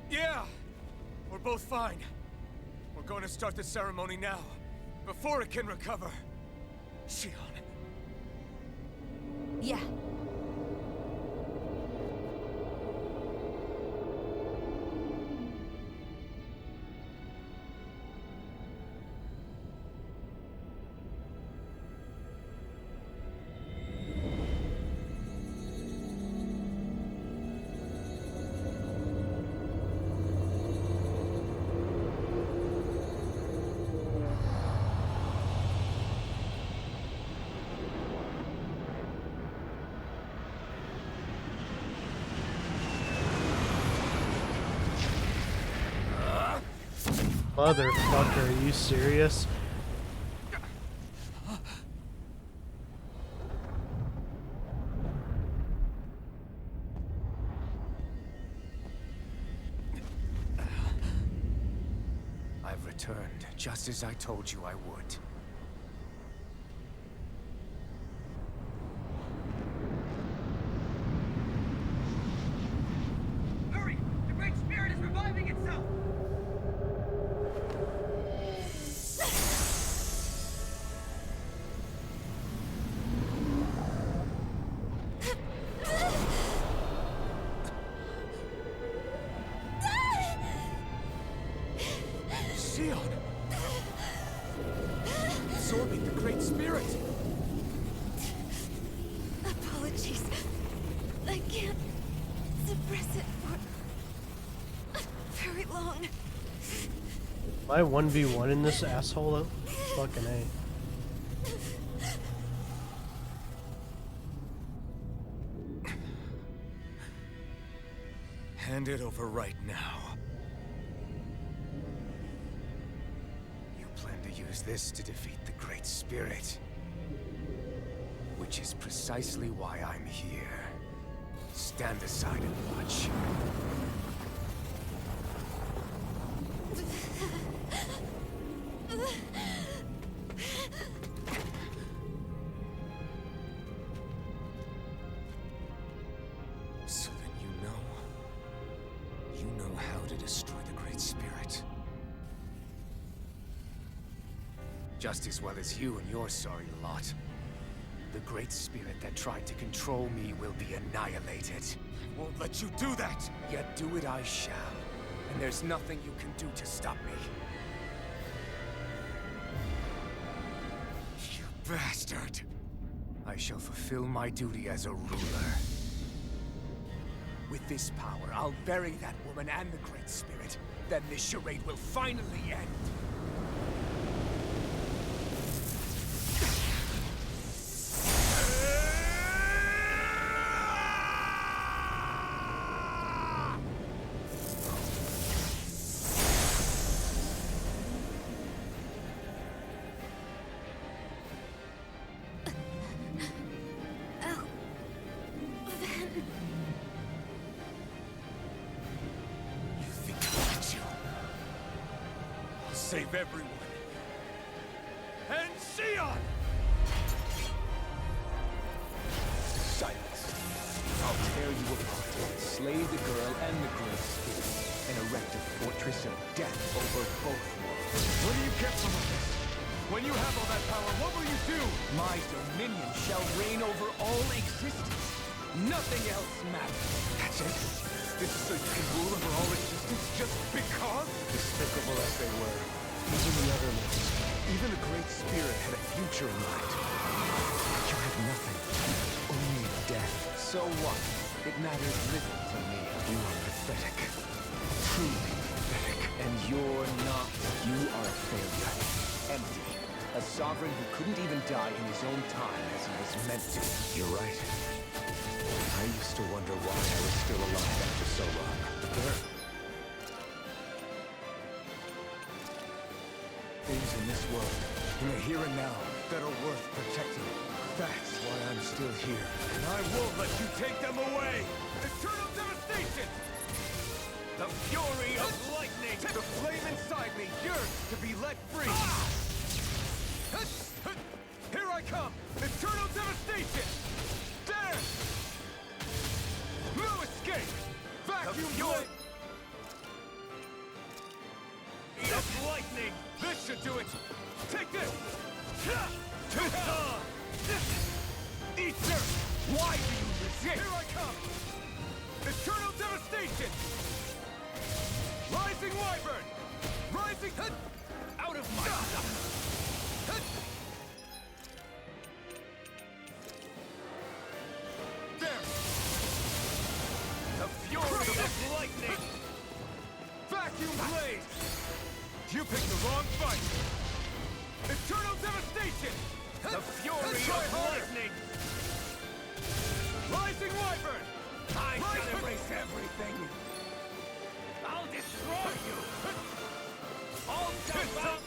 Yeah! We're both fine. We're going to start the ceremony now, before it can recover. Shion. Yeah. Motherfucker, are you serious? I've returned, just as I told you I would. Hurry! The Great Spirit is reviving itself! Shion! Absorbing the Great Spirit! Apologies. I can't suppress it for very long. Am I 1v1 in this asshole? Fucking A. Hand it over right now. You plan to use this to defeat the Great Spirit. Which is precisely why I'm here. Stand aside and watch. just as well as you and your sorry lot. The great spirit that tried to control me will be annihilated. Won't let you do that! Yet do it I shall. And there's nothing you can do to stop me. You bastard! I shall fulfill my duty as a ruler. With this power, I'll bury that woman and the great spirit. Then this charade will finally end. Save everyone. And Sion! Silence. I'll tear you apart, slay the girl and the great spirit, and erect a fortress of death over both worlds. What do you get from this? When you have all that power, what will you do? My dominion shall reign over all existence. Nothing else matters. That's it. This is so you can rule over all existence just because? Despicable as they were, even the other ones, even the Great Spirit had a future in mind. But you have nothing, only death. So what? It matters little to me. You are pathetic, truly pathetic. And you're not. You are a failure, empty. A sovereign who couldn't even die in his own time as he was meant to. You're right. I used to wonder why I was still alive after so long. But there are things in this world, in the here and now, that are worth protecting. That's why I'm still here. And I won't let you take them away! Eternal devastation! The fury of lightning! The flame inside me yearns to be let free! Here I come! Eternal devastation! There! No escape! Vacuum blade! Of lightning! This should do it! Take this! Eater! Why do you resist? Here I come! Eternal devastation! Rising wyvern! Rising... Out of my sight! There! The fury of lightning! Vacuum blade! You picked the wrong fight! Eternal devastation! The fury of lightning! Rising wyvern! I shall erase everything! I'll destroy you! All jump out!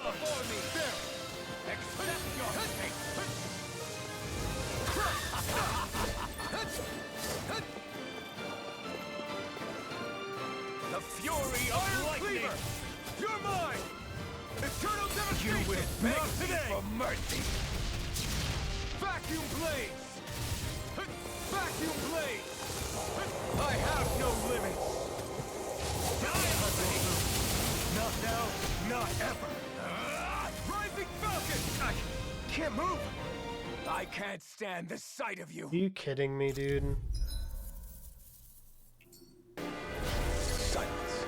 Before me! There! Accept your fate! The fury of lightning! Cleaver. You're mine! Eternal devastation! You will beg today for mercy! Vacuum blades! Vacuum blades! I have no limits! Die already! Not now, not ever! Rising Falcon! I can't move! I can't stand the sight of you! Are you kidding me, dude? Silence.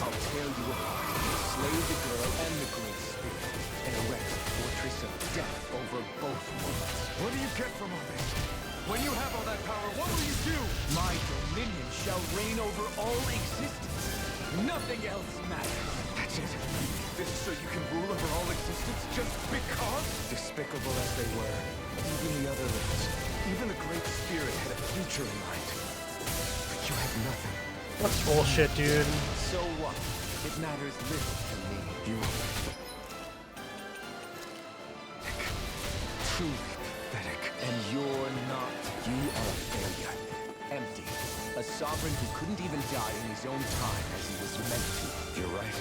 I'll tear you apart, slay the girl and the great spirit, and erect a fortress of death over both worlds. What do you get from all this? When you have all that power, what will you do? My dominion shall reign over all existence. Nothing else matters. That's it. This is so you can rule over all existence just because? Despicable as they were, even the other ones, even the great spirit had a future in mind. But you have nothing. That's bullshit, dude. So what? It matters little to me. You are truly pathetic. And you're not. You are a failure. Empty. A sovereign who couldn't even die in his own time as he was meant to. You're right.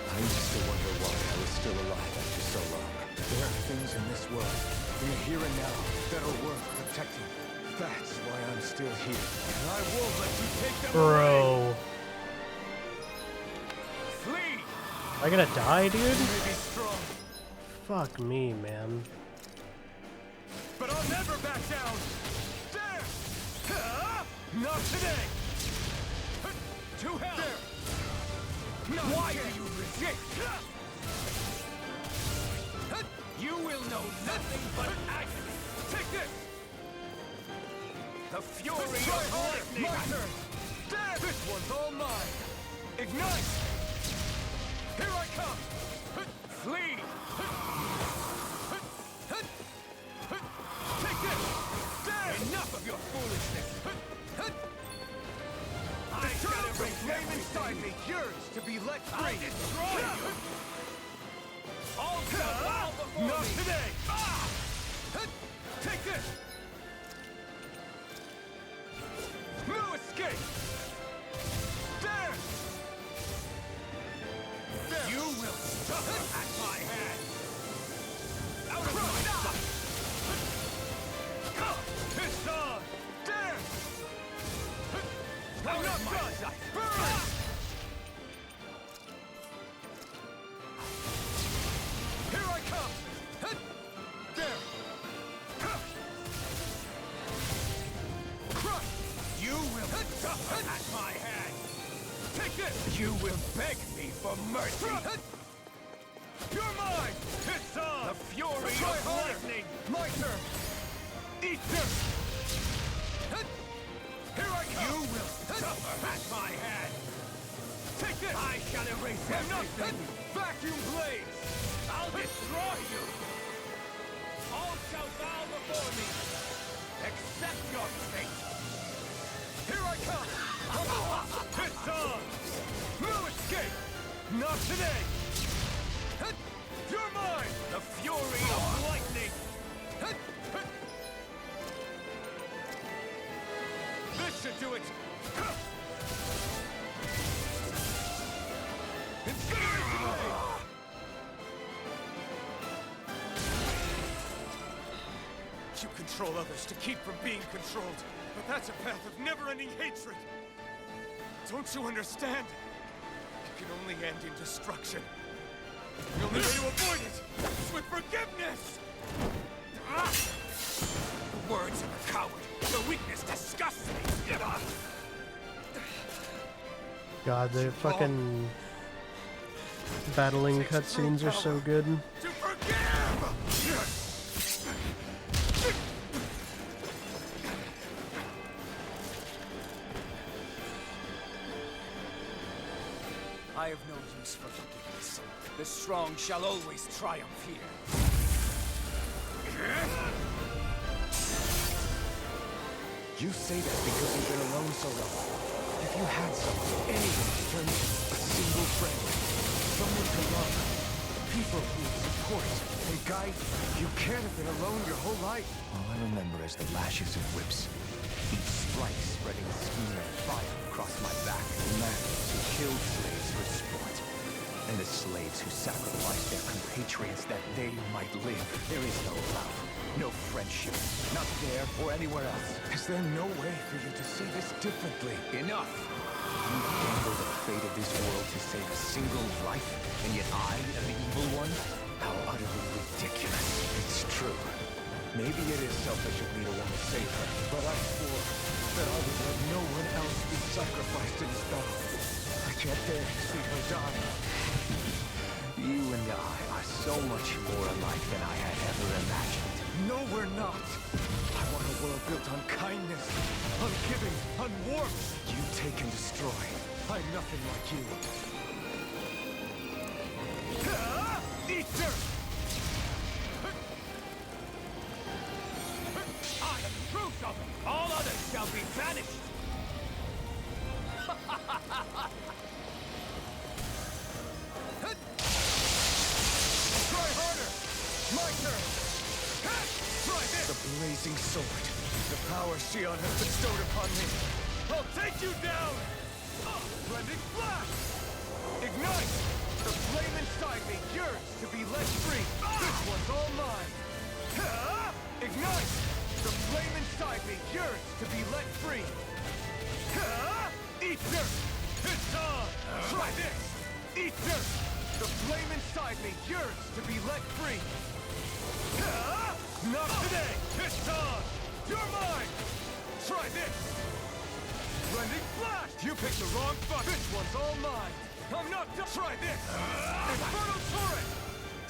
I used to wonder why I was still alive after so long. There are things in this world, in the here and now, that are worth protecting. That's why I'm still here. And I won't let you take them away! Bro. Flee! Am I gonna die, dude? You may be strong, Fuck me, man. but I'll never back down. There! Not today! To hell! There! Not Why again. Do you resist? You will know nothing but agony. Take this! The fury of lightning! My turn! There! This one's all mine! Ignite! Here I come! Flee! Take this! There! Enough of your foolishness! I gotta the flame inside me yearns to be let free! I'll destroy you! All shall bow before Not me! Today! Take this! No escape! There! You will suffer at my hand! Out of my sight! This on! There! I'm not done! Burn! Here I come! There! Crush! You will suffer at my hand! Take this! You will beg me for mercy! You're mine! It's on! The fury of lightning! My turn! Eat this! Here I come! You will suffer at my hand! Take this! I shall erase everything! Vacuum blades! I'll destroy you! All shall bow before me! Accept your fate! Here I come! It's on! No escape! Not today! You're mine! The fury of lightning! This should do it! Incineration blade! You control others to keep from being controlled, but that's a path of never-ending hatred! Don't you understand? It can only end in destruction. The only way to avoid it is with forgiveness! The words of a coward. The weakness disgusts me! God, the fucking battling cutscenes are so good. To forgive! I have no use for forgiveness. The strong shall always triumph here. You say that because you've been alone so long. If you had someone, anyone to turn to, a single friend, someone to love, people who would support and guide you, can't have been alone your whole life. All I remember is the lashes of whips, each strike spreading a smear of fire across my back. The man who killed slaves for sport, and the slaves who sacrificed their compatriots that they might live. There is no love. No friendship. Not there or anywhere else. Is there no way for you to see this differently? Enough! You gamble the fate of this world to save a single life, and yet I am the evil one? How utterly ridiculous. It's true. Maybe it is selfish of me to want to save her, but I swore that I would let no one else be sacrificed in this battle. I can't bear to see her die. You and I are so much more alike than I had ever imagined. No, we're not. I want a world built on kindness, on giving, on warmth. You take and destroy. I'm nothing like you. Eat dirt! I am the truth of it. All others shall be banished. Try harder. My turn. Try this! The blazing sword. The power Shion has bestowed upon me. I'll take you down! Blending flash! Ignite! The flame inside me yearns to be let free. This one's all mine. Ignite! The flame inside me yearns to be let free. Eat dirt! It's on! Try this! Eat dirt! The flame inside me yearns to be let free. Not today! It's on! You're mine! Try this! Blending blast! You picked the wrong fuck! This one's all mine! I'm not done! Try this! Infernal turret!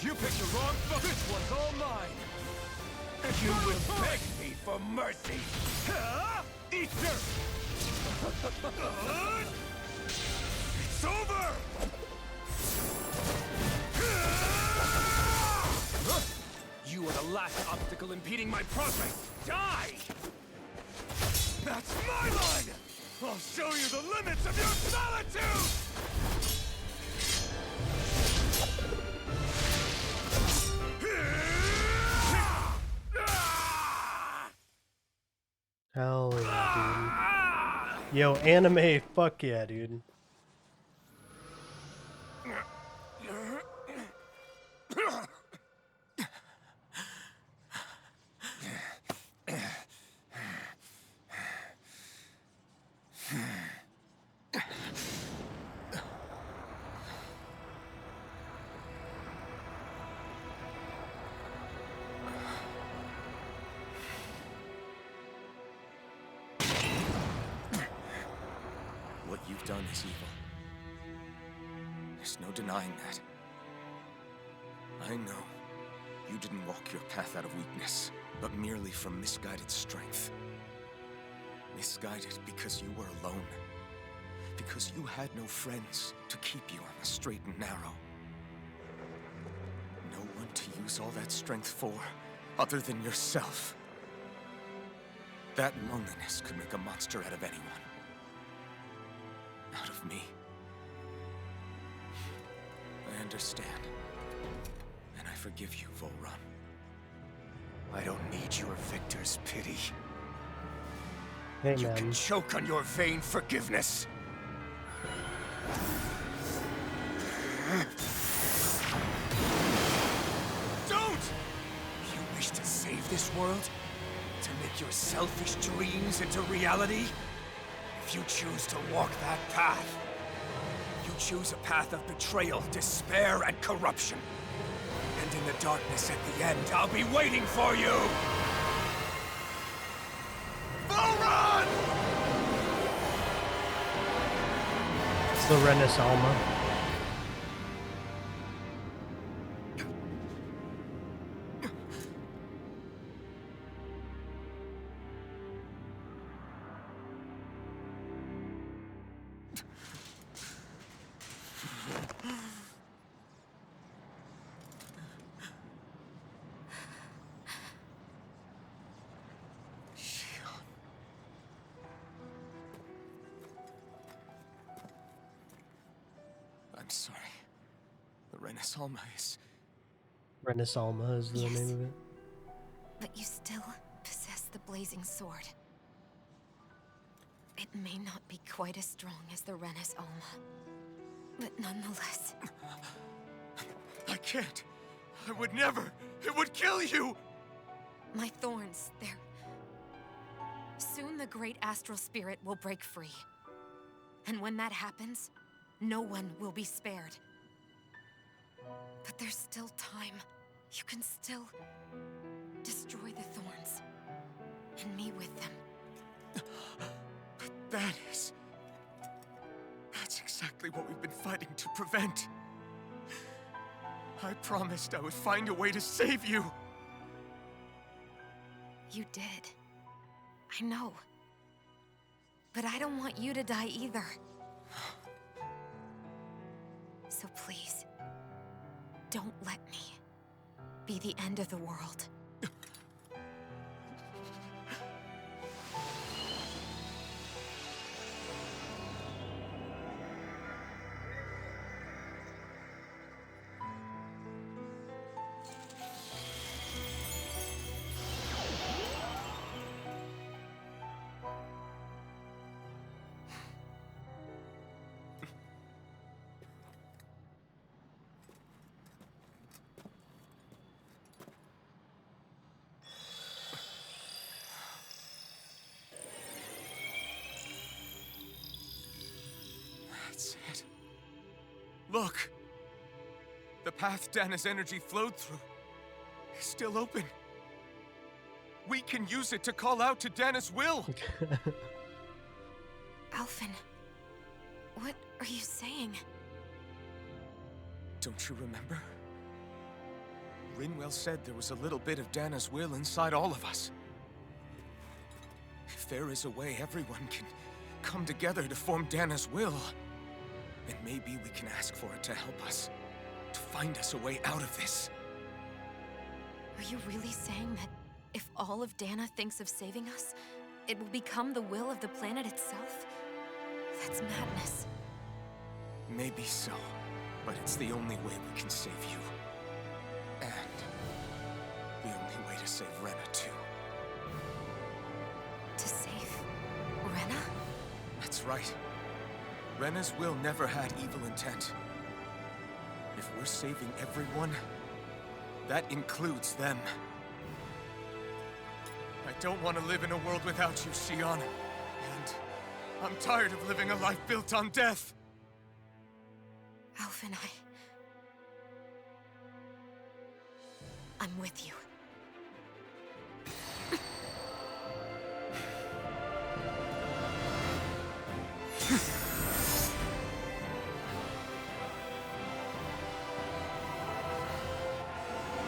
You picked the wrong fuck! This one's all mine! You will beg me for mercy! Eat dirt! It's over! You are the last obstacle impeding my progress! Die! That's my line! I'll show you the limits of your solitude! Hell yeah, dude. Yo, anime, fuck yeah, dude. What you've done is evil. There's no denying that. I know you didn't walk your path out of weakness, but merely from misguided strength. Misguided because you were alone. Because you had no friends to keep you on the straight and narrow. No one to use all that strength for, other than yourself. That loneliness could make a monster out of anyone. Out of me. I understand. And I forgive you, Volron. I don't need your victor's pity. Hey, You man. can choke on your vain forgiveness. Don't! You wish to save this world? To make your selfish dreams into reality? If you choose to walk that path, you choose a path of betrayal, despair, and corruption. And in the darkness at the end, I'll be waiting for you! Volron! It's the Renis Alma. I'm sorry. The Renis Alma is... Renis Alma is the name of it. But you still possess the blazing sword. It may not be quite as strong as the Renis Alma, but nonetheless... I can't. I would never. It would kill you! My thorns, they're... Soon the great astral spirit will break free. And when that happens, no one will be spared. But there's still time. You can still destroy the thorns. And me with them. But that's exactly what we've been fighting to prevent. I promised I would find a way to save you. You did. I know. But I don't want you to die either. So please, don't let me be the end of the world. That's it. Look! The path Dana's energy flowed through is still open. We can use it to call out to Dana's will. Alphen, what are you saying? Don't you remember? Rinwell said there was a little bit of Dana's will inside all of us. If there is a way everyone can come together to form Dana's will, then maybe we can ask for it to help us, to find us a way out of this. Are you really saying that if all of Dana thinks of saving us, it will become the will of the planet itself? That's madness. Maybe so, but it's the only way we can save you. And the only way to save Rena, too. To save Rena? That's right. Rena's will never had evil intent. If we're saving everyone, that includes them. I don't want to live in a world without you, Xion. And I'm tired of living a life built on death. Alphen, I'm with you.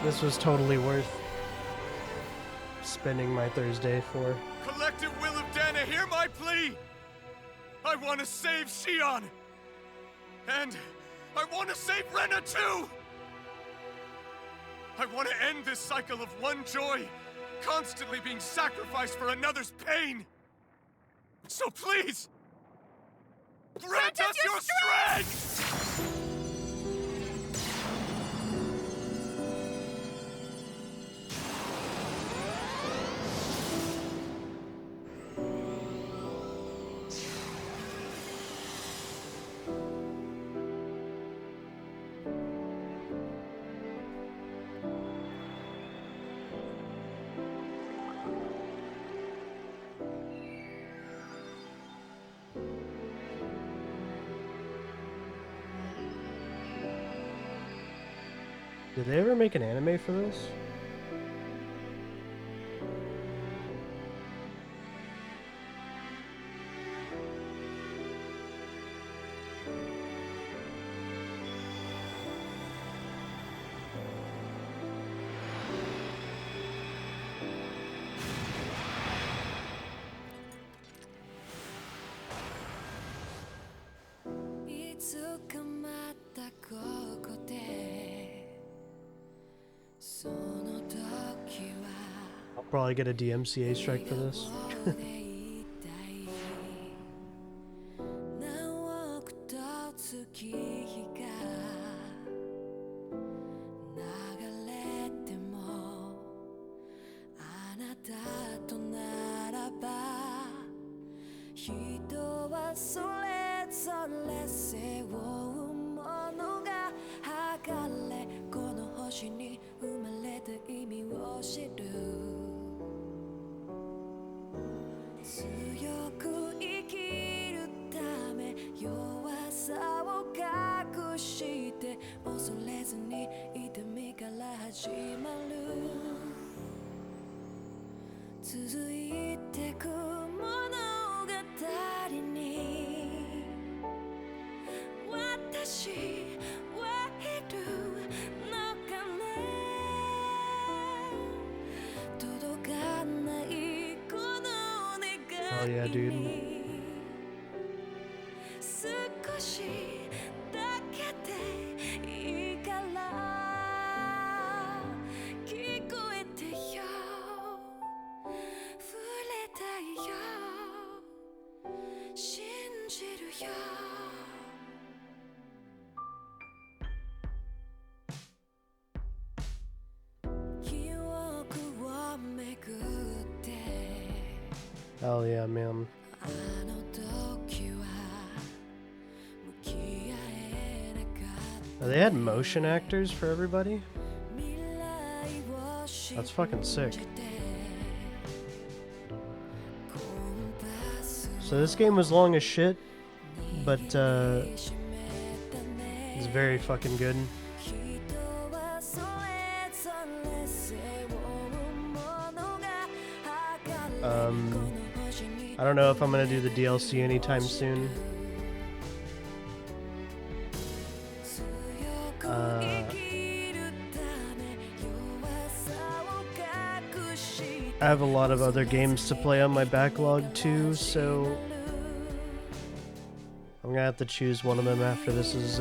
This was totally worth spending my Thursday for. Collective will of Dana, hear my plea! I want to save Xion! And I want to save Rena too! I want to end this cycle of one joy, constantly being sacrificed for another's pain! So please, grant us your strength! Did they ever make an anime for this? I'll probably get a DMCA strike for this. Oh yeah, dude. Hell yeah, man. Oh, they had motion actors for everybody? That's fucking sick. So this game was long as shit, but it's very fucking good. I don't know if I'm gonna do the DLC anytime soon. I have a lot of other games to play on my backlog too, so I'm gonna have to choose one of them after this is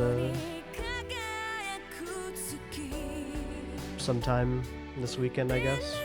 sometime this weekend, I guess.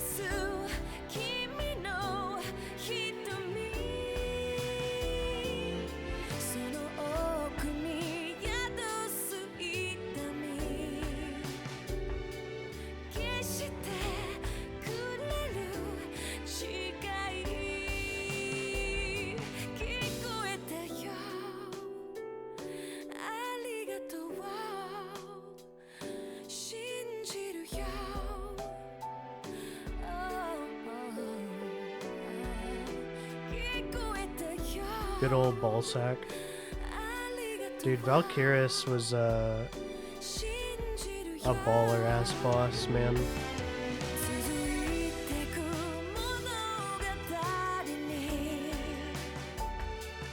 Good old ballsack. Dude, Valkyris was a baller ass boss, man.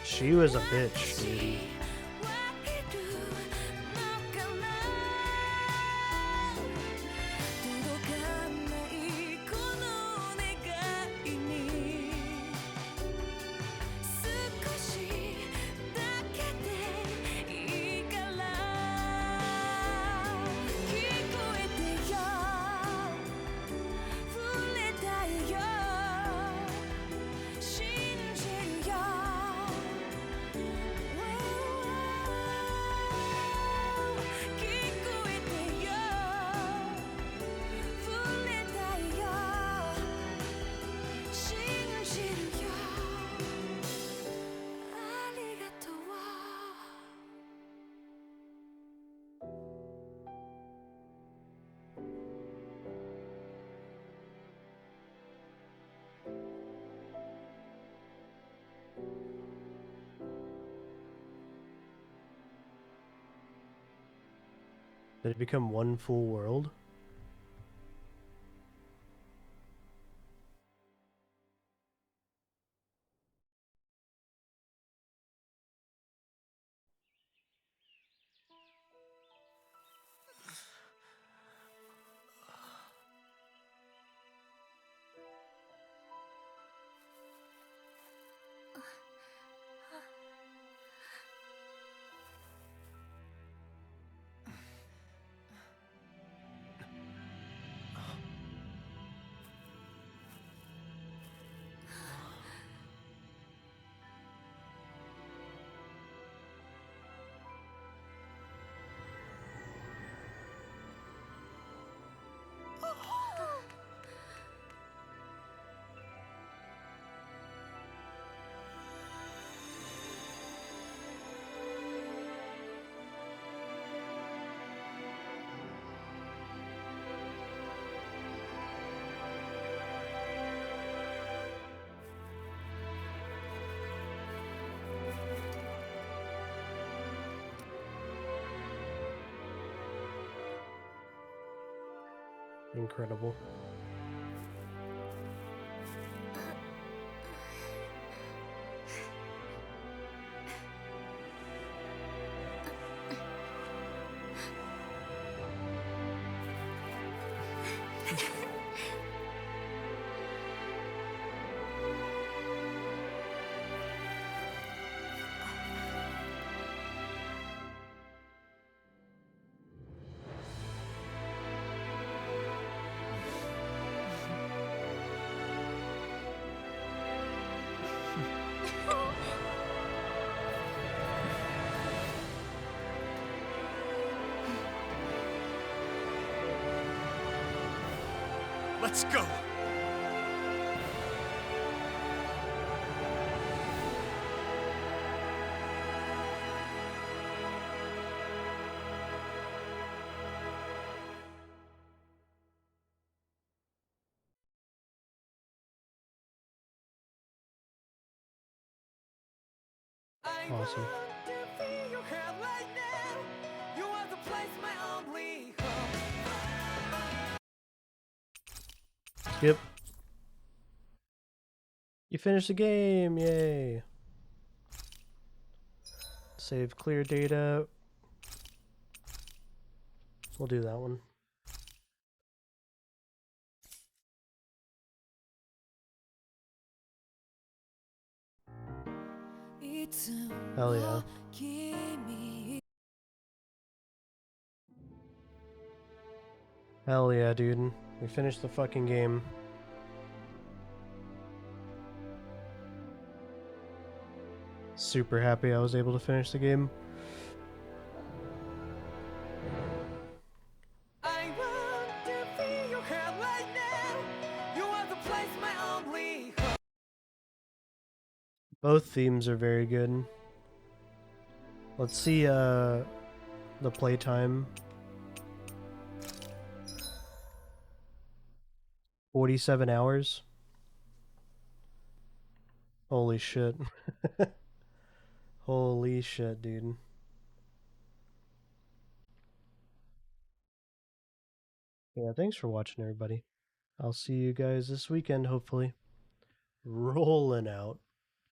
She was a bitch, dude. Did it become one full world? Incredible. Let's go! Awesome. Skip. You finished the game, yay! Save clear data. We'll do that one. Hell yeah. Hell yeah, dude. We finished the fucking game. Super happy I was able to finish the game. I want to feel your hand right now. You are the place my only hope. Both themes are very good. Let's see the playtime. 47 hours. Holy shit. Holy shit, dude. Yeah, thanks for watching, everybody. I'll see you guys this weekend, hopefully. Rolling out.